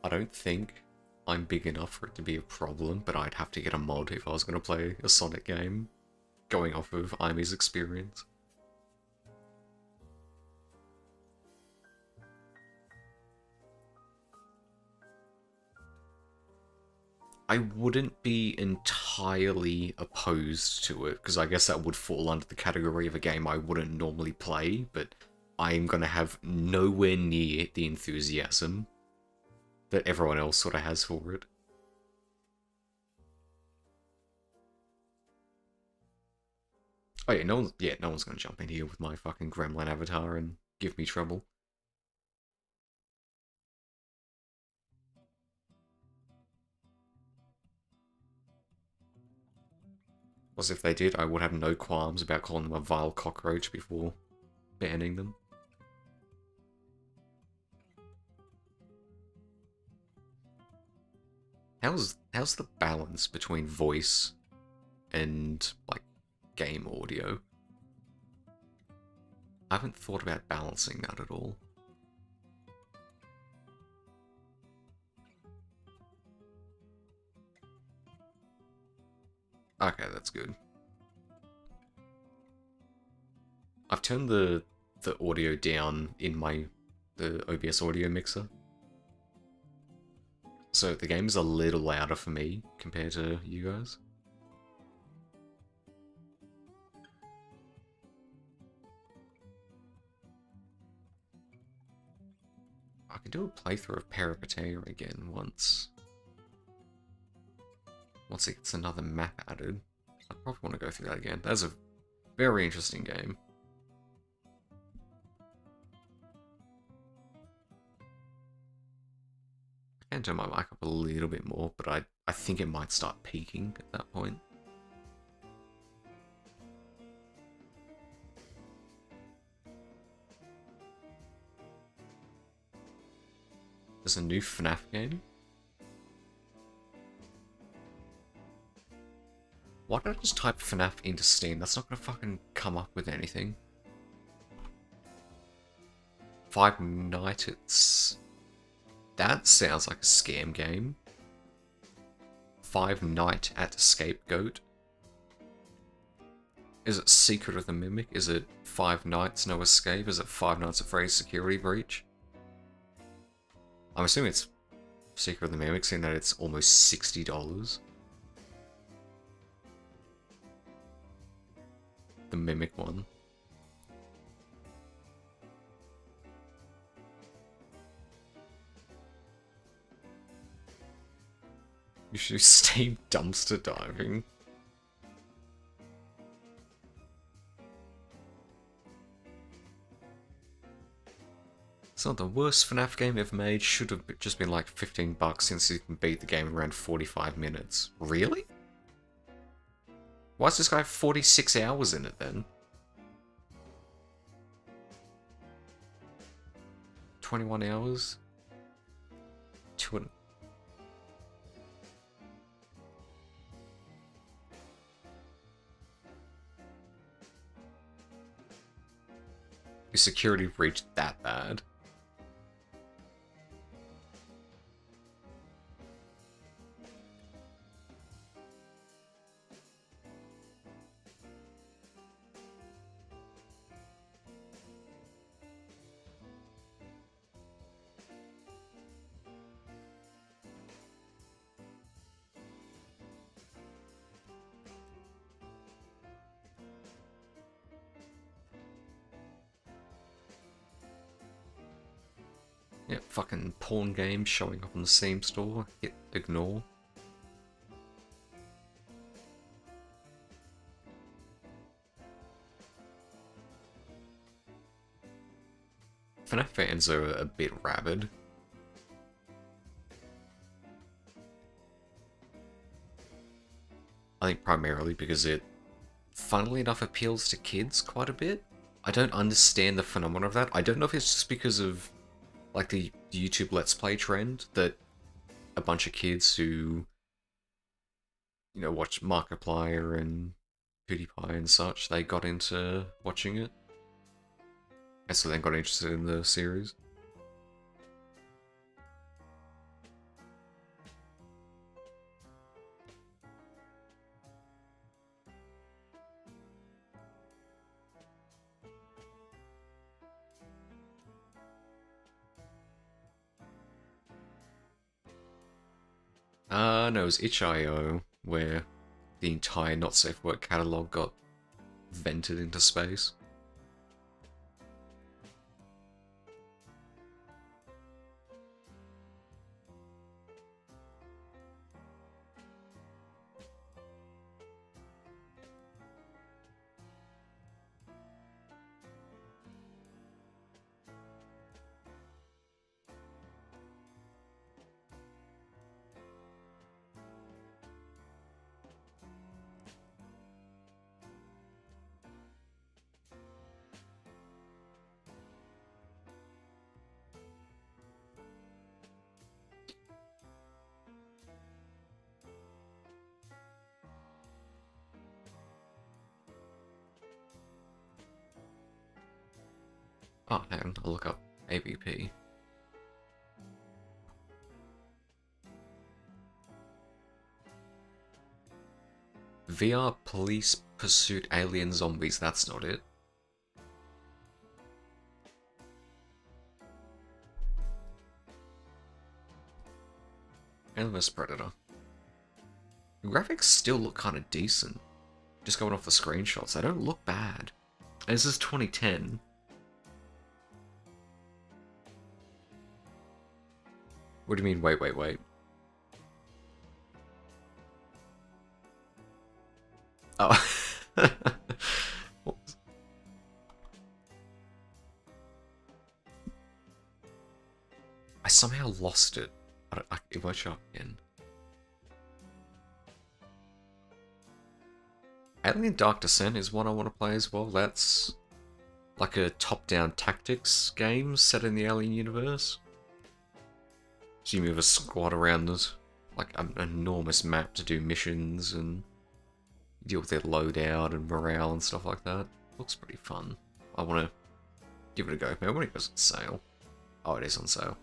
I don't think I'm big enough for it to be a problem, but I'd have to get a mod if I was going to play a Sonic game, going off of Imi's experience. I wouldn't be entirely opposed to it, because I guess that would fall under the category of a game I wouldn't normally play, but I'm going to have nowhere near the enthusiasm that everyone else sort of has for it. Oh yeah, no one's going to jump in here with my fucking gremlin avatar and give me trouble. Plus, if they did, I would have no qualms about calling them a vile cockroach before banning them. How's the balance between voice and, like, game audio? I haven't thought about balancing that at all. Okay, that's good. I've turned the audio down in the OBS audio mixer. So the game's a little louder for me compared to you guys. I could do a playthrough of Peripateia again once it gets another map added. I probably want to go through that again. That's a very interesting game. I can turn my mic up a little bit more, but I think it might start peaking at that point. There's a new FNAF game. Why did I just type FNAF into Steam? That's not gonna fucking come up with anything. Five Nights. That sounds like a scam game. Five Night at Scapegoat. Is it Secret of the Mimic? Is it Five Nights No Escape? Is it Five Nights at Freddy's Security Breach? I'm assuming it's Secret of the Mimic, seeing that it's almost $60. The Mimic one. You should do Steam dumpster diving. It's not the worst FNAF game ever made. Should have just been like $15 since you can beat the game in around 45 minutes. Really? Why does this guy have 46 hours in it then? 21 hours? Your security breach that bad? Yeah, fucking porn games showing up on the Steam store. Hit ignore. FNAF fans are a bit rabid. I think primarily because it, funnily enough, appeals to kids quite a bit. I don't understand the phenomenon of that. I don't know if it's just because of, like, the YouTube Let's Play trend that a bunch of kids who, you know, watch Markiplier and PewDiePie and such, they got into watching it. And so then got interested in the series. No, it was itch.io, where the entire Not Safe Work catalog got vented into space. Oh, hang on, I'll look up AVP. VR Police Pursuit Alien Zombies, that's not it. Endless Predator. The graphics still look kind of decent. Just going off the screenshots, they don't look bad. And this is 2010. What do you mean, wait? Oh. I somehow lost it. It won't show up again. Alien Dark Descent is one I want to play as well. That's like a top-down tactics game set in the Alien universe. So you move a squad around this, like an enormous map to do missions and deal with their loadout and morale and stuff like that. Looks pretty fun. I want to give it a go. Maybe when it goes on sale. Oh, it is on sale.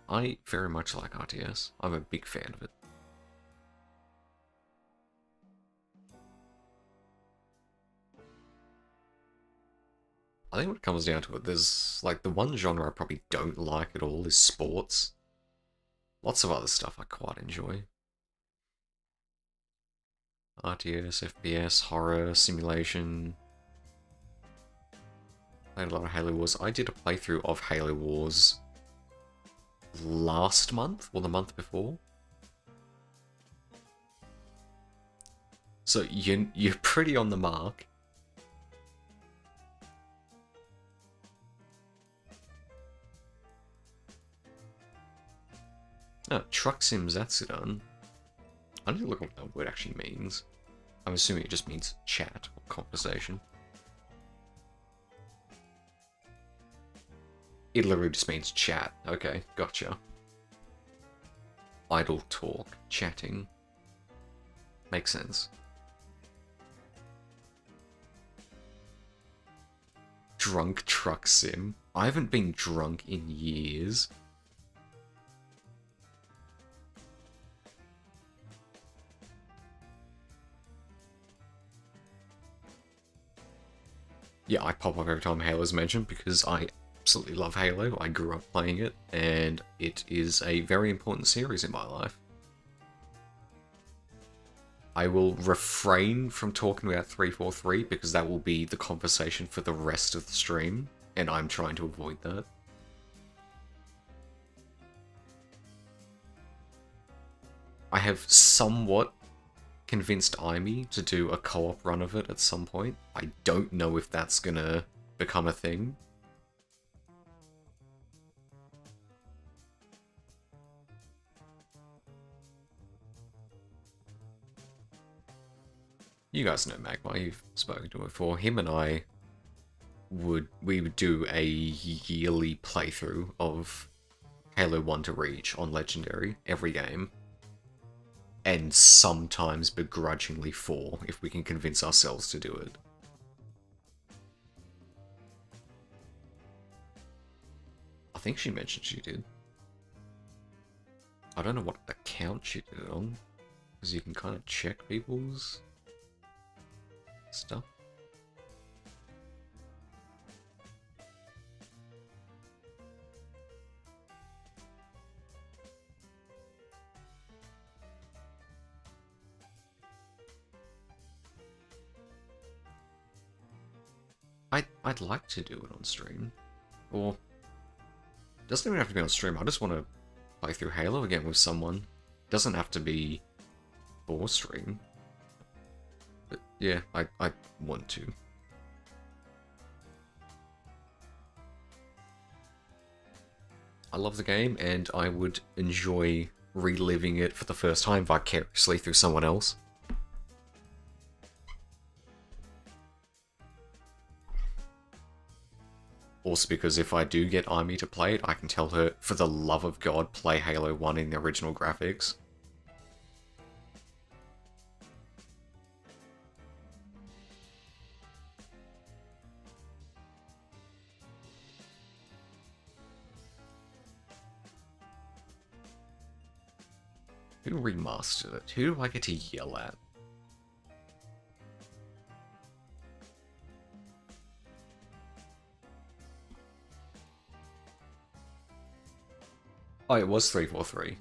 I very much like RTS. I'm a big fan of it. I think when it comes down to it, there's, like, the one genre I probably don't like at all is sports. Lots of other stuff I quite enjoy. RTS, FPS, horror, simulation. Played a lot of Halo Wars. I did a playthrough of Halo Wars last month, or the month before. So you're pretty on the mark. Oh, Truck Sim Zatsudan. I need to look at what that word actually means. I'm assuming it just means chat or conversation. It literally just means chat. Okay, gotcha. Idle talk, chatting. Makes sense. Drunk Truck Sim. I haven't been drunk in years. Yeah, I pop up every time Halo's mentioned because I absolutely love Halo. I grew up playing it, and it is a very important series in my life. I will refrain from talking about 343 because that will be the conversation for the rest of the stream, and I'm trying to avoid that. I have somewhat convinced Imi to do a co-op run of it at some point. I don't know if that's gonna become a thing. You guys know Magma, you've spoken to him before. Him and I would do a yearly playthrough of Halo 1 to Reach on Legendary, every game. And sometimes begrudgingly 4, if we can convince ourselves to do it. I think she mentioned she did. I don't know what account she did it on, because you can kind of check people's stuff. I'd like to do it on stream. Or, it doesn't even have to be on stream, I just want to play through Halo again with someone. It doesn't have to be for stream. But yeah, I want to. I love the game, and I would enjoy reliving it for the first time vicariously through someone else. Also because if I do get Imi to play it, I can tell her, for the love of God, play Halo 1 in the original graphics. Who remastered it? Who do I get to yell at? Oh, it was 343.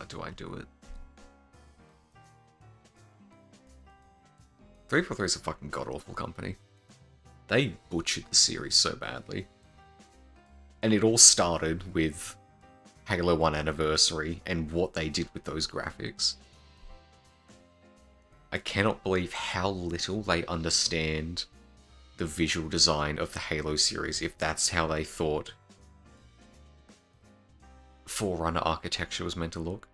Do I do it? 343 is a fucking god-awful company. They butchered the series so badly. And it all started with Halo 1 Anniversary and what they did with those graphics. I cannot believe how little they understand the visual design of the Halo series, if that's how they thought Forerunner architecture was meant to look.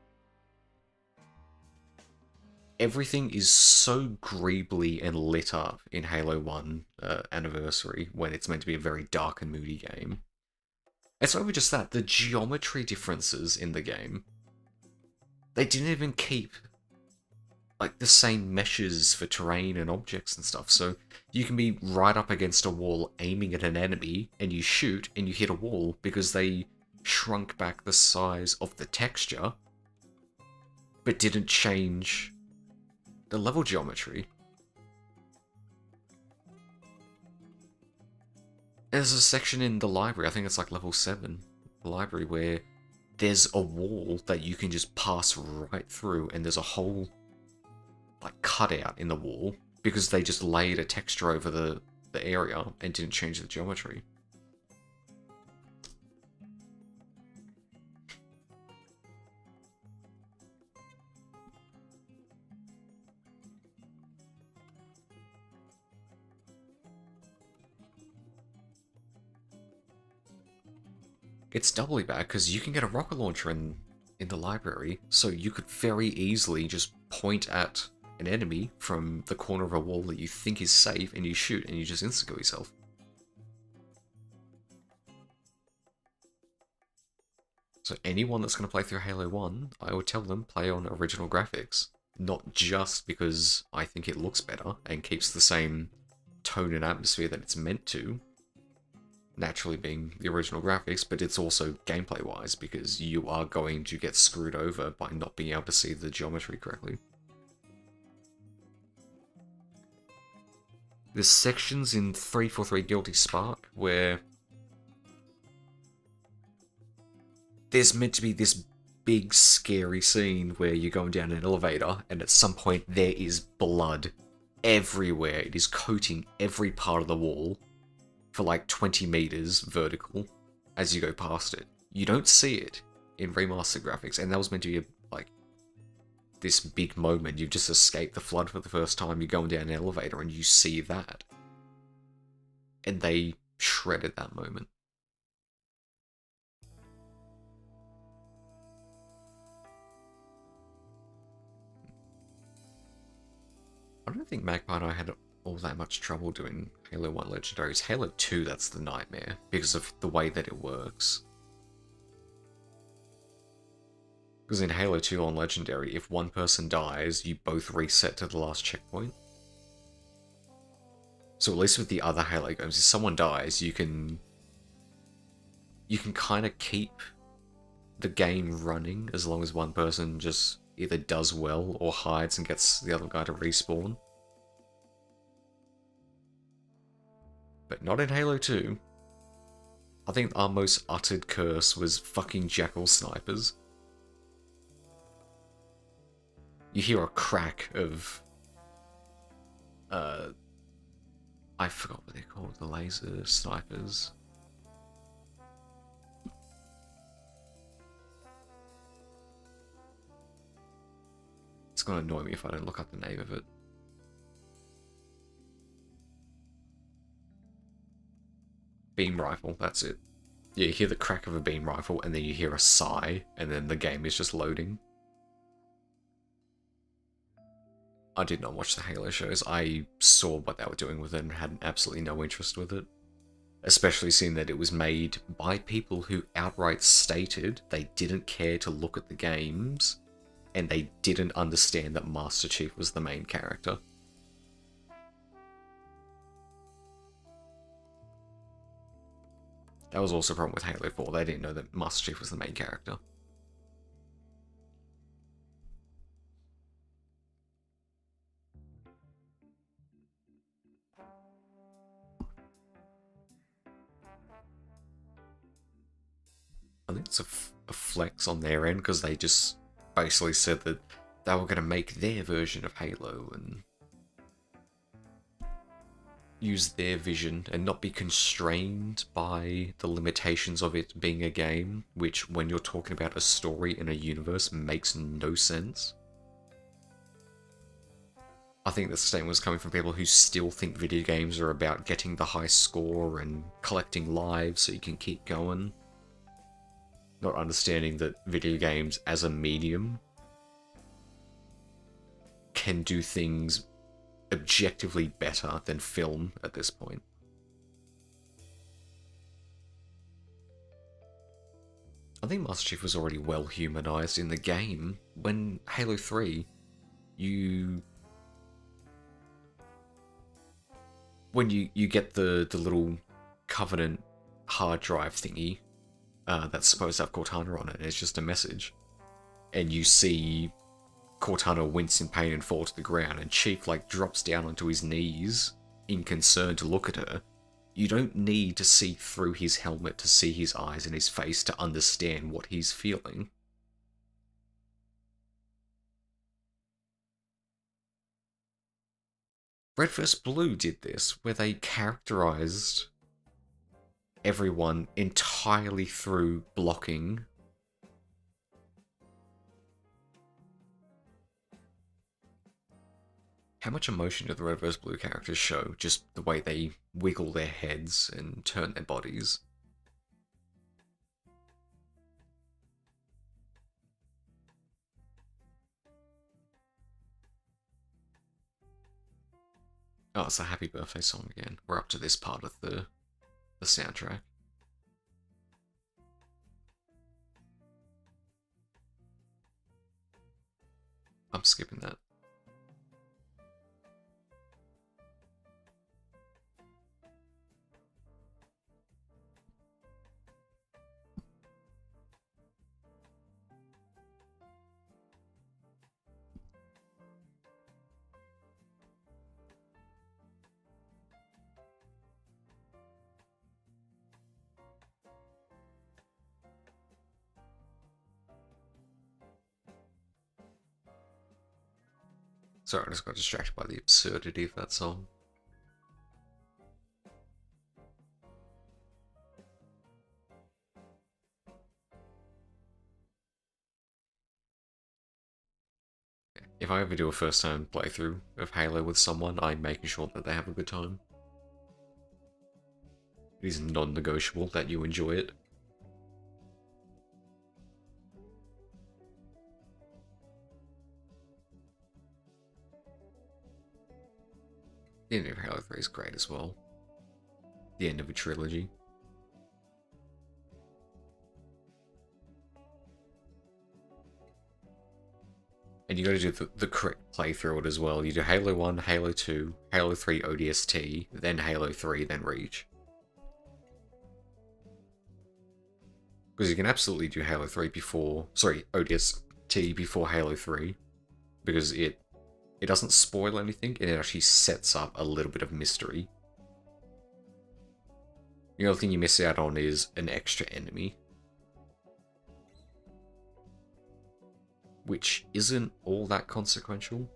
Everything is so greebly and lit up in Halo 1 Anniversary when it's meant to be a very dark and moody game. It's not even just that, the geometry differences in the game. They didn't even keep like the same meshes for terrain and objects and stuff, so you can be right up against a wall aiming at an enemy and you shoot and you hit a wall because they shrunk back the size of the texture but didn't change the level geometry. There's a section in the library, I think it's like level 7, the library, where there's a wall that you can just pass right through and there's a whole like cutout in the wall because they just laid a texture over the area and didn't change the geometry. It's doubly bad because you can get a rocket launcher in the library, so you could very easily just point at an enemy from the corner of a wall that you think is safe and you shoot and you just insta-kill yourself. So anyone that's going to play through Halo 1, I would tell them play on original graphics. Not just because I think it looks better and keeps the same tone and atmosphere that it's meant to, naturally being the original graphics, but it's also gameplay-wise because you are going to get screwed over by not being able to see the geometry correctly. There's sections in 343 Guilty Spark where there's meant to be this big scary scene where you're going down an elevator and at some point there is blood everywhere. It is coating every part of the wall for like 20 meters vertical as you go past it. You don't see it in remastered graphics, and that was meant to be like this big moment. You've just escaped the flood for the first time, you're going down an elevator and you see that. And they shredded that moment. I don't think Magpie and I had all that much trouble doing Halo 1 Legendaries. Halo 2, that's the nightmare, because of the way that it works. Because in Halo 2 on Legendary, if one person dies, you both reset to the last checkpoint. So at least with the other Halo games, if someone dies, you can kind of keep the game running as long as one person just either does well or hides and gets the other guy to respawn. But not in Halo 2. I think our most uttered curse was fucking Jackal snipers. You hear a crack of... I forgot what they're called, the laser snipers. It's gonna annoy me if I don't look up the name of it. Beam rifle, that's it. Yeah, you hear the crack of a beam rifle, and then you hear a sigh, and then the game is just loading. I did not watch the Halo shows. I saw what they were doing with it and had absolutely no interest with it. Especially seeing that it was made by people who outright stated they didn't care to look at the games, and they didn't understand that Master Chief was the main character. That was also a problem with Halo 4, they didn't know that Master Chief was the main character. I think it's a flex on their end, because they just basically said that they were going to make their version of Halo and use their vision and not be constrained by the limitations of it being a game, which when you're talking about a story in a universe makes no sense. I think the statement was coming from people who still think video games are about getting the high score and collecting lives so you can keep going. Not understanding that video games as a medium can do things objectively better than film at this point. I think Master Chief was already well humanized in the game. When Halo 3, when you get the little Covenant hard drive thingy that's supposed to have Cortana on it, and it's just a message, and you see Cortana wince in pain and fall to the ground, and Chief like drops down onto his knees in concern to look at her. You don't need to see through his helmet to see his eyes and his face to understand what he's feeling. Red vs. Blue did this, where they characterized everyone entirely through blocking. How much emotion do the Red vs. Blue characters show? Just the way they wiggle their heads and turn their bodies. Oh, it's a happy birthday song again. We're up to this part of the soundtrack. I'm skipping that. Sorry, I just got distracted by the absurdity of that song. If I ever do a first-time playthrough of Halo with someone, I'm making sure that they have a good time. It is non-negotiable that you enjoy it. The end of Halo 3 is great as well. The end of a trilogy. And you gotta do the correct playthrough it as well. You do Halo 1, Halo 2, Halo 3 ODST, then Halo 3, then Reach. Because you can absolutely do Halo 3 before... Sorry, ODST before Halo 3. Because it doesn't spoil anything, and it actually sets up a little bit of mystery. The only thing you miss out on is an extra enemy. Which isn't all that consequential.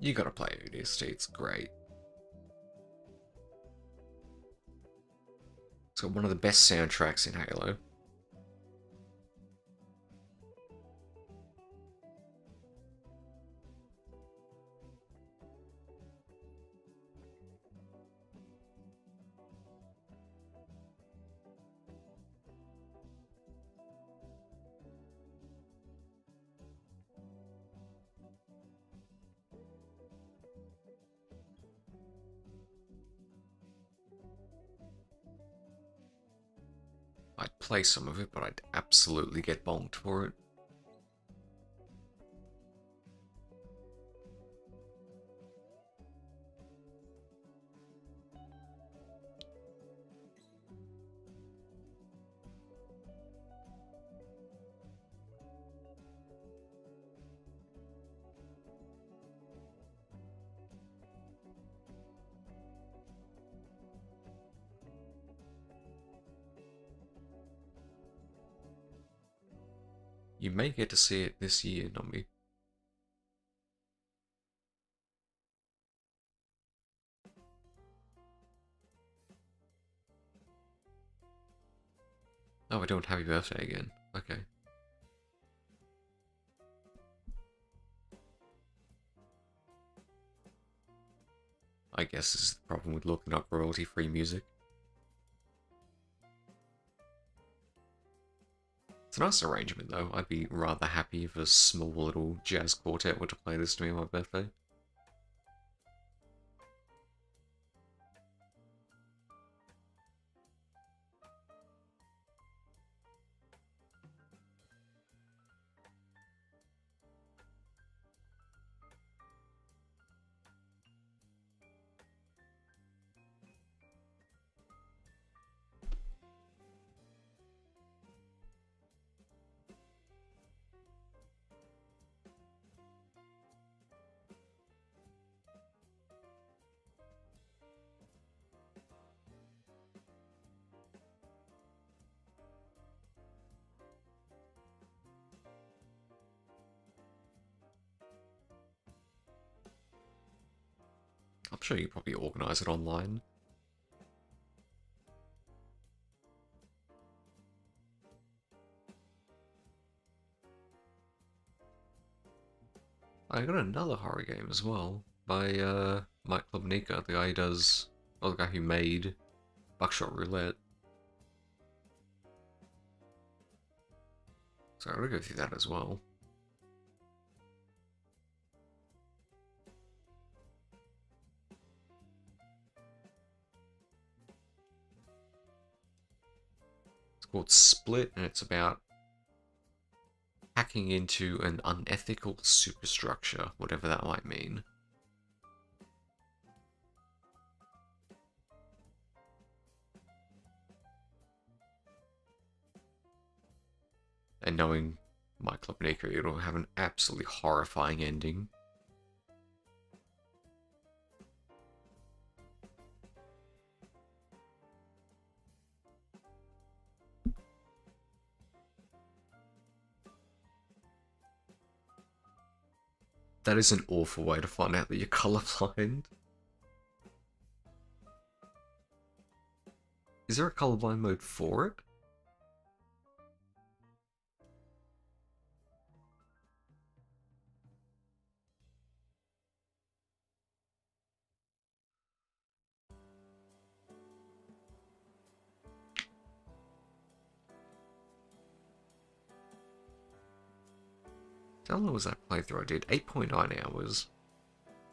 You gotta play ODST, it's great. It's got one of the best soundtracks in Halo. I'd play some of it, but I'd absolutely get bonked for it. You may get to see it this year, Numby. Oh, we're doing Happy Birthday again. Okay. I guess this is the problem with looking up royalty-free music. It's a nice arrangement, though. I'd be rather happy if a small little jazz quartet were to play this to me on my birthday. I'm sure you probably organise it online. I got another horror game as well by Mike Klubnika, the guy who does, well, the guy who made Buckshot Roulette. So I'm gonna go through that as well. It's called Split, and it's about hacking into an unethical superstructure, whatever that might mean. And knowing My Club Nico, it'll have an absolutely horrifying ending. That is an awful way to find out that you're colorblind. Is there a colorblind mode for it? How long was that playthrough I did? 8.9 hours.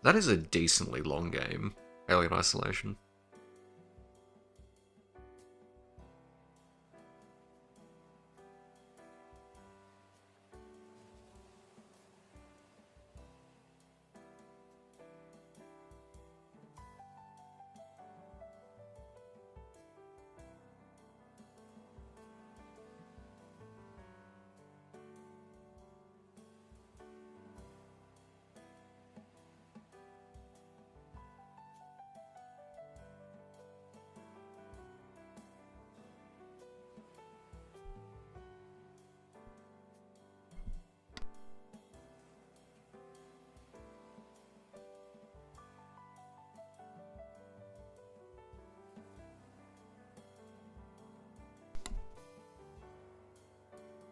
That is a decently long game. Alien Isolation.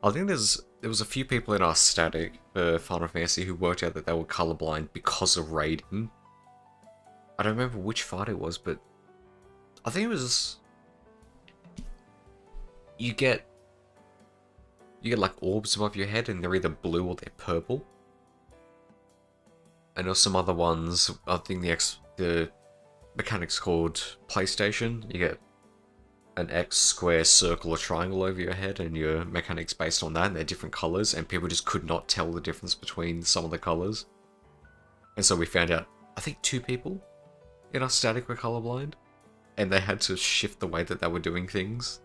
I think there was a few people in our static for Final Fantasy who worked out that they were colorblind because of raiding. I don't remember which fight it was, but I think it was you get like orbs above your head and they're either blue or they're purple. And there's some other ones. I think the mechanic's called PlayStation. You get an X, square, circle, or triangle over your head, and your mechanics based on that, and they're different colors, and people just could not tell the difference between some of the colors. And so we found out, I think 2 people in our static were colorblind, and they had to shift the way that they were doing things.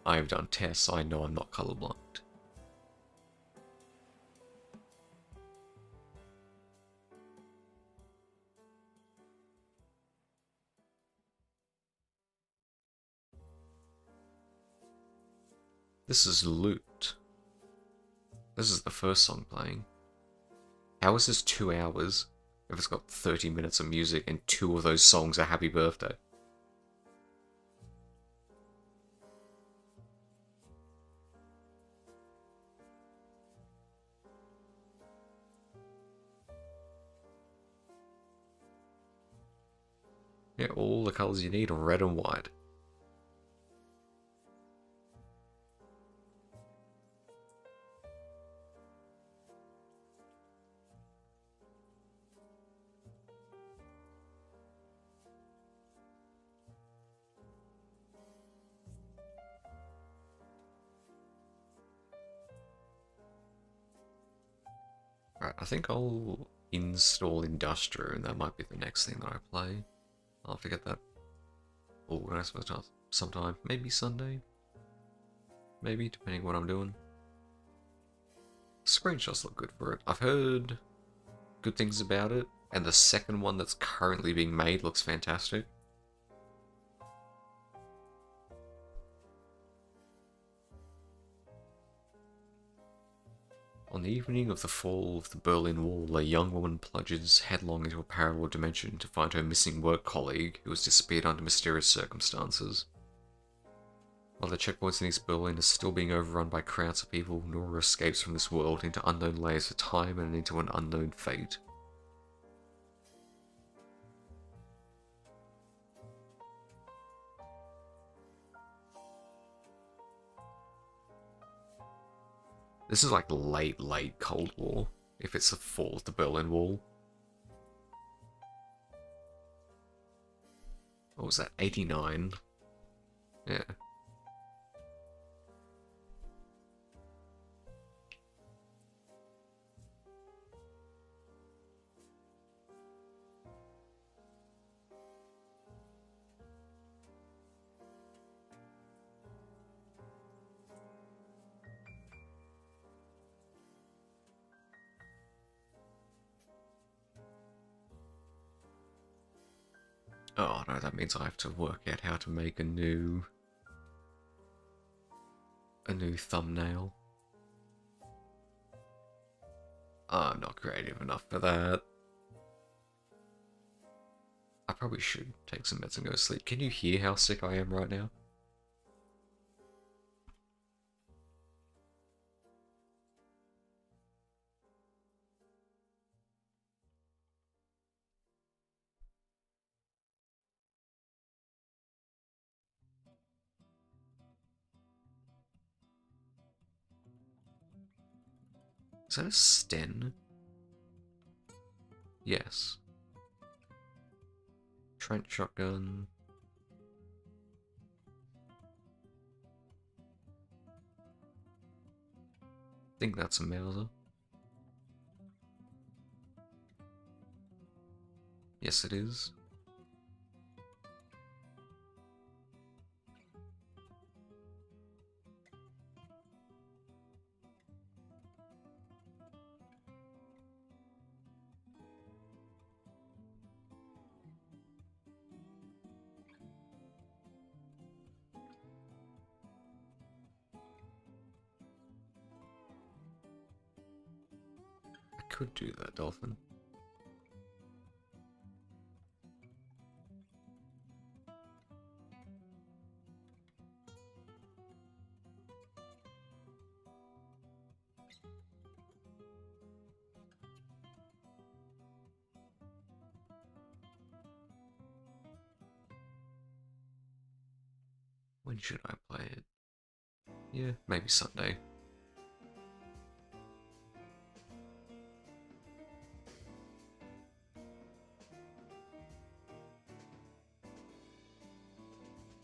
I have done tests, I know I'm not colorblind. This is loot. This is the first song playing. How is this 2 hours if it's got 30 minutes of music and 2 of those songs are Happy Birthday? Yeah, all the colours you need are red and white. Right, I think I'll install Industria, and that might be the next thing that I play. I'll have to get that organised sometime. Maybe Sunday? Maybe, depending what I'm doing. Screenshots look good for it. I've heard good things about it, and the second one that's currently being made looks fantastic. On the evening of the fall of the Berlin Wall, a young woman plunges headlong into a parallel dimension to find her missing work colleague, who has disappeared under mysterious circumstances. While the checkpoints in East Berlin are still being overrun by crowds of people, Nora escapes from this world into unknown layers of time and into an unknown fate. This is like late Cold War, if it's the fall of the Berlin Wall. What was that, 89? Yeah. Oh no, that means I have to work out how to make a new thumbnail. I'm not creative enough for that. I probably should take some meds and go to sleep. Can you hear how sick I am right now? Is that a Sten? Yes. Trent shotgun. I think that's a Mauser. Yes, it is. I could do that, Dolphin. When should I play it? Yeah, maybe Sunday.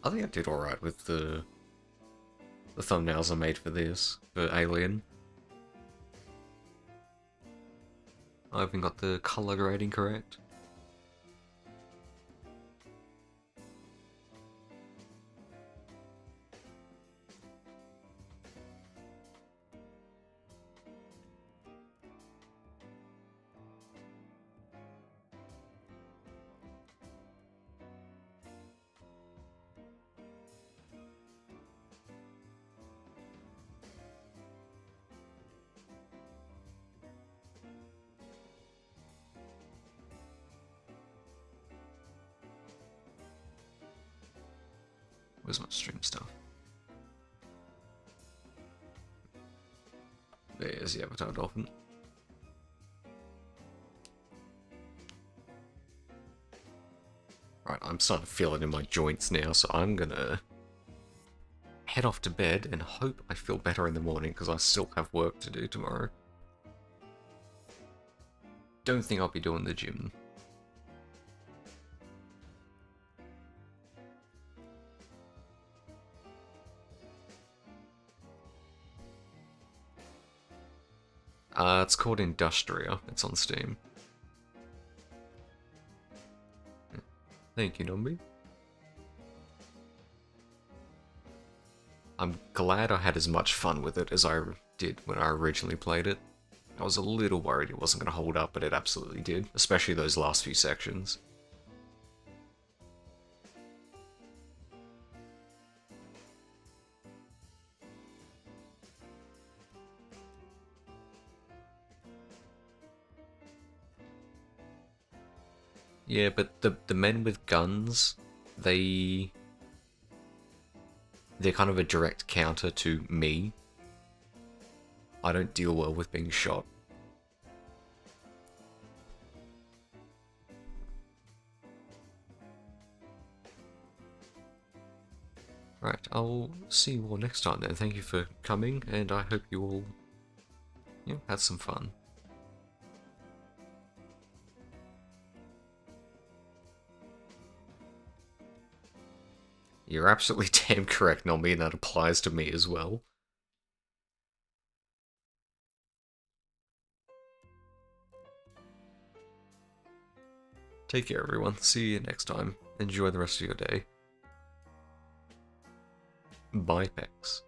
I think I did alright with the thumbnails I made for this, for Alien. I even got the color grading correct. Where's my stream stuff? There's the Avatar Dolphin. Right, I'm starting to feel it in my joints now, so I'm gonna head off to bed and hope I feel better in the morning, because I still have work to do tomorrow. Don't think I'll be doing the gym. It's called Industria. It's on Steam. Thank you, Nombi. I'm glad I had as much fun with it as I did when I originally played it. I was a little worried it wasn't going to hold up, but it absolutely did, especially those last few sections. Yeah, but the men with guns, they're kind of a direct counter to me. I don't deal well with being shot. Right, I'll see you all next time then. Thank you for coming, and I hope you all yeah, had some fun. You're absolutely damn correct, Nombi, and that applies to me as well. Take care, everyone. See you next time. Enjoy the rest of your day. Bye, Pex.